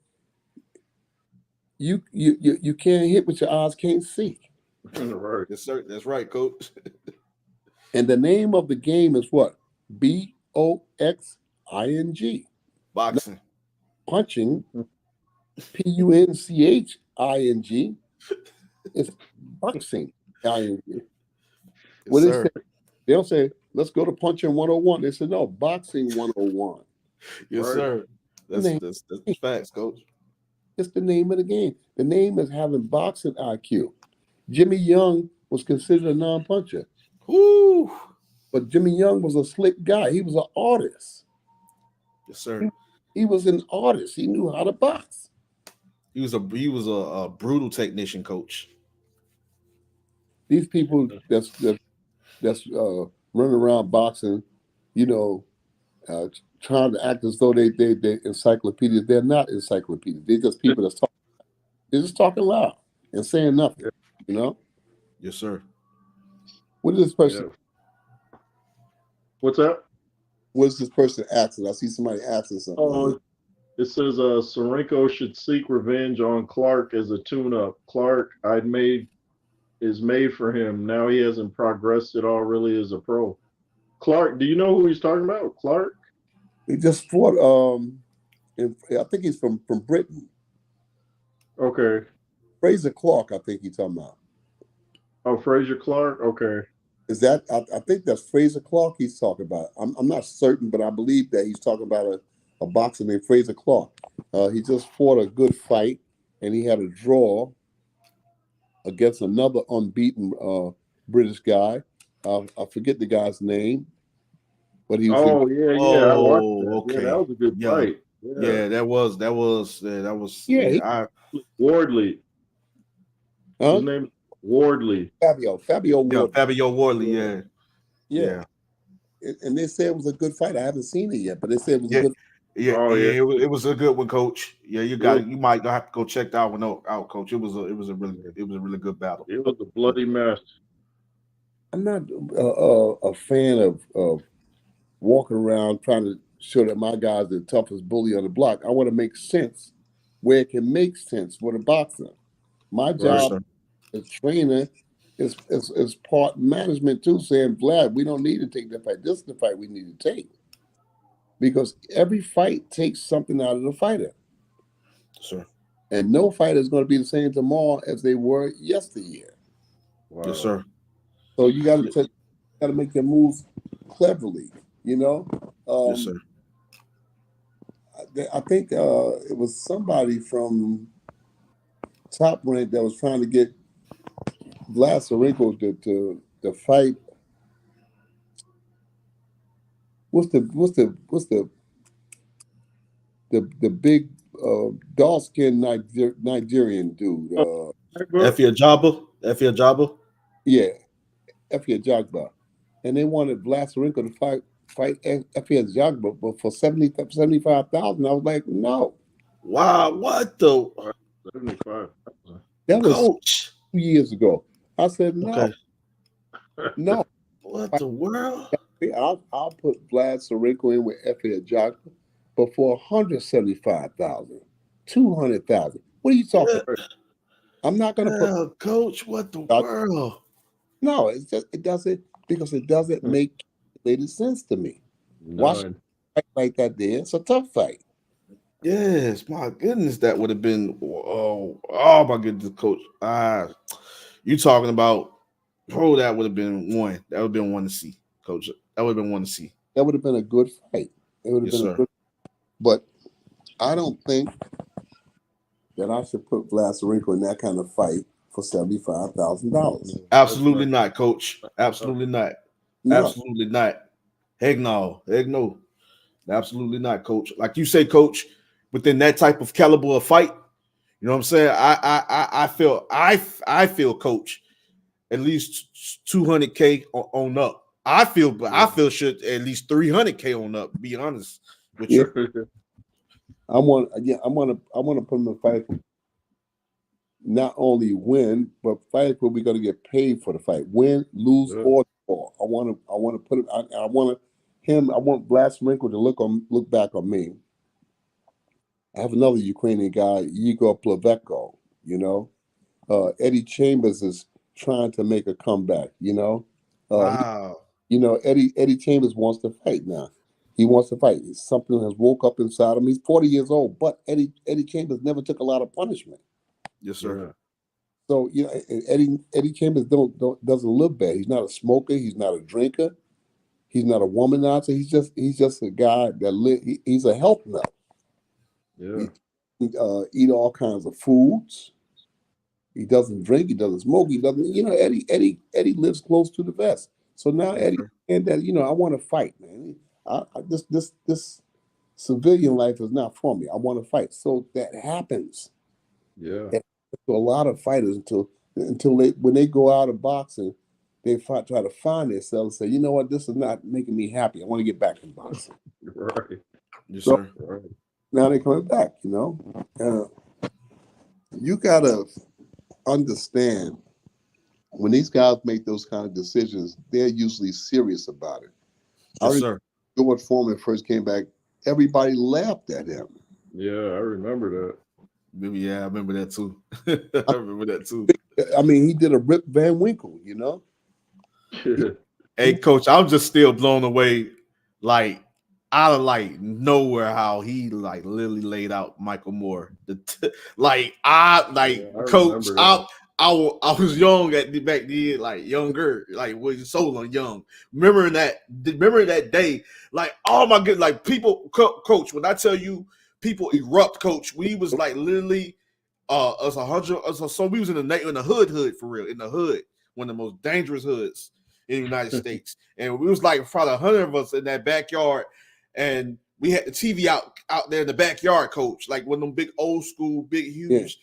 you can't hit what your eyes can't see. Right. Yes, sir. That's right, Coach. And the name of the game is what? BOXING. Boxing. Punching. PUNCHING. It's boxing. ING. What they say? They don't say, let's go to punching 101. They said, no, boxing 101. Yes, right. Sir. That's facts, Coach. It's the name of the game. The name is having boxing IQ. Jimmy Young was considered a non-puncher. Woo! But Jimmy Young was a slick guy. He was an artist. Yes, sir. He was an artist. He knew how to box. He was a brutal technician, Coach. These people that's running around boxing, trying to act as though they encyclopedias. They're not encyclopedias. They're just people that's talking. They're just talking loud and saying nothing. Yes, sir. What is this person? Yeah. What's that? What is this person asking? I see somebody asking something. Oh, it says Tsarenko should seek revenge on Clark as a tune-up. Clark is made for him. Now he hasn't progressed at all really as a pro. Clark, do you know who he's talking about? Clark? He just fought I think he's from Britain. Okay. Fraser Clark, I think he's talking about. Oh, Fraser Clark? Okay. Is that I think that's Fraser Clark he's talking about. I'm not certain, but I believe that he's talking about a boxer named Fraser Clark. He just fought a good fight, and he had a draw against another unbeaten British guy. I forget the guy's name, but he was. I watched that. Okay. Yeah, that was a good fight. Yeah, that was. Yeah, Wardley. Huh? His name is Wardley. Fabio Yeah, Ward. Fabio Wardley. Yeah. Yeah. And they said it was a good fight. I haven't seen it yet, but they said it was Yeah. a good. Oh, yeah. It was a good one, Coach. Yeah, you might have to go check that one out, Coach. It was a really good battle. It was a bloody mess. I'm not a fan of walking around trying to show that my guy's the toughest bully on the block. I want to make sense where it can make sense for the boxer. My job as trainer is part management too, saying, Vlad, we don't need to take that fight. This is the fight we need to take. Because every fight takes something out of the fighter. Sir. And no fighter is going to be the same tomorrow as they were yesteryear. Wow. Yes, sir. So you got to make your moves cleverly, you know. Yes, sir. I think it was somebody from Top Rank that was trying to get Vlad to fight. What's the big dark skinned Nigerian dude? Effie Ajaba. Yeah, Effie Ajagba. And they wanted Vlad to fight Effie Ajagba, but for 75,000. I was like, no. Wow, what the 75. That was Coach 2 years ago. I said no. Okay. No. What the world? I'll put Vlad Sarenko in with Effie Ajagba, but for 175,000, 200,000. What are you talking about? I'm not going to put Coach. What the world? No, it doesn't make calculated sense to me. Why should I fight like that there? It's a tough fight. Yes, my goodness, that would have been oh my goodness, Coach. You talking about that would have been one. That would have been one to see, Coach. That would have been one to see. That would have been a good fight. It would have been a good. But I don't think that I should put Vlad Sarenko in that kind of fight for $75,000. Absolutely not, Coach. Absolutely not. No. Absolutely not. Heck no. Heck no. Absolutely not, Coach. Like you say, Coach, within that type of caliber of fight, you know what I'm saying? I feel, Coach, at least 200K on up. I feel should at least 300K on up. Be honest with you. I want to put him in a fight. Not only win, but fight where we're going to get paid for the fight. Win, lose, or draw. I want to put it. I want Vlad Sarenko to look back on me. I have another Ukrainian guy, Igor Pleveko. You know, Eddie Chambers is trying to make a comeback. You know, wow. Eddie Chambers wants to fight now. He wants to fight. Something has woke up inside him. He's 40 years old, but Eddie Chambers never took a lot of punishment. Yes, sir. Yeah. So Eddie Chambers doesn't look bad. He's not a smoker. He's not a drinker. He's not a womanizer. He's just a guy that he's a health nut. Yeah. He eat all kinds of foods. He doesn't drink. He doesn't smoke. He doesn't. Eddie lives close to the vest. So now Eddie and that I want to fight, man. This civilian life is not for me. I want to fight. So that happens. Yeah. To a lot of fighters until when they go out of boxing, they try to find themselves and say, you know what, this is not making me happy. I want to get back in boxing. Right. Yes, so, sir. Right. Now they're coming back, you gotta understand when these guys make those kind of decisions, they're usually serious about it. Yes, sir. George Foreman first came back, everybody laughed at him. Yeah, I remember that. Yeah, I remember that too. I remember that too. I mean, he did a Rip Van Winkle, Hey, Coach, I'm just still blown away, like out of nowhere, how he literally laid out Michael Moore. Coach, I was young back then, younger, was so young. Remember that day, oh my goodness, people, Coach. When I tell you, people erupt, Coach. We was literally, us 100. So we was in the hood for real, in the hood, one of the most dangerous hoods in the United States, and we was probably 100 of us in that backyard, and we had the TV out there in the backyard, Coach, one of them big old school, big huge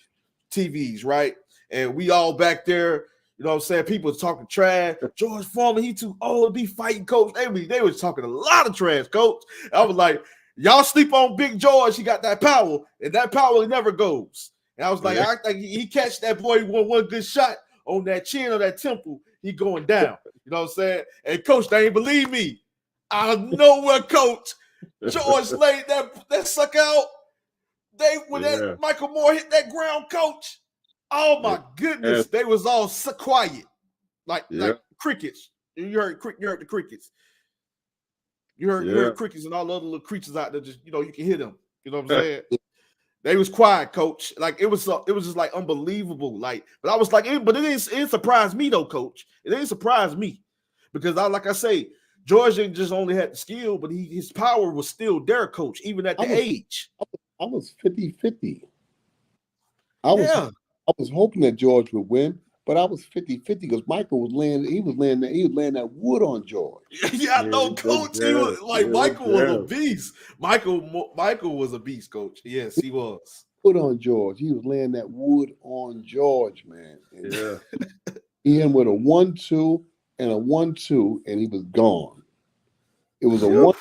TVs, right? And we all back there, You know what I'm saying? People was talking trash. George Foreman, he too old to be fighting, coach. They was talking a lot of trash, coach. I was like, y'all sleep on Big George. He got that power, and that power never goes. And I was like, I think he catch that boy one good shot on that chin or that temple, he going down. You know what I'm saying? And coach, they ain't believe me. Out of nowhere, coach, George laid that sucker out. When that Michael Moore hit that ground, coach. Oh my goodness, they was all so quiet, like crickets. You heard the crickets. You heard the crickets and all the other little creatures out there. Just you can hear them. You know what I'm saying? They was quiet, coach. Like it was just like unbelievable. Like, but I was like, it didn't surprise me though, coach. It didn't surprise me because like I say, George didn't just only had the skill, but his power was still there, coach, even at the age. I was 50-50. I was hoping that George would win, but I was 50-50 because Michael was laying that wood on George. Yeah, I know, coach. He was like Michael was a beast. Michael was a beast, coach. Yes, he was. Wood on George. He was laying that wood on George, man. And he hit him with a 1-2 and a 1-2, and he was gone. It was a one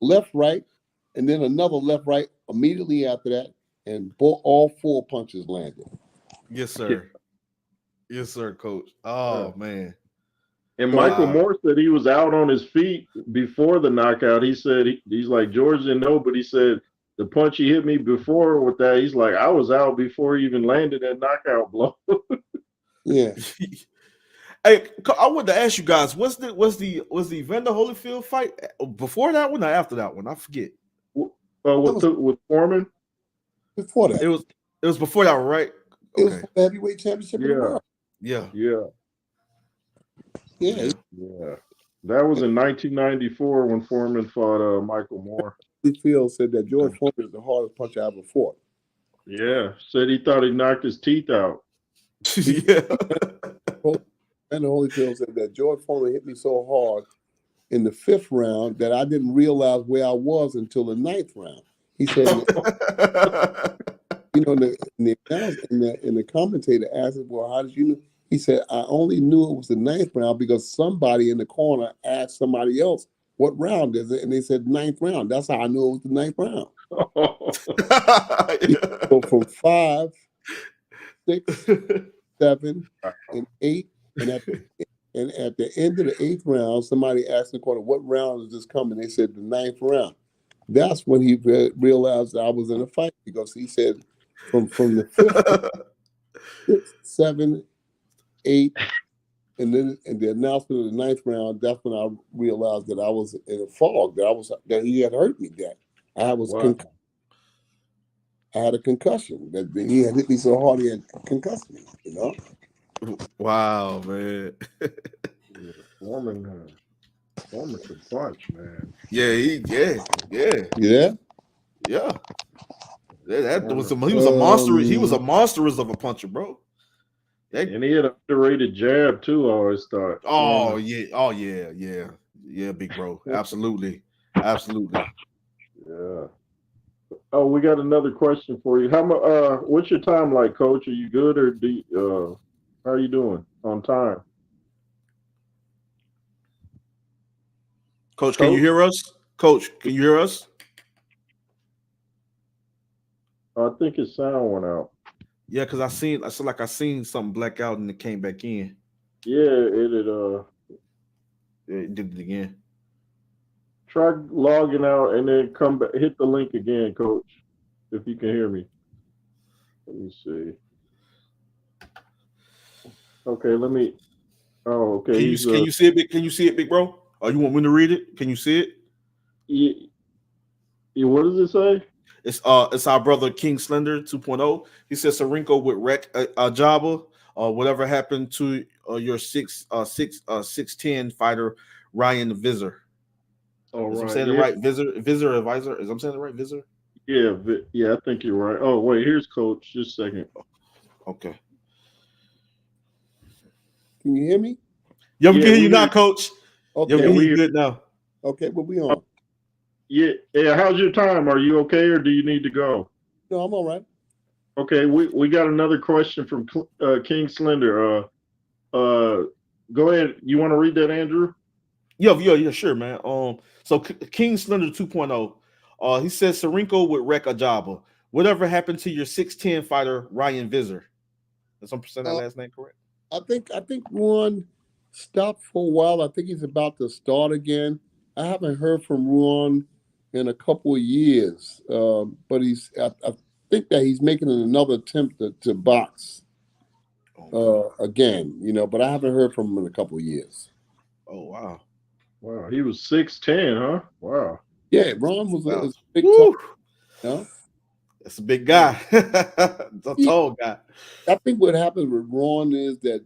left, right, and then another left, right immediately after that, and all 4 punches landed. Yes, sir. Yes, sir, coach. Oh, man. And Michael Moore said he was out on his feet before the knockout. He said he's like, George didn't know, but he said the punch he hit me before with that, he's like, I was out before he even landed that knockout blow. Yeah. Hey, I wanted to ask you guys, was the Evander Holyfield fight before that one or after that one? I forget. With Foreman? Before that. It was before that one, right? It was the heavyweight championship in the world. Yeah. That was in 1994 when Foreman fought Michael Moore. Holyfield said that George Foreman is the hardest puncher I ever fought. Yeah, said he thought he knocked his teeth out. Yeah. And Holyfield said that George Foreman hit me so hard in the 5th round that I didn't realize where I was until the 9th round. He said, and the commentator asked him, well, how did you know? He said, I only knew it was the 9th round because somebody in the corner asked somebody else, what round is it? And they said 9th round. That's how I knew it was the 9th round. So from 5, 6, 7, and 8, and at the end of the 8th round, somebody asked in the corner, what round is this coming? They said the 9th round. That's when he realized that I was in a fight because he said from the 5th, 6, 7, 8, and the announcement of the 9th round. That's when I realized that I was in a fog. That he had hurt me. That I had a concussion. That he had hit me so hard he had concussed me. You know. Wow, man. Foreman could punch, man. Yeah. That was he was a monster. He was a monstrous of a puncher, bro. And he had an underrated jab too, I always thought. Oh yeah, big bro. Absolutely. Yeah. Oh, we got another question for you. What's your time like, Coach? Are you good or how are you doing on time? Coach, can you hear us? Coach, can you hear us? I think his sound went out. Yeah, because I seen something black out and it came back in. Yeah, it did it again. Try logging out and then come back, hit the link again, Coach, if you can hear me. Let me see. Okay, okay. Can you see it, big? Can you see it, big bro? Or you want me to read it? Can you see it? Yeah. What does it say? It's our brother King Slender 2.0. He says Sarinko would wreck Jabba. Whatever happened to your 6'10" fighter Ryan Visser? Oh, right. I'm saying it right? Visser advisor. I'm saying it right? Visser? Yeah, I think you're right. Oh, wait, here's Coach. Just a second. Okay. Can you hear me? Yeah, we can hear you now, Coach. Okay, yeah, we hear you good now. Okay, what we on? Yeah. How's your time? Are you okay, or do you need to go? No, I'm all right. Okay, we got another question from King Slender. Go ahead. You want to read that, Andrew? Yeah, sure, man. So King Slender 2.0, he says Sarenko would wreck a jobber. Whatever happened to your 6'10" fighter Ryan Visser? Is I'm saying that last name correct? I think Ruan stopped for a while. I think he's about to start again. I haven't heard from Ruan in a couple of years, but I think that he's making another attempt to box again. But I haven't heard from him in a couple of years. Oh wow. Wow, he was 6'10", huh? Wow. Yeah, Ron was a big Woo! tall. That's a big guy. It's a tall guy. I think what happens with Ron is that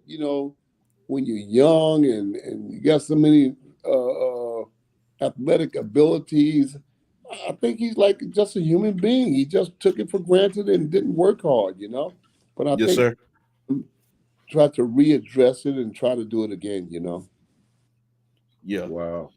when you're young and you got so many athletic abilities, I think he's like just a human being. He just took it for granted and didn't work hard. But I Yes, think sir. try to readdress it and try to do it again. Yeah. Wow.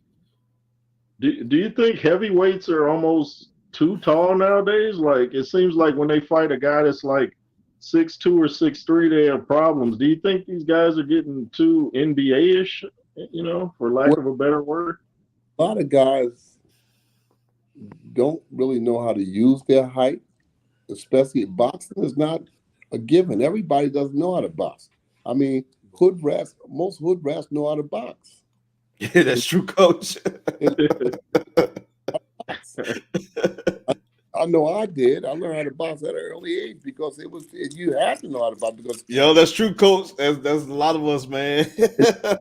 Do you think heavyweights are almost too tall nowadays? Like it seems like when they fight a guy that's like 6'2" or 6'3", they have problems. Do you think these guys are getting too NBA-ish? For lack Well, of a better word. a lot of guys don't really know how to use their height, especially boxing is not a given. Everybody doesn't know how to box. I mean, most hood rats know how to box. Yeah, that's true, coach. I know I did. I learned how to box at an early age because you had to know how to box because Yo, that's true, coach. That's a lot of us, man.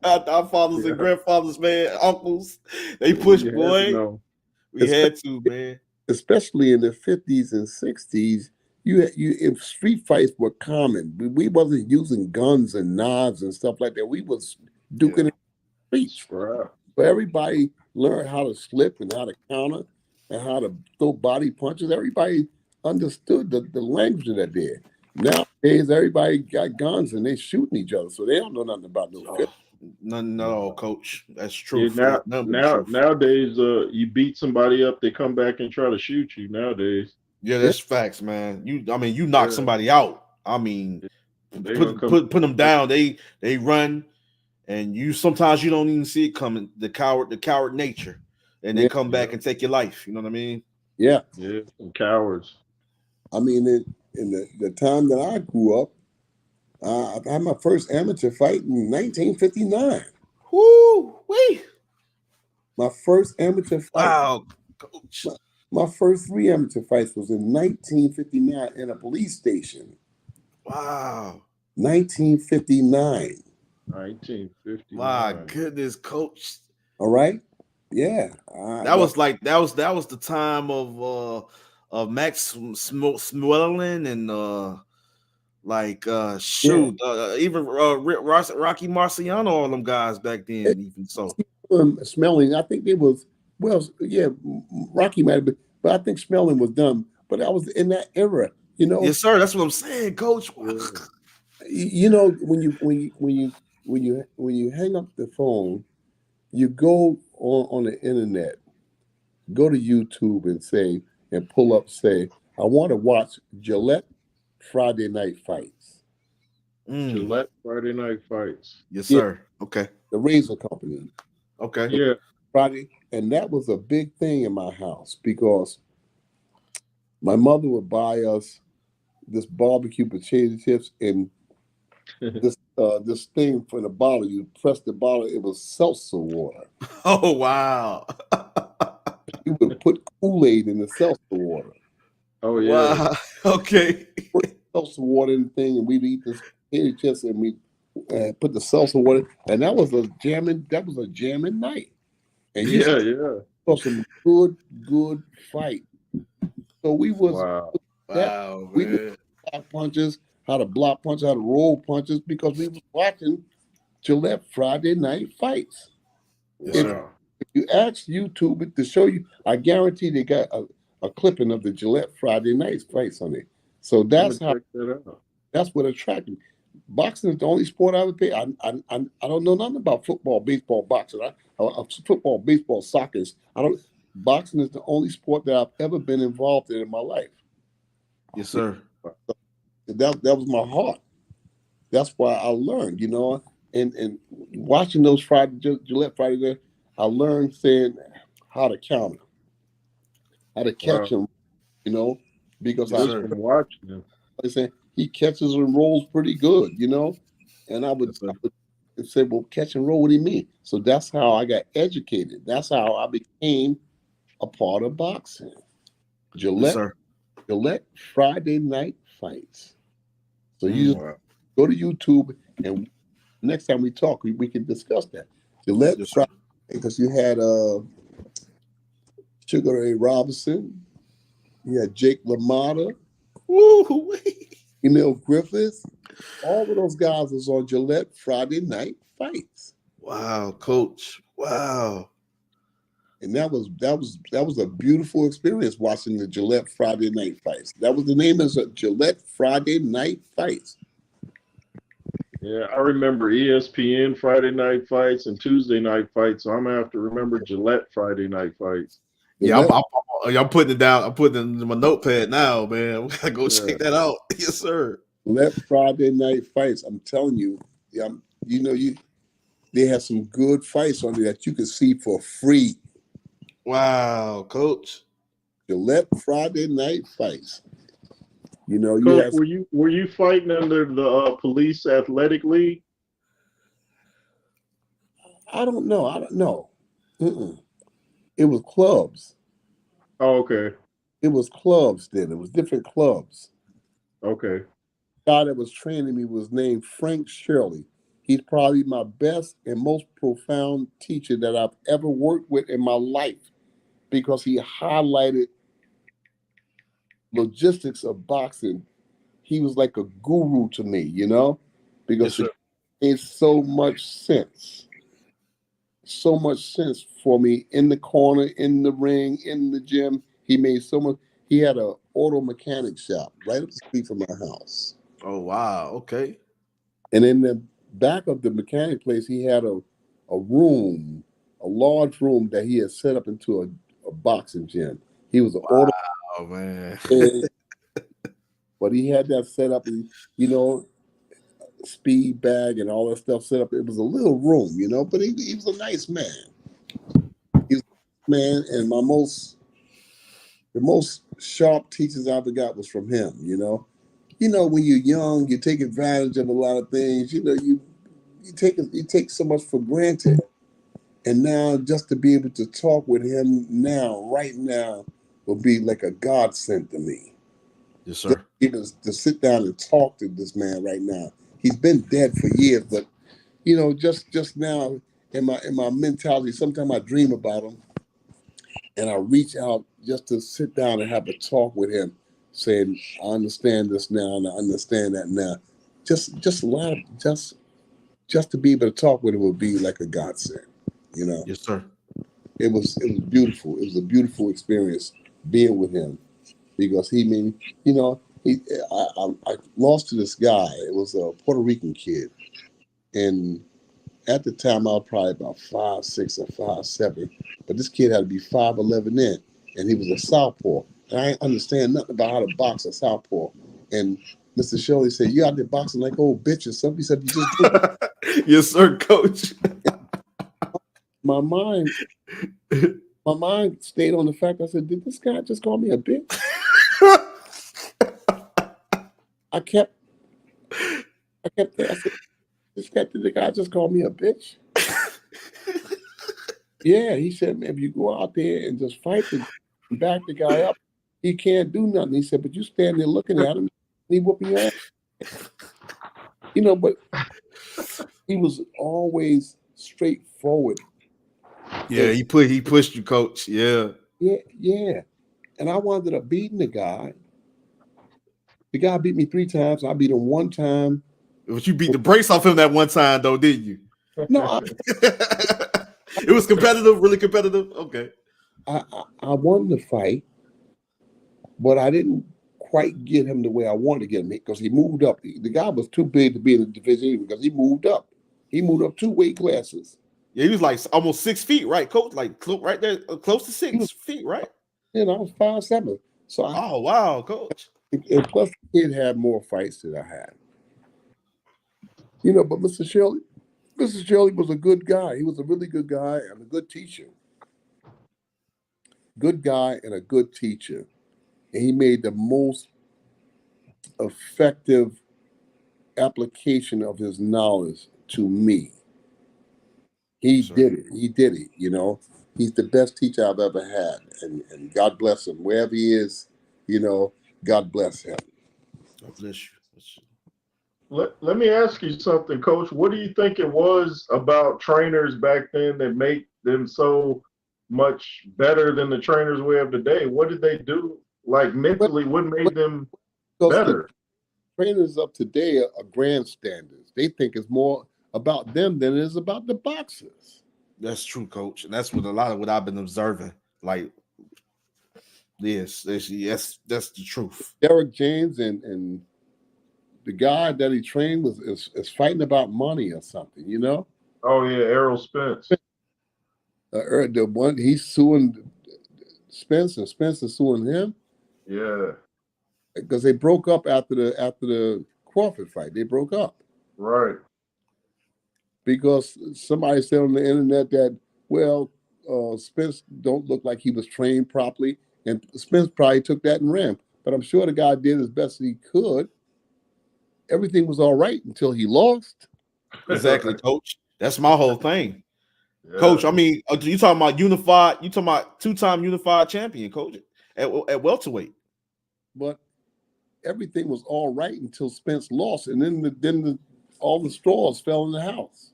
Our fathers and grandfathers, man, uncles, they push, You had to boy. know. We had to, man. especially in the 50s and 60s, if street fights were common, we wasn't using guns and knives and stuff like that. We was duking in the streets. Scrap. But everybody learned how to slip and how to counter and how to throw body punches. Everybody understood the language of that there. Nowadays, everybody got guns and they shooting each other, so they don't know nothing about no Oh, fist. no, coach. That's Yeah, truth. That's nothing but truth. nowadays, you beat somebody up, they come back and try to shoot you nowadays. Yeah, Yeah, that's facts, man. You knock somebody out. I mean, They gonna come. put them down. They run, and sometimes you don't even see it coming. The coward nature, and they yeah, come back Yeah, and take your life. You know what I mean? yeah. yeah, some cowards. I mean, in the time that I grew up, I had my first amateur fight in 1959. Whoo, wee! My first amateur fight, Wow, coach. my, my first three amateur fights was in 1959 in a police station. Wow, 1959. my 1959. goodness, coach. All right. Yeah. That was the time of Max Smwellen and yeah. even Rocky Marciano, all them guys back then, even so. Smelling. I think it was yeah. Rocky might have been, but I think Smelling was done. But I was in that era. Yes, sir. That's what I'm saying, coach. When you hang up the phone, you go on the internet, go to YouTube and pull up, say, I want to watch Gillette Friday Night Fights. Gillette Friday Night Fights. Yes, Yeah, sir. Okay. the razor company. Okay. Yeah. Friday. And that was a big thing in my house because my mother would buy us this barbecue potato chips and this thing for the bottle. You press the bottle, it was seltzer water. Oh wow. You would put Kool-Aid in the seltzer water. Oh yeah. Wow. Okay. Put seltzer water in the thing, and we'd eat this potato chips, and we put the seltzer water, and that was a jamming night. And you saw some good fight. So we was Wow. that Wow, we knew man. block punches, how to block punches, how to roll punches, because we was watching Gillette Friday Night Fights. Yes, If sir. you ask YouTube to show you, I guarantee they got a clipping of the Gillette Friday Night Fights on it. So I'm gonna that's how check that out. that's what attracted me. Boxing is the only sport I would pay. I don't know nothing about football, baseball, boxing. Football, baseball, soccer. I don't. Boxing is the only sport that I've ever been involved in my life. Yes, sir. That was my heart. That's why I learned. And watching those Gillette Friday there, I learned saying how to counter, how to catch Wow. him, you know, because Yes, I Just sir. from watching him. saying he catches and rolls pretty good, and Yes, sir. I would say, well, catch and roll, what do you mean? So that's how I got educated. That's how I became a part of boxing. Yes, Gillette sir. Gillette Friday Night Fights. So you just Mm. Wow. go to YouTube, and next time we talk, we can discuss that. Gillette Yes, sir. Friday, because you had Sugar Ray Robinson, you had Jake LaMotta, Woo. Emil Griffith. All of those guys was on Gillette Friday Night Fights. Wow, coach. Wow. And that was a beautiful experience watching the Gillette Friday Night Fights. That was the name of it, Gillette Friday Night Fights. Yeah, I remember ESPN Friday night fights and Tuesday night fights. So I'm gonna have to remember Gillette Friday night fights. Yeah, Gillette, I'm putting it down. I'm putting it in my notepad now, man. We gotta go Yeah. check that out. Yes, sir. Gillette Friday Night Fights. I'm telling you, yeah, they have some good fights on there that you can see for free. Wow, coach. Gillette Friday Night Fights. You Coach, have. were you fighting under the police athletic league? I don't know. I don't know. Mm-mm. It was clubs. Oh, okay. It was clubs then. It was different clubs. Okay. The guy that was training me was named Frank Shirley. He's probably my best and most profound teacher that I've ever worked with in my life because he highlighted logistics of boxing. He was like a guru to me, Yes, because sir. it made so much sense for me in the corner, in the ring, in the gym. He made so much. He had a auto mechanic shop right up the street from my house. Oh, wow. Okay. And in the back of the mechanic place, he had a room, a large room that he had set up into a boxing gym. He was an auto, Oh, man. but he had that set up, and speed bag and all that stuff set up. It was a little room, but he was a nice man. He was a man, and the most sharp teachers I ever got was from him. When you're young, you take advantage of a lot of things. You take so much for granted. And now just to be able to talk with him right now, will be like a godsend to me. Yes, Just sir. even to sit down and talk to this man right now. He's been dead for years, but just now in my mentality, sometimes I dream about him and I reach out just to sit down and have a talk with him, saying, I understand this now and I understand that now. Just a lot of just to be able to talk with him would be like a godsend, you know. Yes, sir. It was beautiful. It was a beautiful experience being with him because he mean he I lost to this guy. It was a Puerto Rican kid, and at the time I was probably about 5'6" or 5'7", but this kid had to be 5'11" in, and he was a southpaw. And I didn't understand nothing about how to box a southpaw. And Mr. Shirley said, "You out there boxing like old bitches." Somebody said, "You just did." Yes, sir, coach. My mind, my mind stayed on the fact. I said, "Did this guy just call me a bitch?" I kept I said, did the guy just call me a bitch? Yeah, he said, man, if you go out there and just fight and back the guy up, he can't do nothing. He said, but you stand there looking at him, and he whooping your ass. But he was always straightforward. Yeah, And he pushed you, coach. Yeah. yeah. And I wound up beating the guy. The guy beat me 3 times. I beat him 1 time. But you beat the brakes off him that one time, though, didn't you? No, It was competitive, really competitive. Okay. I won the fight, but I didn't quite get him the way I wanted to get him because he moved up. The guy was too big to be in the division because he moved up. He moved up 2 weight classes. Yeah, he was like almost 6 feet, right, coach? Like right there, close to He was, 6 feet, right? I was 5'7". So Oh, wow, coach. and plus the kid had more fights than I had. But Mr. Shirley, Mr. Shirley was a good guy. He was a really good guy and a good teacher. Good guy and a good teacher. And he made the most effective application of his knowledge to me. He did it. He did it, you know. He's the best teacher I've ever had. And God bless him. Wherever he is, you know, God bless him. God bless you. Let me ask you something, Coach. What do you think it was about trainers back then that made them so much better than the trainers we have today? What did they do, like mentally? What made them Because better? the trainers of today are grandstanders. They think it's more about them than it is about the boxers. That's true, Coach. And that's what a lot of what I've been observing. Like, yes, that's the truth. Derek James and the guy that he trained is fighting about money or something, you know? Oh yeah, Errol Spence. The one he's suing Spence and Spence is suing him. Yeah. Because they broke up after the Crawford fight. They broke up. Right. Because somebody said on the internet that, well, Spence don't look like he was trained properly. And Spence probably took that and ran. But I'm sure the guy did as best as he could. Everything was all right until he lost. Exactly, Coach. That's my whole thing. Yeah. Coach, I mean, you talking about unified, you talking about two-time unified champion, Coach, at welterweight. But everything was all right until Spence lost. And then all the straws fell in the house.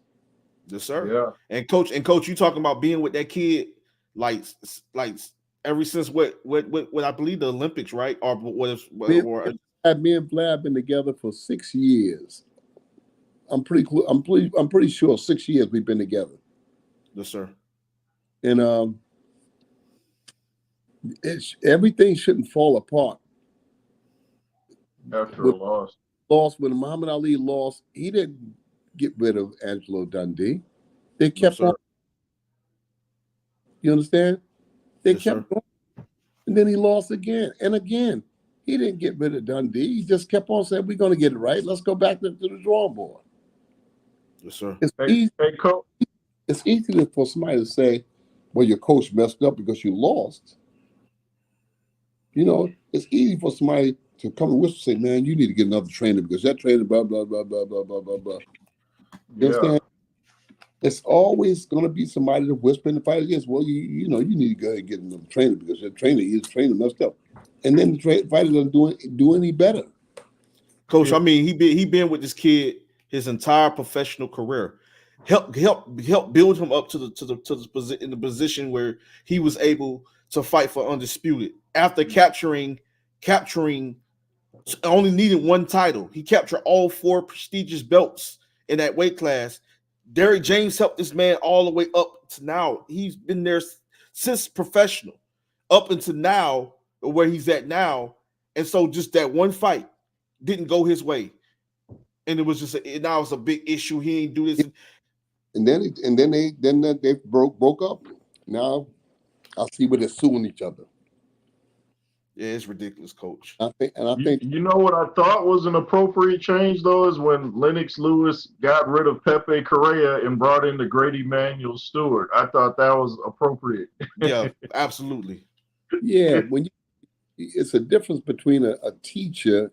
Yes, sir. Yeah. And coach, you talking about being with that kid like ever since what I believe the Olympics, right? Or me and Vlad been together for 6 years. I'm pretty sure 6 years we've been together. Yes, sir. And everything shouldn't fall apart. After a loss, when Muhammad Ali lost, he didn't get rid of Angelo Dundee. They kept on. You understand? They kept going. And then he lost again and again. He didn't get rid of Dundee. He just kept on saying, we're going to get it right. Let's go back to the drawing board. Yes, sir. It's easy for somebody to say, well, your coach messed up because you lost. You know, it's easy for somebody to come and whisper and say, man, you need to get another trainer because that trainer, blah, blah, blah, blah, blah, blah, blah, blah. You understand? It's always going to be somebody to whisper in the fight against, well, you know, you need to go ahead and get another trainer because that trainer messed up. And then the fighter doesn't do any better. Coach, I mean, he been with this kid his entire professional career. Help build him up to the position where he was able to fight for undisputed. After capturing only needing one title, he captured all 4 prestigious belts in that weight class. Derek James helped this man all the way up to now. He's been there since professional, up until now, where he's at now. And so just that one fight didn't go his way. And it was just now it's a big issue. He ain't do this. And then they broke up. Now I see where they're suing each other. Yeah, it's ridiculous, Coach. I think you know what I thought was an appropriate change though is when Lennox Lewis got rid of Pepe Correa and brought in the great Emmanuel Stewart. I thought that was appropriate. Yeah, absolutely. Yeah, it's a difference between a teacher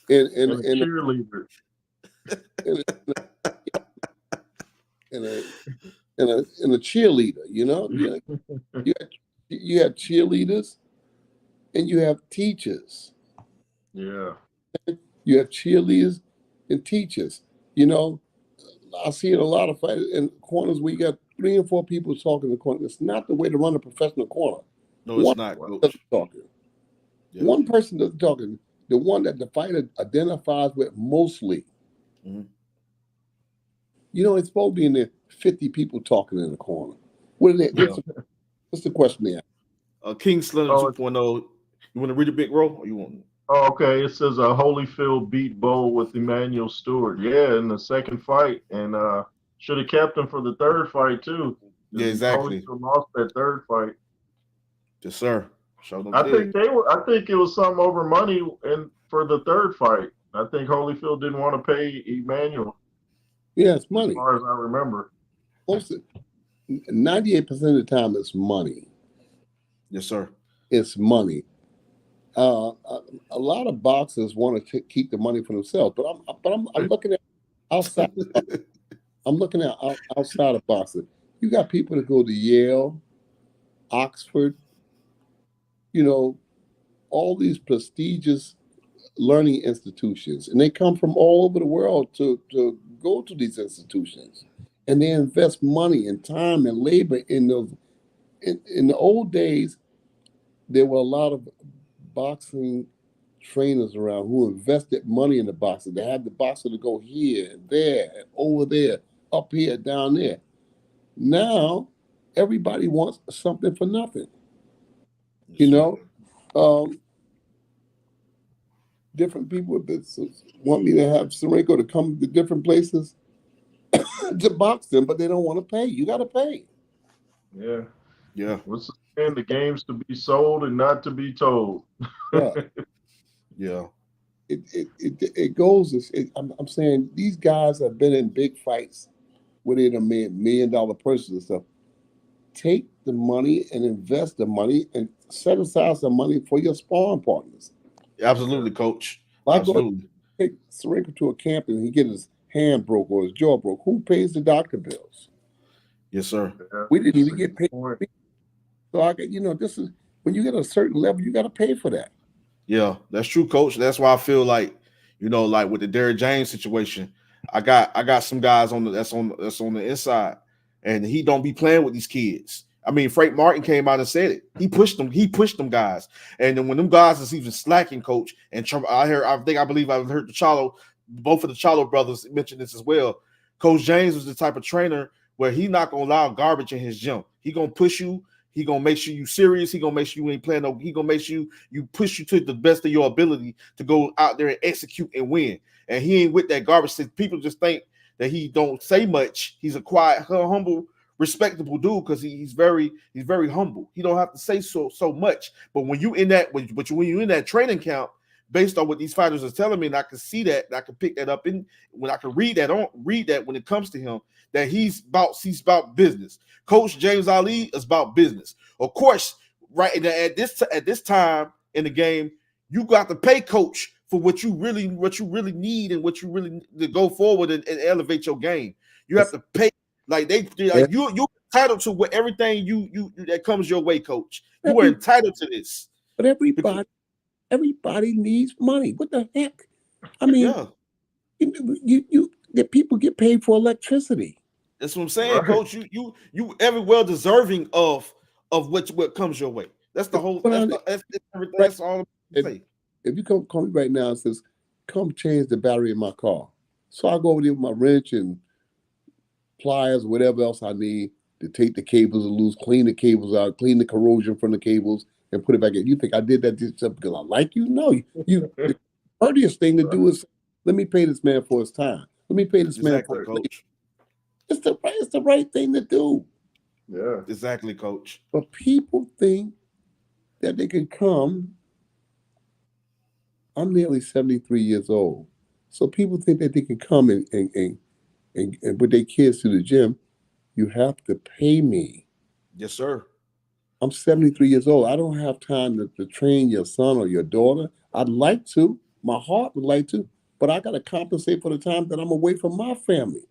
and a cheerleader and a cheerleader. You know, you have cheerleaders. And you have teachers. Yeah. You have cheerleaders and teachers. You know, I see it a lot of fighters in corners where you got 3 or 4 people talking in the corner. It's not the way to run a professional corner. No, it's not. Talking. Yeah. One person doesn't talking. The one that the fighter identifies with mostly. Mm-hmm. You know, it's supposed to be in there 50 people talking in the corner. What are they? What's the question there? King Slender 2.0. You want to read a big roll or you want? Oh, okay. It says Holyfield beat Bo with Emmanuel Stewart. Yeah, in the second fight, and should have kept him for the third fight too. Yeah, exactly. Holyfield lost that third fight. Yes, sir. I think it was something over money, and for the third fight, I think Holyfield didn't want to pay Emmanuel. Yeah, it's as money. far as I remember. Close to 98% of the time, it's money. Yes, sir. It's money. A lot of boxers want to keep the money for themselves, but I'm looking at outside. I'm looking at outside of boxing. You got people that go to Yale, Oxford, you know, all these prestigious learning institutions, and they come from all over the world to go to these institutions, and they invest money and time and labor in those. In the old days, there were a lot of boxing trainers around who invested money in the boxer. They had the boxer to go here and there and over there, up here, down there. Now, everybody wants something for nothing. Yes, sir. Different people want me to have Serenko to come to different places to box them, but they don't want to pay. You got to pay. Yeah. Yeah. What's the saying? The game's to be sold and not to be told. Yeah. Yeah. It goes. I'm saying these guys have been in big fights where they done made $1 million purses and stuff. Take the money and invest the money and set aside some money for your sparring partners. Absolutely, coach. Like Absolutely. take Serenko to a camp and he get his hand broke or his jaw broke. Who pays the doctor bills? Yes, sir. Yeah, We didn't even get paid. point. So I got, this is when you get a certain level, you got to pay for that. Yeah, that's true, coach. That's why I feel like, like with the Derrick James situation, I got some guys that's on the inside, and he don't be playing with these kids. I mean, Frank Martin came out and said it. He pushed them guys. And then when them guys is even slacking, coach, and I believe I've heard both of the Charlo brothers mention this as well. Coach James was the type of trainer where he not gonna allow garbage in his gym. He gonna push you. He gonna make sure you serious. He gonna make sure you ain't playing no. He gonna make sure you push you to the best of your ability to go out there and execute and win. And he ain't with that garbage. People just think that he don't say much. He's a quiet, humble, respectable dude because he's very humble. He don't have to say so much. But when you in that when you in that training camp, based on what these fighters are telling me, and I can see that, and I can pick that up in when I can read that when it comes to him, that he's about business. Coach James Ali is about business. Of course, right at this time in the game, you got to pay coach for what you really need and what you really need to go forward and elevate your game. You have to pay you're entitled to what everything you that comes your way, coach. You are entitled to this. But everybody needs money. What the heck? I mean, the people get paid for electricity. That's what I'm saying, coach. You every well deserving of what comes your way. That's the whole. That's all I'm saying. If you call me right now and says, "Come change the battery in my car," so I go over there with my wrench and pliers, whatever else I need to take the cables loose, clean the cables out, clean the corrosion from the cables, and put it back in. You think I did that just because I like you? No, the earliest thing to do is let me pay this man for his time. Let me pay this man for his coach. It's the right thing to do. Yeah, exactly, coach. But people think that they can come. I'm nearly 73 years old, so people think that they can come and with their kids to the gym. You have to pay me. Yes, sir. I'm 73 years old. I don't have time to train your son or your daughter. I'd like to. My heart would like to, but I got to compensate for the time that I'm away from my family.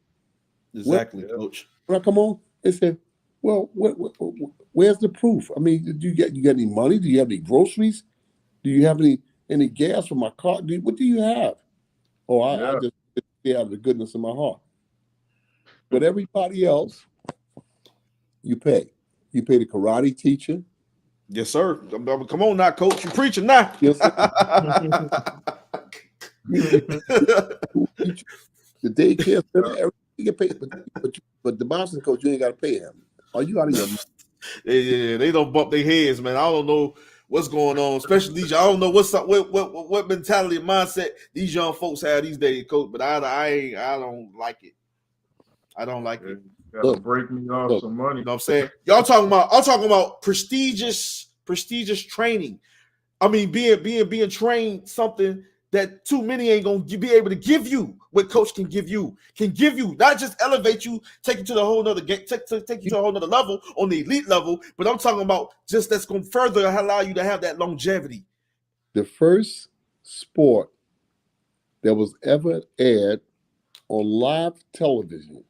Exactly, coach. When I come on, they say, "Well, where's the proof? I mean, you got any money? Do you have any groceries? Do you have any gas for my car? What do you have?" Oh, I just stay out of the goodness of my heart. But everybody else, you pay. You pay the karate teacher. Yes, sir. Come on now, coach. You preaching now. Yes, the daycare center, everything you get paid, but the boxing coach, you ain't got to pay him. Oh, you out of your mind. Yeah, they don't bump their heads, man. I don't know what's going on, especially these. I don't know what mentality and mindset these young folks have these days, coach. But I don't like it. I don't like it. Gotta break me off some money. You know what I'm saying? I'm talking about prestigious training. I mean, being trained something that too many ain't gonna be able to give you what coach can give you, not just elevate you, take you to the whole nother game, take you to a whole nother level on the elite level, but I'm talking about just that's gonna further allow you to have that longevity. The first sport that was ever aired on live television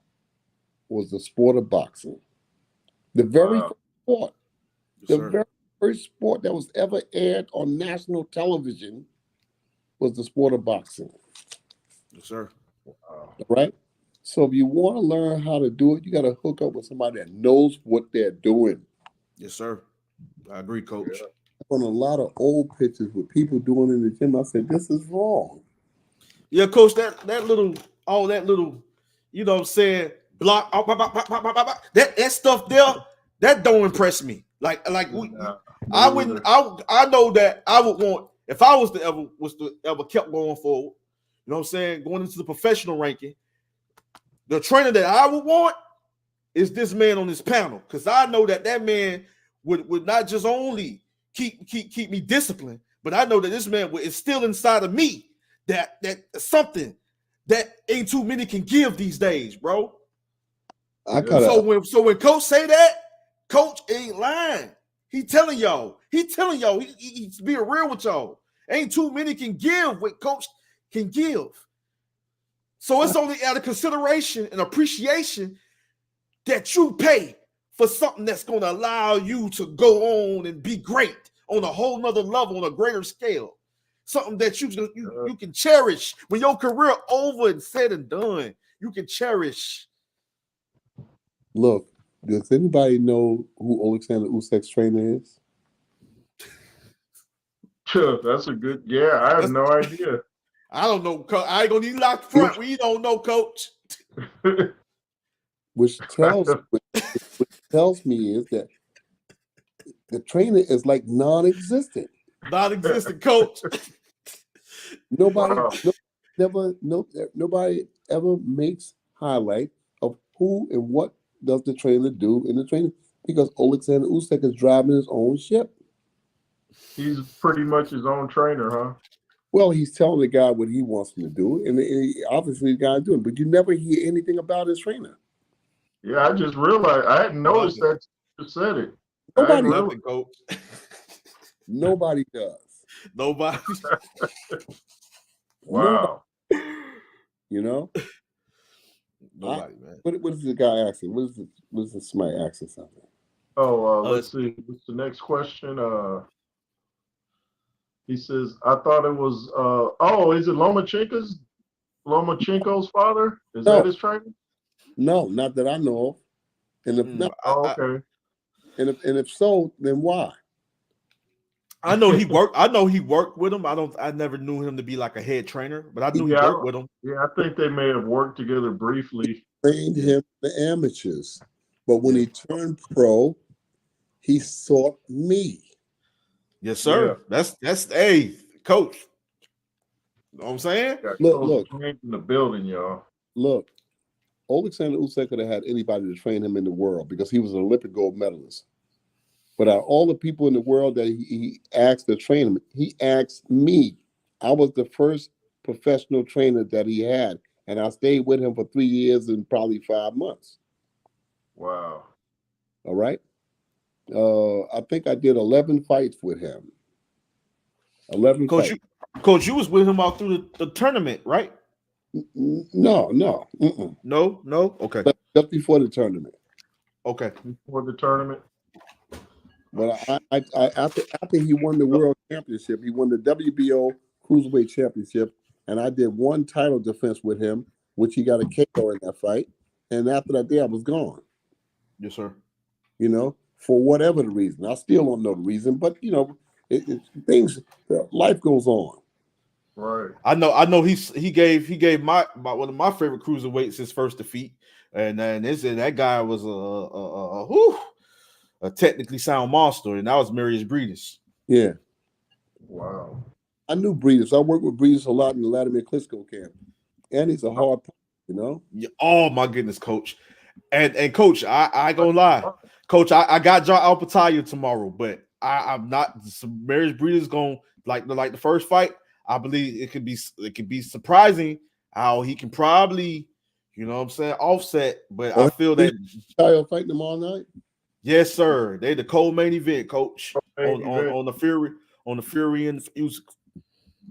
was the sport of boxing. The very first sport, very first sport that was ever aired on national television was the sport of boxing. Yes, sir. All right? So if you want to learn how to do it, you got to hook up with somebody that knows what they're doing. Yes, sir. I agree, coach. Yeah. On a lot of old pictures with people doing in the gym, I said, this is wrong. Yeah, coach, that little, you know what I'm saying, block, that stuff there, that don't impress me. I know that I would want, if I was to ever kept going forward, you know what I'm saying, going into the professional ranking, the trainer that I would want is this man on this panel, because I know that man would not just only keep me disciplined, but I know that this man is still inside of me that something that ain't too many can give these days, bro. So when coach say that, coach ain't lying. He telling y'all, he's being real with y'all. Ain't too many can give what coach can give. So it's only out of consideration and appreciation that you pay for something that's going to allow you to go on and be great on a whole nother level, on a greater scale. Something that you can cherish when your career over and said and done. You can cherish. Look, does anybody know who Oleksandr Usyk's trainer is? That's a good. Yeah, I have no idea. I don't know. I ain't gonna need lock front. We don't know, coach. Which tells me is that the trainer is like non-existent. Non-existent, coach. Nobody ever makes highlight of who and what does the trainer do in the training, because Oleksandr Usyk is driving his own ship. He's pretty much his own trainer, huh? Well, he's telling the guy what he wants him to do, and obviously the guy's doing it, but you never hear anything about his trainer. Yeah, I just realized. I hadn't noticed that you said it. Nobody does. Nobody. Wow. Nobody, you know? Nobody, man. What is the guy asking? What is the somebody asking something? Let's see. What's the next question? He says, I thought it was is it Lomachenko's father? Is that his trainer? No, not that I know of. And okay. And if so, then why? I know he worked with him. I never knew him to be like a head trainer, but I knew he worked with him. Yeah, I think they may have worked together briefly. Trained him the amateurs. But when he turned pro, he sought me. Yes, sir. Yeah. That's coach. You know what I'm saying? Look. In the building, y'all. Look, Oleksandr Usyk could have had anybody to train him in the world because he was an Olympic gold medalist. But out of all the people in the world that he asked to train him, he asked me. I was the first professional trainer that he had, and I stayed with him for 3 years and probably 5 months. Wow. All right. I think I did 11 fights with him. 11 Coach, fights. Coach, you was with him all through the tournament, right? No. No? Okay. Just before the tournament. Okay. Before the tournament. But after he won the world championship, he won the WBO Cruiserweight Championship, and I did one title defense with him, which he got a KO in that fight. And after that day, I was gone. Yes, sir. You know, for whatever the reason. I still don't know the reason, but you know, life goes on. Right. I know he gave my one of my favorite cruiserweights his first defeat, and then that guy was a technically sound monster, and that was Marius Breedis. Yeah. Wow. I knew Breedis. I worked with Breedis a lot in the Vladimir Klitschko camp, and he's a hard player, you know. Oh my goodness, coach, and coach, I gonna lie, coach, I got John Alpataya tomorrow, but I'm not. Marius Breedis gonna like the first fight. I believe it could be surprising how he can probably, you know what I'm saying, offset. But I feel that Kyle fighting tomorrow night. yes, sir. They the co-main event, coach, Co-main event. on the Fury and Usyk.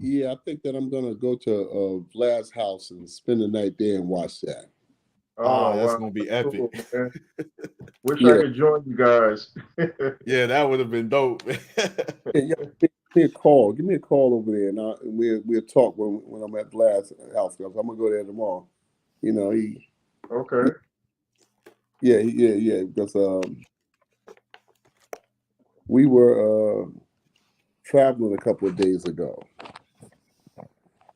Yeah, I think that I'm gonna go to Vlad's house and spend the night there and watch that. Oh, that's wow. gonna be epic. Cool, man. Wish Yeah. I could join you guys. Yeah, that would have been dope. Yeah, give me a call. Give me a call over there, and we'll talk when I'm at Vlad's house. I'm gonna go there tomorrow. You know, Okay. yeah. Because we were traveling a couple of days ago.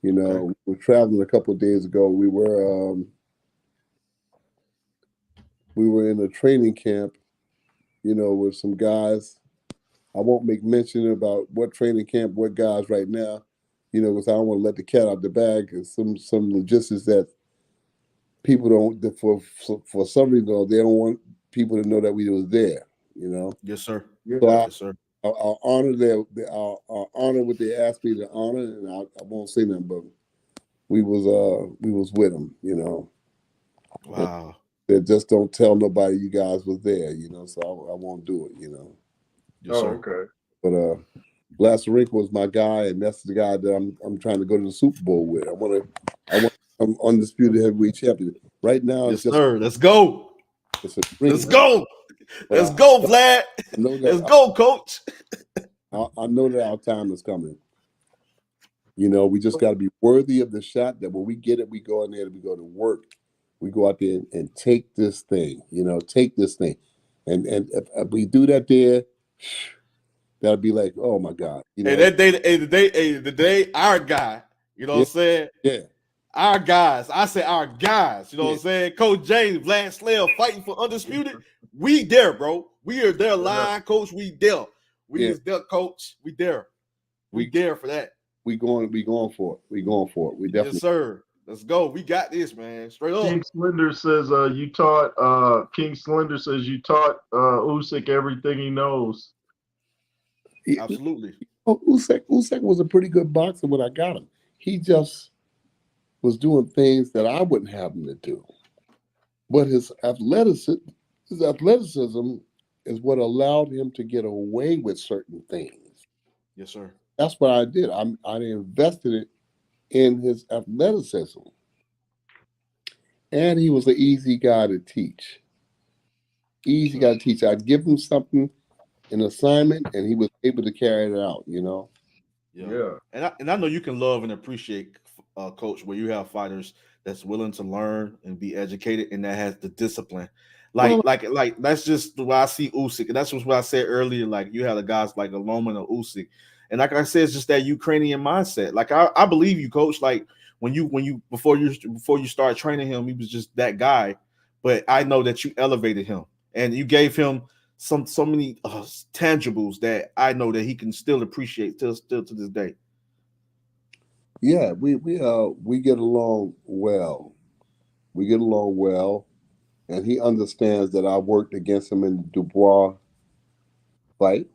You know, Okay. we were traveling a couple of days ago. We were in a training camp, you know, with some guys. I won't make mention about what training camp, what guys right now, you know, because I don't want to let the cat out the bag. And some logistics that people don't, for some reason, they don't want people to know that we was there, you know. Yes, sir. Yeah. So Yes, sir. I'll honor I'll honor what they asked me to honor, and I won't say nothing, but we was with them, you know. Wow. They just don't tell nobody you guys was there, you know. So I won't do it, you know. Yes, sir. Okay. But Lazarenko was my guy, and that's the guy that I'm trying to go to the Super Bowl with. I'm undisputed heavyweight champion. Right now, Yes, it's just sir. Let's go. it's a dream. Let's go. But Let's go, Vlad. I know Let's that go, coach. I know that our time is coming. You know, we just got to be worthy of the shot. That when we get it, we go in there. We go to work. We go out there and take this thing. You know, take this thing, and if we do that there, that'll be like, oh my God. You know, Hey, the day, our guy. You know what I'm saying? yeah. Our guys. I say our guys. You know what Yeah. I'm saying? Coach James, Vlad Slayer fighting for undisputed. We there, bro. We are there live, coach. We there. We is there, coach. We there. We there for that. We going for it. We going for it. We definitely. Yes, sir. Let's go. We got this, man. Straight up. King Slender says you taught King Slender says you taught Usyk everything he knows. Absolutely. Usyk was a pretty good boxer when I got him. He just was doing things that I wouldn't have him to do. But his athleticism is what allowed him to get away with certain things. Yes, sir. That's what I did. I invested it in his athleticism. And he was an easy guy to teach. Easy guy to teach. I'd give him something, an assignment, and he was able to carry it out, you know? Yeah. And I know you can love and appreciate, coach, where you have fighters that's willing to learn and be educated and that has the discipline. Like that's just the way I see Usyk. And that's what I said earlier. Like you had the guys like Aloma and Usyk. And like I said, it's just that Ukrainian mindset. Like I believe you, coach. Like when you before you start training him, he was just that guy. But I know that you elevated him and you gave him so many tangibles that I know that he can still appreciate still to this day. Yeah, we get along well. We get along well, and he understands that I worked against him in the Dubois fight.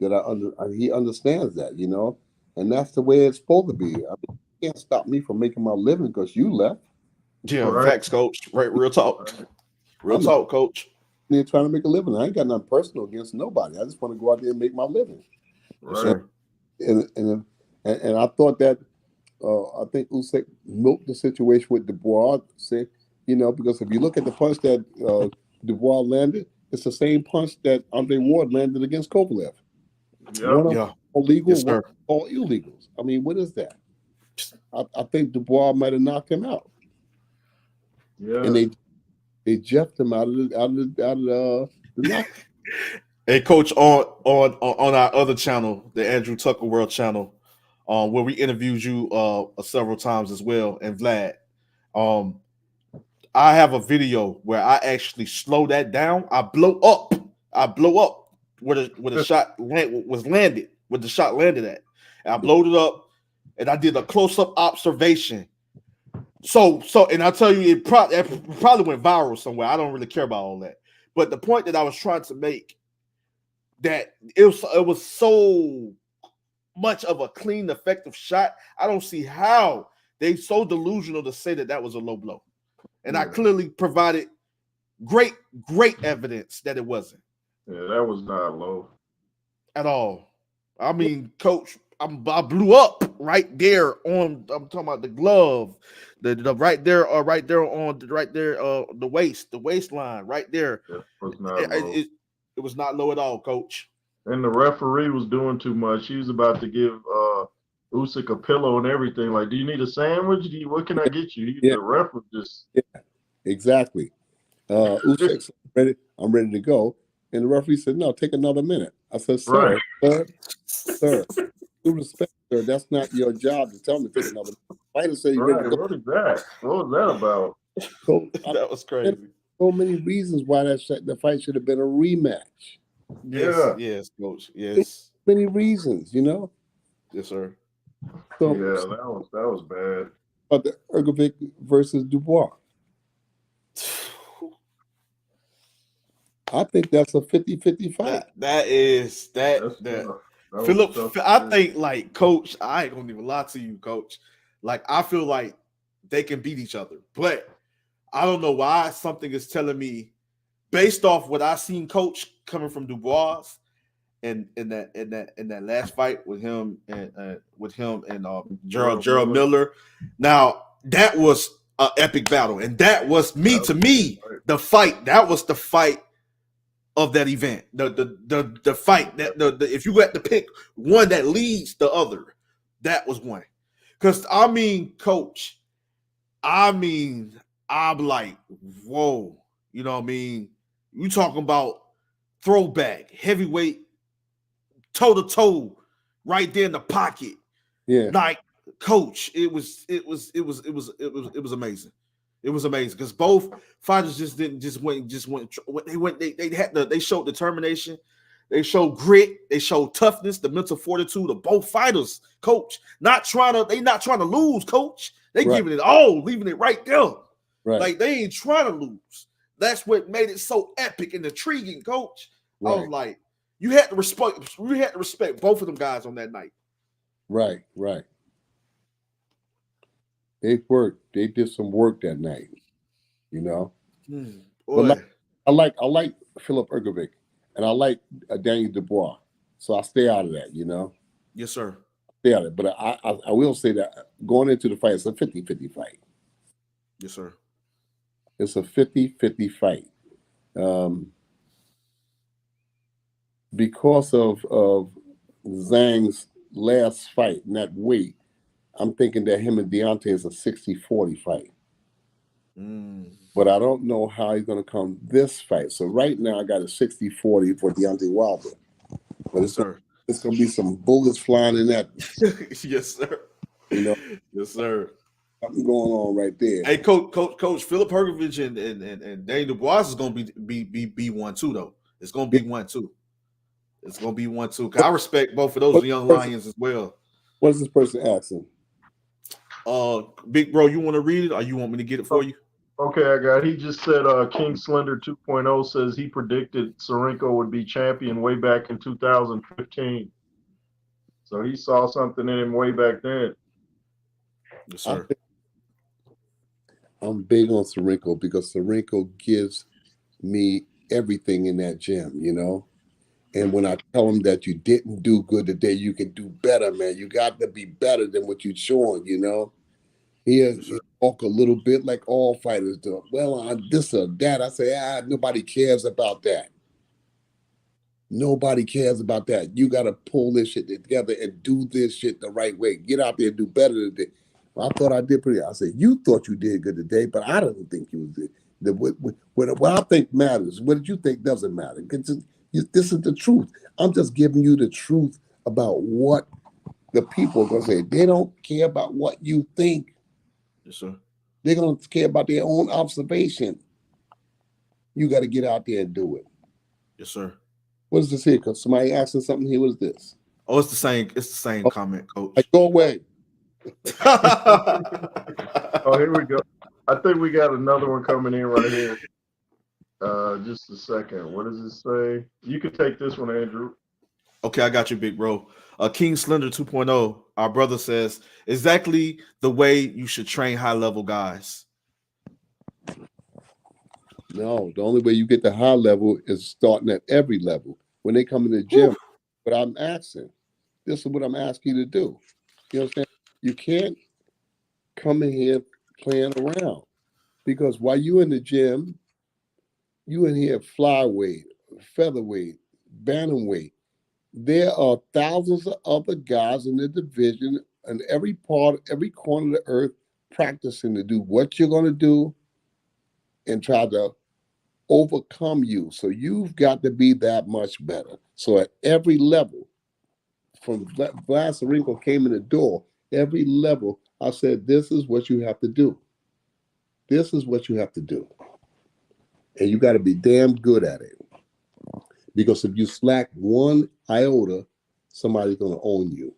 He understands that, you know, and that's the way it's supposed to be. I mean, you can't stop me from making my living because you left. Yeah, Right. facts, coach. Right, real talk. Real talk, coach. They're trying to make a living. I ain't got nothing personal against nobody. I just want to go out there and make my living. Right. And I thought that I think Usyk milked the situation with Dubois. You know, because if you look at the punch that Dubois landed, it's the same punch that Andre Ward landed against Kovalev. One of them all legal, yes, one all illegals. I mean, what is that? I think Dubois might have knocked him out. Yeah. And they jeffed him out of the knock. Hey, coach, on our other channel, the Andrew Tucker World channel, where we interviewed you several times as well, and Vlad, I have a video where I actually slow that down. I blow up where the shot was landed, where the shot landed at. And I blowed it up, and I did a close-up observation. So, and I'll tell you, it probably went viral somewhere. I don't really care about all that. But the point that I was trying to make, that it was so much of a clean, effective shot. I don't see how they so delusional to say that was a low blow. And I clearly provided great evidence that it wasn't. Yeah, that was not low at all. I mean, Coach, I blew up right there on. I'm talking about the glove, the right there, the waistline, right there. It was not low. It was not low at all, Coach. And the referee was doing too much. He was about to give Usyk a pillow and everything. Like, do you need a sandwich? What can I get you? The ref was just exactly. Usyk said, I'm ready to go. And the referee said, no, take another minute. I said, sir, sir, due respect, sir, that's not your job to tell me to take another minute. Fighter said you're ready to go. What is that? What was that about? So, that was crazy. So many reasons why the fight should have been a rematch. Yes, Coach. Yes. Many reasons, you know? Yes, sir. So, that was bad. But the Usyk versus Dubois. I think that's a 50-50 fight. Philip, I think, like, Coach, I ain't gonna even lie to you, Coach. Like, I feel like they can beat each other, but I don't know why something is telling me, based off what I seen, Coach, coming from Dubois, and in that last fight with him and Gerald Miller. Now that was an epic battle, and that was the fight. That was the fight of that event. The fight that if you had to pick one that leads the other, that was one. Because I mean, Coach, I'm like, whoa, you know what I mean? You talking about throwback, heavyweight, toe to toe, right there in the pocket. Yeah, like, Coach, it was amazing. It was amazing because both fighters they showed determination, they showed grit, they showed toughness, the mental fortitude of both fighters. Coach, not trying to lose. Coach, they giving it all, leaving it right there. Right. Like, they ain't trying to lose. That's what made it so epic and intriguing, Coach. Right. I was like, you had to respect both of them guys on that night. Right. They worked. They did some work that night, you know. But I like Philip Usyk, and I like Daniel Dubois, so I stay out of that, you know. Yes, sir. Stay out of it. But I will say that going into the fight, it's a 50-50 fight. Yes, sir. It's a 50-50 fight. Because of Zhang's last fight in that weight, I'm thinking that him and Deontay is a 60-40 fight. But I don't know how he's going to come this fight. So right now I got a 60-40 for Deontay Wilder. But it's going to be some bullets flying in that. Yes, sir. You know? Yes, sir. Something going on right there. Hey, Coach Philip Usyk and Daniel Dubois is going to be 1-2 though. It's going to be 1-2. It's going to be 1-2. I respect both of those young lions as well. What is this person asking? Big bro, you want to read it or you want me to get it for you? Okay, I got it. He just said King Slender 2.0 says he predicted Cerenko would be champion way back in 2015. So he saw something in him way back then. Yes, sir. I'm big on Cerenko because Cerenko gives me everything in that gym, you know? And when I tell him that you didn't do good today, you can do better, man. You got to be better than what you're showing, you know? He talk a little bit like all fighters do. Well, I'm this or that. I say, nobody cares about that. Nobody cares about that. You got to pull this shit together and do this shit the right way. Get out there and do better today. Well, I thought I did pretty. I said, you thought you did good today, but I don't think you did. What I think matters. What did you think doesn't matter? This is the truth. I'm just giving you the truth about what the people are going to say. They don't care about what you think. Yes, sir. They're going to care about their own observation. You got to get out there and do it. Yes, sir. What is this here? Because somebody asking something here. What is this? Oh, it's the same. It's the same comment, Coach. Go away. Oh, here we go. I think we got another one coming in right here. Just a second. What does it say? You can take this one, Andrew. Okay, I got you, big bro. King Slender 2.0, our brother says exactly the way you should train high level guys. No, the only way you get to high level is starting at every level. When they come in the Whew. gym, but I'm asking, this is what I'm asking you to do. You understand? You can't come in here playing around because while you in the gym, you in here flyweight, featherweight, bantamweight. There are thousands of other guys in the division and every part, every corner of the earth practicing to do what you're going to do and try to overcome you. So you've got to be that much better. So at every level, from Vlad Sarenko came in the door, every level, I said, this is what you have to do. This is what you have to do. And you got to be damn good at it. Because if you slack one iota, somebody's going to own you.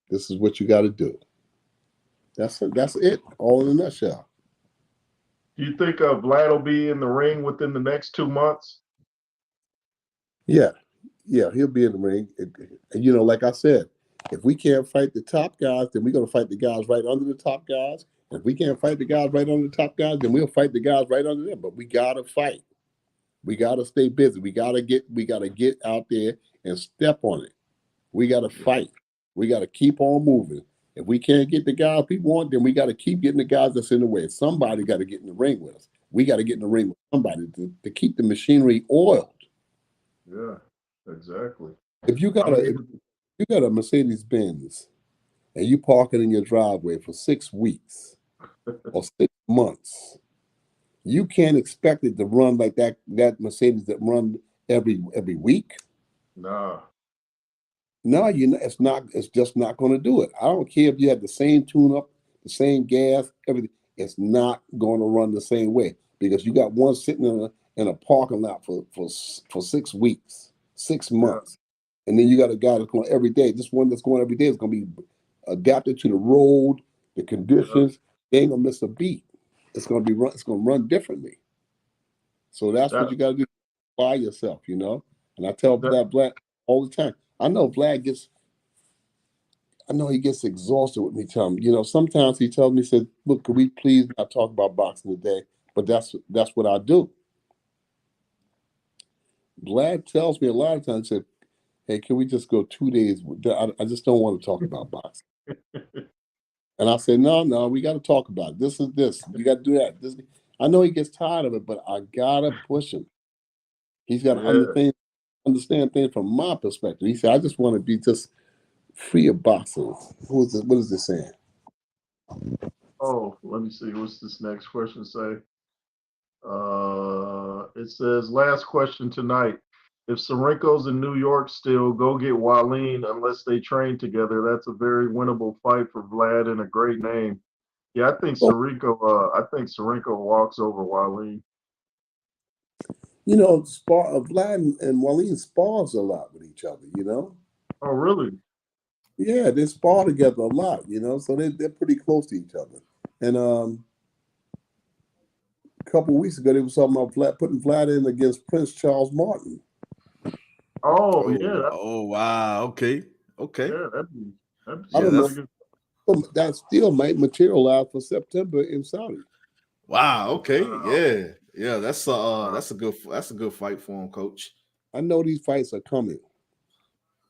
This is what you got to do. That's it, all in a nutshell. Do you think Vlad will be in the ring within the next 2 months? Yeah, he'll be in the ring. And, like I said, if we can't fight the top guys, then we're going to fight the guys right under the top guys. If we can't fight the guys right under the top guys, then we'll fight the guys right under them. But we got to fight. We got to stay busy. We got to get out there and step on it. We got to fight. We got to keep on moving. If we can't get the guys we want, then we got to keep getting the guys that's in the way. Somebody got to get in the ring with us. We got to get in the ring with somebody to keep the machinery oiled. Yeah, exactly. If you got a Mercedes Benz and you park it in your driveway for 6 weeks or 6 months, you can't expect it to run like that Mercedes that run every week. Nah. No, it's not. It's just not going to do it. I don't care if you have the same tune-up, the same gas, everything. It's not going to run the same way because you got one sitting in a parking lot for 6 weeks, 6 months, and then you got a guy that's going every day. This one that's going every day is going to be adapted to the road, the conditions. They ain't gonna miss a beat. It's going to run differently. So that's what you got to do by yourself, And I tell Vlad all the time. I know Vlad gets exhausted with me telling him. Sometimes he tells me, he said, look, could we please not talk about boxing today? But that's what I do. Vlad tells me a lot of times, he said, hey, can we just go 2 days? I just don't want to talk about boxing. And I said, no, we got to talk about it. This is this. You got to do that. This. I know he gets tired of it, but I got to push him. He's got to understand things from my perspective. He said, I just want to be just free of boxing. What is this saying? Oh, let me see. What's this next question say? It says, last question tonight. If Sarenko's in New York still, go get Wallin unless they train together. That's a very winnable fight for Vlad and a great name. Yeah, I think Sarenko walks over Wallin. Vlad and Wallin spars a lot with each other, Oh, really? Yeah, they spar together a lot, so they're pretty close to each other. And a couple of weeks ago, they were talking about putting Vlad in against Prince Charles Martin. Oh yeah. Oh wow. Okay. Yeah, I don't know. That still might materialize for September in Saudi. Wow. Okay. Yeah. That's a good fight for him, Coach. I know these fights are coming.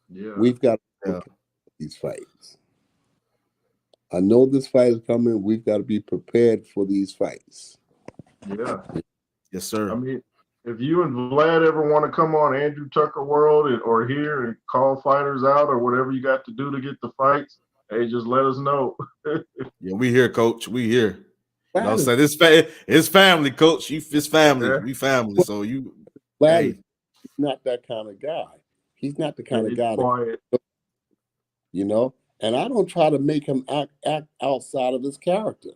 Yeah. We've got to prepare for these fights. I know this fight is coming. We've got to be prepared for these fights. Yeah. Yes, sir. I mean, if you and Vlad ever want to come on Andrew Tucker World or here and call fighters out or whatever you got to do to get the fights, hey, just let us know. Yeah, we here, Coach. We here. You know what I'm saying? It's family, Coach. It's family. Yeah. We family. So Vlad is not that kind of guy. He's not the kind of guy quiet. And I don't try to make him act outside of his character.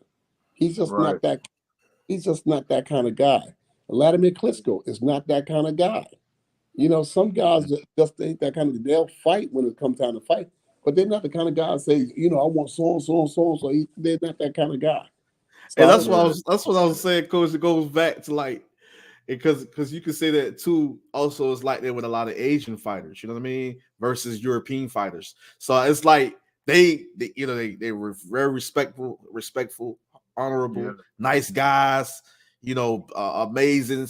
He's just not that. He's just not that kind of guy. Vladimir Klitschko is not that kind of guy. Some guys just ain't that kind of. They'll fight when it comes time to fight, but they're not the kind of guys say, I want so and so and so and so. They're not that kind of guy. So and that's what I was saying, Coach. It goes back to because you can say that too. Also, it's like that with a lot of Asian fighters. You know what I mean? Versus European fighters. So it's like they were very respectful, Yeah. honorable, nice guys. Amazing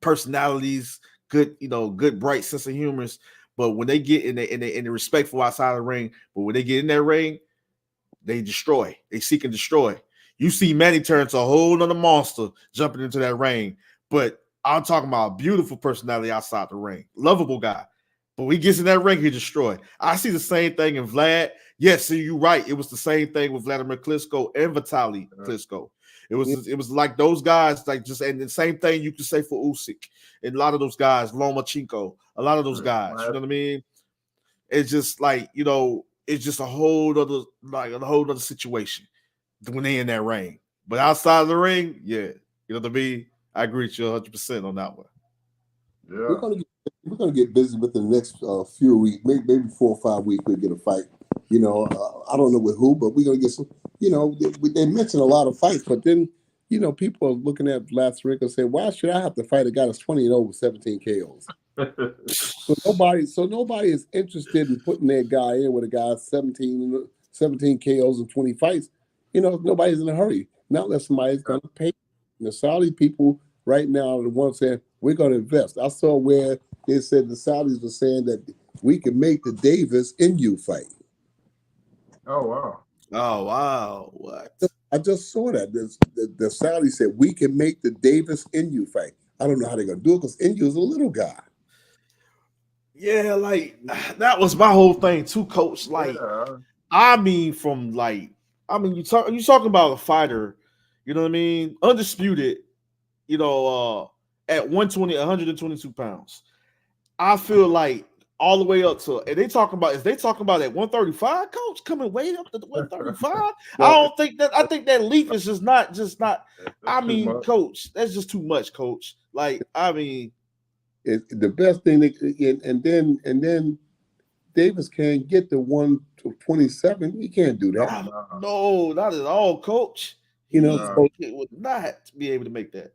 personalities, good bright sense of humor. But when they get in the respectful outside of the ring, but when they get in that ring, they destroy. They seek and destroy. You see Manny turn to a whole nother monster jumping into that ring. But I'm talking about a beautiful personality outside the ring. Lovable guy. But when he gets in that ring, he destroyed. I see the same thing in Vlad. Yes, so you're right. It was the same thing with Vladimir Klitschko and Vitaly Klitschko. It was like those guys, like just and the same thing you could say for Usyk and a lot of those guys, Lomachenko, a lot of those guys. You know what I mean? It's just like, it's just a whole other situation when they in that ring. But outside of the ring, yeah, you know what I mean? I agree with you 100% on that one. Yeah. We're gonna get busy with the next few weeks, maybe 4 or 5 weeks. We'll get a fight. I don't know with who, but we're gonna get some. They mentioned a lot of fights, but then people are looking at last week and saying, "Why should I have to fight a guy that's 20-0 with 17 KOs?" So nobody is interested in putting their guy in with a guy 17 KOs and 20 fights. Nobody's in a hurry. Not unless somebody's going to pay. The Saudi people right now are the ones saying, we're going to invest. I saw where they said the Saudis were saying that we can make the Davis Inu fight. Oh, wow. Oh, wow. What? I just saw that. The Saudis said we can make the Davis Inu fight. I don't know how they're going to do it because Inu is a little guy. Yeah, like that was my whole thing too, Coach. Like, I mean, you talking about a fighter, you know what I mean? Undisputed, at 122 pounds. I feel like all the way up to, and is they talking about at 135, Coach, coming way up to 135? I think that leap is just not, I mean, Coach, that's just too much, Coach. Like, I mean, the best thing, and then Davis can't get to 127. He can't do that. No, not at all, Coach. He would not be able to make that.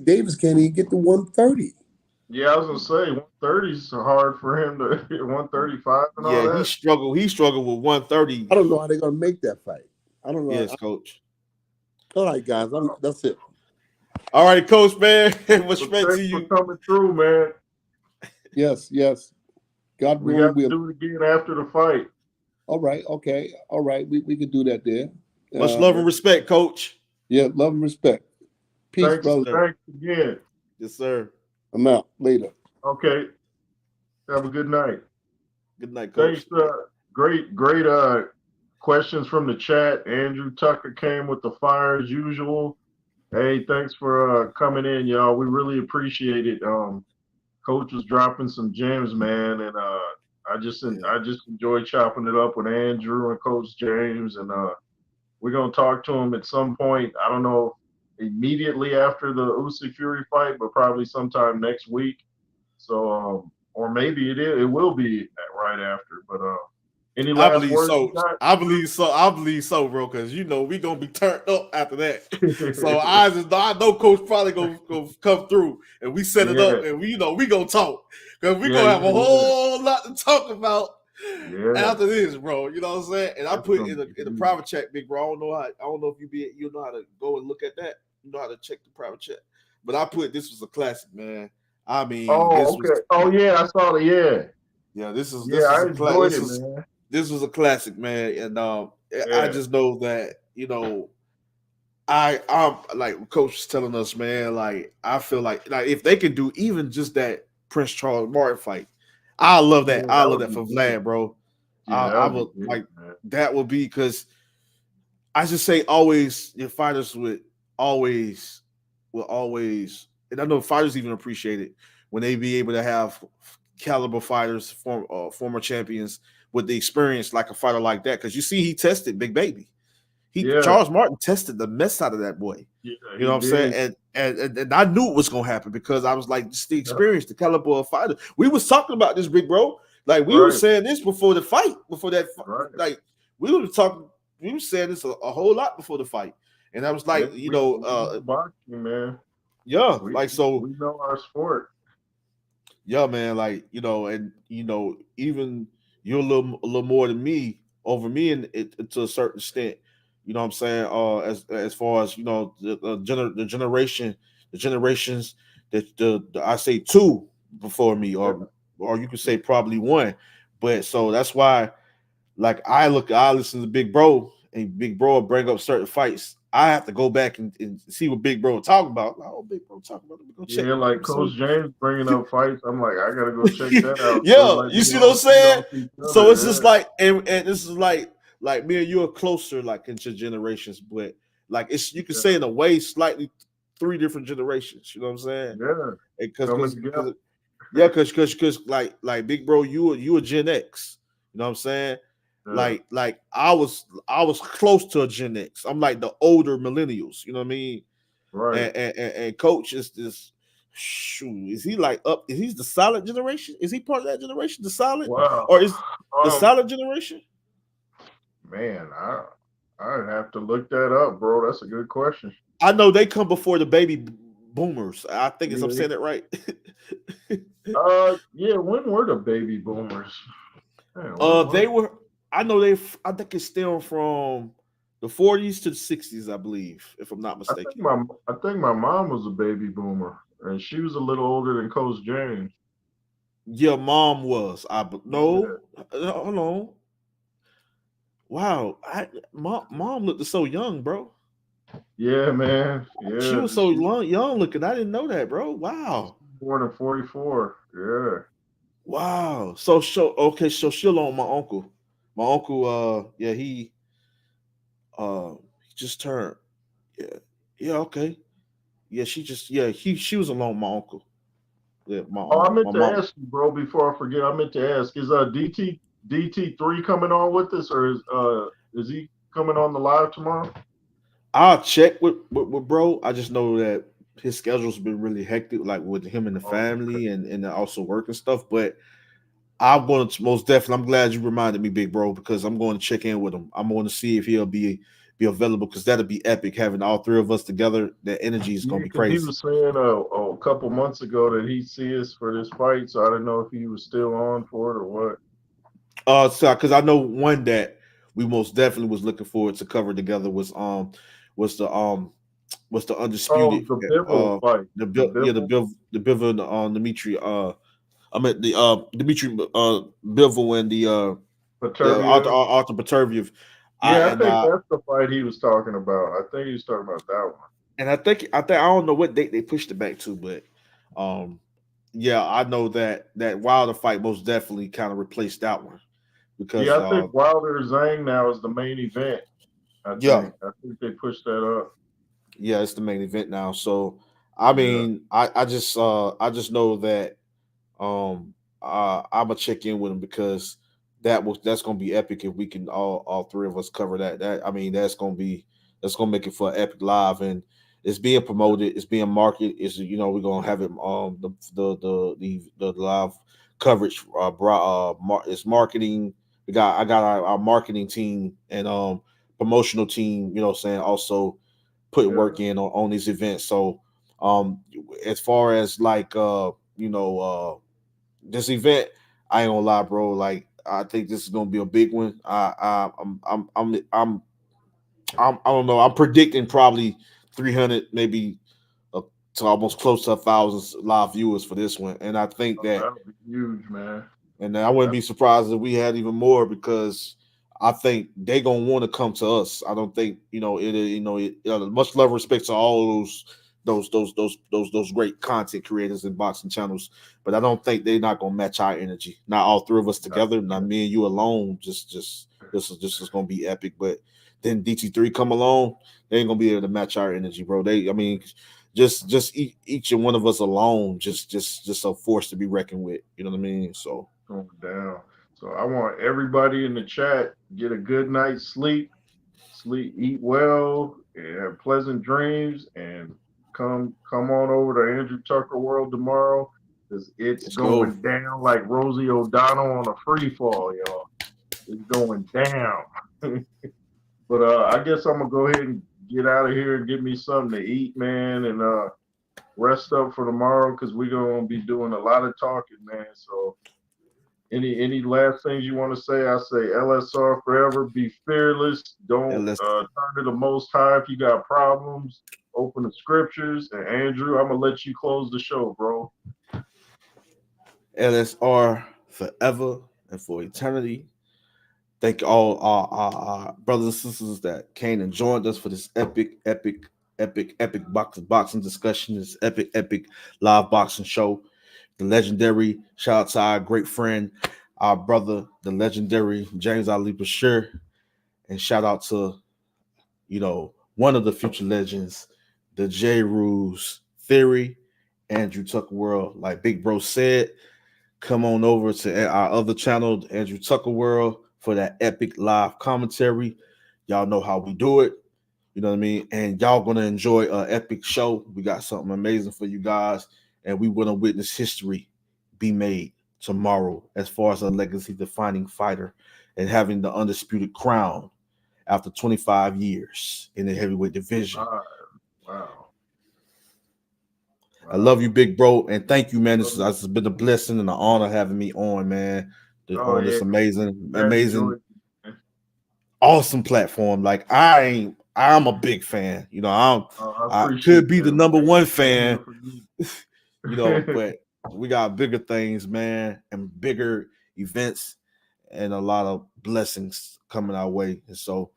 Davis can't even get to 130. Yeah, I was gonna say 130 is hard for him to hit 135 and all that. Yeah, he struggled with 130. I don't know how they're gonna make that fight. I don't know. Yes, Coach. All right, guys. That's it. All right, Coach, man. Respect to you for coming through, man. Yes. God we willing, got to do it again after the fight. All right. Okay. All right. We could do that there. Much love and respect, Coach. Yeah, love and respect. Peace, brother. Thanks again. Yes, sir. I'm out. Later. Okay. Have a good night. Good night, Coach. Thanks. Great questions from the chat. Andrew Tucker came with the fire as usual. Hey, thanks for coming in, y'all. We really appreciate it. Coach was dropping some gems, man, and I just enjoyed chopping it up with Andrew and Coach James, and we're gonna talk to him at some point. I don't know immediately after the Usyk Fury fight, but probably sometime next week. So, or maybe it will be right after. But any last words? I believe so, bro. Because we gonna be turned up after that. So I know Coach probably gonna come through, and we set it up, and we gonna talk because we gonna have a whole lot to talk about after this, bro. You know what I'm saying? And I put in the private chat, big bro. I don't know if you know how to go and look at that. You know how to check the private chat, but I put this was a classic, man. I mean, I saw the this is I a classic, man. This was a classic, man, and I just know that I'm like Coach was telling us, man. Like I feel like if they can do even just that Prince Charles Martin fight, I love that. I love that for Vlad, bro. I would like that would be because I just say always your fighters will always, and I know fighters even appreciate it when they be able to have caliber fighters, former champions with the experience like a fighter like that. Because you see, he tested Big Baby. Charles Martin tested the mess out of that boy. Yeah, you know what I'm saying? And I knew it was gonna happen because I was like, just the experience, the caliber of fighter. We was talking about this, big bro. Like we were saying this before the fight, like we were saying this a whole lot before the fight. And I was like, boxing, man. Yeah, We like so. we know our sport. Yeah, man, like and even you're a little more than me over me, and it to a certain extent. You know what I'm saying? As far as the generation, the generations that I say two before me, Yeah, or you could say probably one, but so that's why like I listen to Big Bro, and Big Bro will bring up certain fights. I have to go back and see what Big Bro talk about. Like, oh, Big Bro talk about. Let me go check. yeah, Let like me see. Coach James bringing up fights. I'm like, I gotta go check that out. So it's Yeah, like you we see what I'm all feed saying? off each So it's just other. like, and this is like me and you are closer, like into generations, but like it's you can Yeah, say in a way slightly three different generations. You know what I'm saying? yeah, yeah. Coming Because together. yeah, because like Big Bro, you a Gen X. You know what I'm saying? Yeah, Like I was close to a Gen X. I'm like the older millennials. You know what I mean? right. And Coach is this. Shoot, is he like up? Is he the solid generation? Is he part of that generation, the solid, Wow. or is the Um, solid generation? man, I'd have to look that up, bro. That's a good question. I know they come before the baby boomers. I think I'm Yeah. saying it right. Yeah. When were the baby boomers? Man, when were They were. I know they. I think it's still from the 40s to the 60s, I believe, if I'm not I think mistaken. my mom was a baby boomer, and she was a little older than Coach James. Your mom was. Yeah, No. Hold on. Wow. Mom looked so young, bro. yeah, man. She Yeah, was so young looking. I didn't know that, bro. Wow. born in '44. Yeah, Wow. Okay, so she'll on my uncle. My uncle, yeah, he just turned. Yeah. Yeah, okay. Yeah, she was along my uncle. Yeah, oh, I my meant to mom. ask you, bro, before I forget. I meant to ask: is DT3 coming on with us, or is he coming on the live tomorrow? I'll check with bro. I just know that his schedule's been really hectic, like with him and the Oh, okay. family and also work and stuff. But I'm going to most definitely. I'm glad you reminded me, big bro, because I'm going to check in with him. I'm going to see if he'll be available because that'll be epic having all three of us together. That energy is going Yeah, to be because he crazy. was saying a couple months ago that he'd see us for this fight, so I didn't know if he was still on for it or what. So because I know one that we most definitely was looking forward to cover together was the Oh, undisputed the Bivol fight. the The bill yeah Bivol. the Bivol Dimitri I meant the Dimitri Bivol and the Patervia. Arthur Peterviev. I Yeah, I and think that's the fight he was talking about. I think he was talking about that one. I don't know what date they pushed it back to, but um yeah, I know that Wilder fight most definitely kind of replaced that one because Yeah, I think Wilder Zhang now is the main event. yeah, I think they pushed that up. yeah, it's the main event now. So I Yeah. mean, I just know that I'm gonna check in with him because that's gonna be epic if we can all three of us cover that. That I mean, that's gonna make it for an epic live, and it's being promoted, it's being marketed. It's we're gonna have it the live coverage. It's marketing. I got our marketing team and promotional team. You know, what I'm saying also putting Yeah. work in on these events. So um as far as like this event, I ain't gonna lie, bro. Like I think this is gonna be a big one. I don't know. I'm predicting probably 300, maybe uh, to almost close to 1,000 live viewers for this one, and I think Oh, that that'll be huge, man. and I wouldn't That, be surprised if we had even more because I think they gonna want to come to us. I don't think much love and respect to all those great content creators and boxing channels, but I don't think they're not gonna match our energy. Not all three of us not together, not me and you alone. This is gonna be epic. But then DT3 come along, they ain't gonna be able to match our energy, bro. I mean, each and one of us alone, just a force to be reckoned with. You know what I mean? So. going down. So I want everybody in the chat get a good night's sleep, eat well, and have pleasant dreams, and come on over to Andrew Tucker World tomorrow because it's Let's go. going down like Rosie O'Donnell on a free fall, y'all. It's going down. But I guess I'm gonna go ahead and get out of here and get me something to eat, man. And rest up for tomorrow because we're gonna be doing a lot of talking, man. So any last things you want to say? I say LSR forever, be fearless. Don't turn to the Most High if you got problems. Open the scriptures. And Andrew, I'm gonna let you close the show, bro. LSR forever and for eternity. Thank all our brothers and sisters that came and joined us for this epic boxing discussion, this epic live boxing show. The legendary, shout out to our great friend, our brother, the legendary James Ali Bashir, and shout out to, one of the future legends, the Roos Theory, Andrew Tucker World. Like Big Bro said, come on over to our other channel, Andrew Tucker World, for that epic live commentary. Y'all know how we do it. You know what I mean? And y'all gonna enjoy an epic show. We got something amazing for you guys, and we want to witness history be made tomorrow as far as a legacy defining fighter and having the undisputed crown after 25 years in the heavyweight division. Wow. I love you, big bro, and thank you, man. This has been a blessing and an honor having me on, man. On this amazing, awesome platform. Like I'm a big fan. I could be the number one fan, but we got bigger things, man, and bigger events and a lot of blessings coming our way. And so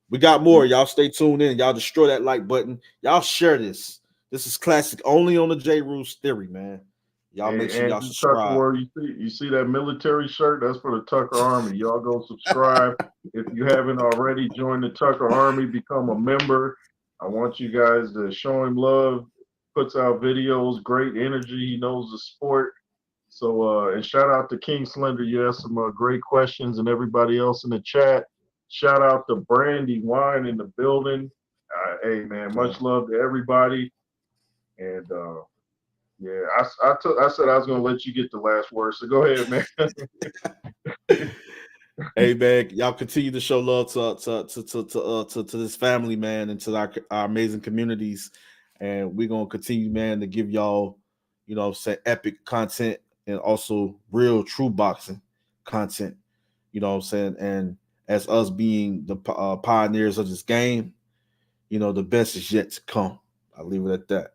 we got more. Y'all stay tuned in. Y'all destroy that like button. Y'all share this. This is classic only on the J. Roos Theory, man. Y'all make sure y'all subscribe. Tucker, you see that military shirt? That's for the Tucker Army. Y'all go subscribe. If you haven't already, join the Tucker Army, become a member. I want you guys to show him love. Puts out videos, great energy. He knows the sport. So, and shout out to King Slender. You asked some great questions, and everybody else in the chat. Shout out to Brandy Wine in the building. Hey, man, much love to everybody. And yeah, I said I was gonna let you get the last word. So go ahead, man. Hey, man, y'all continue to show love to this family, man, and to our amazing communities. And we're gonna continue, man, to give y'all, say epic content and also real true boxing content. You know what I'm saying? And as us being the pioneers of this game, the best is yet to come. I'll leave it at that.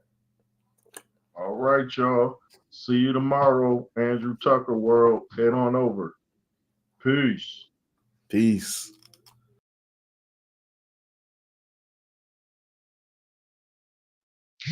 All right, y'all. See you tomorrow, Andrew Tucker World. Head on over. Peace. Peace.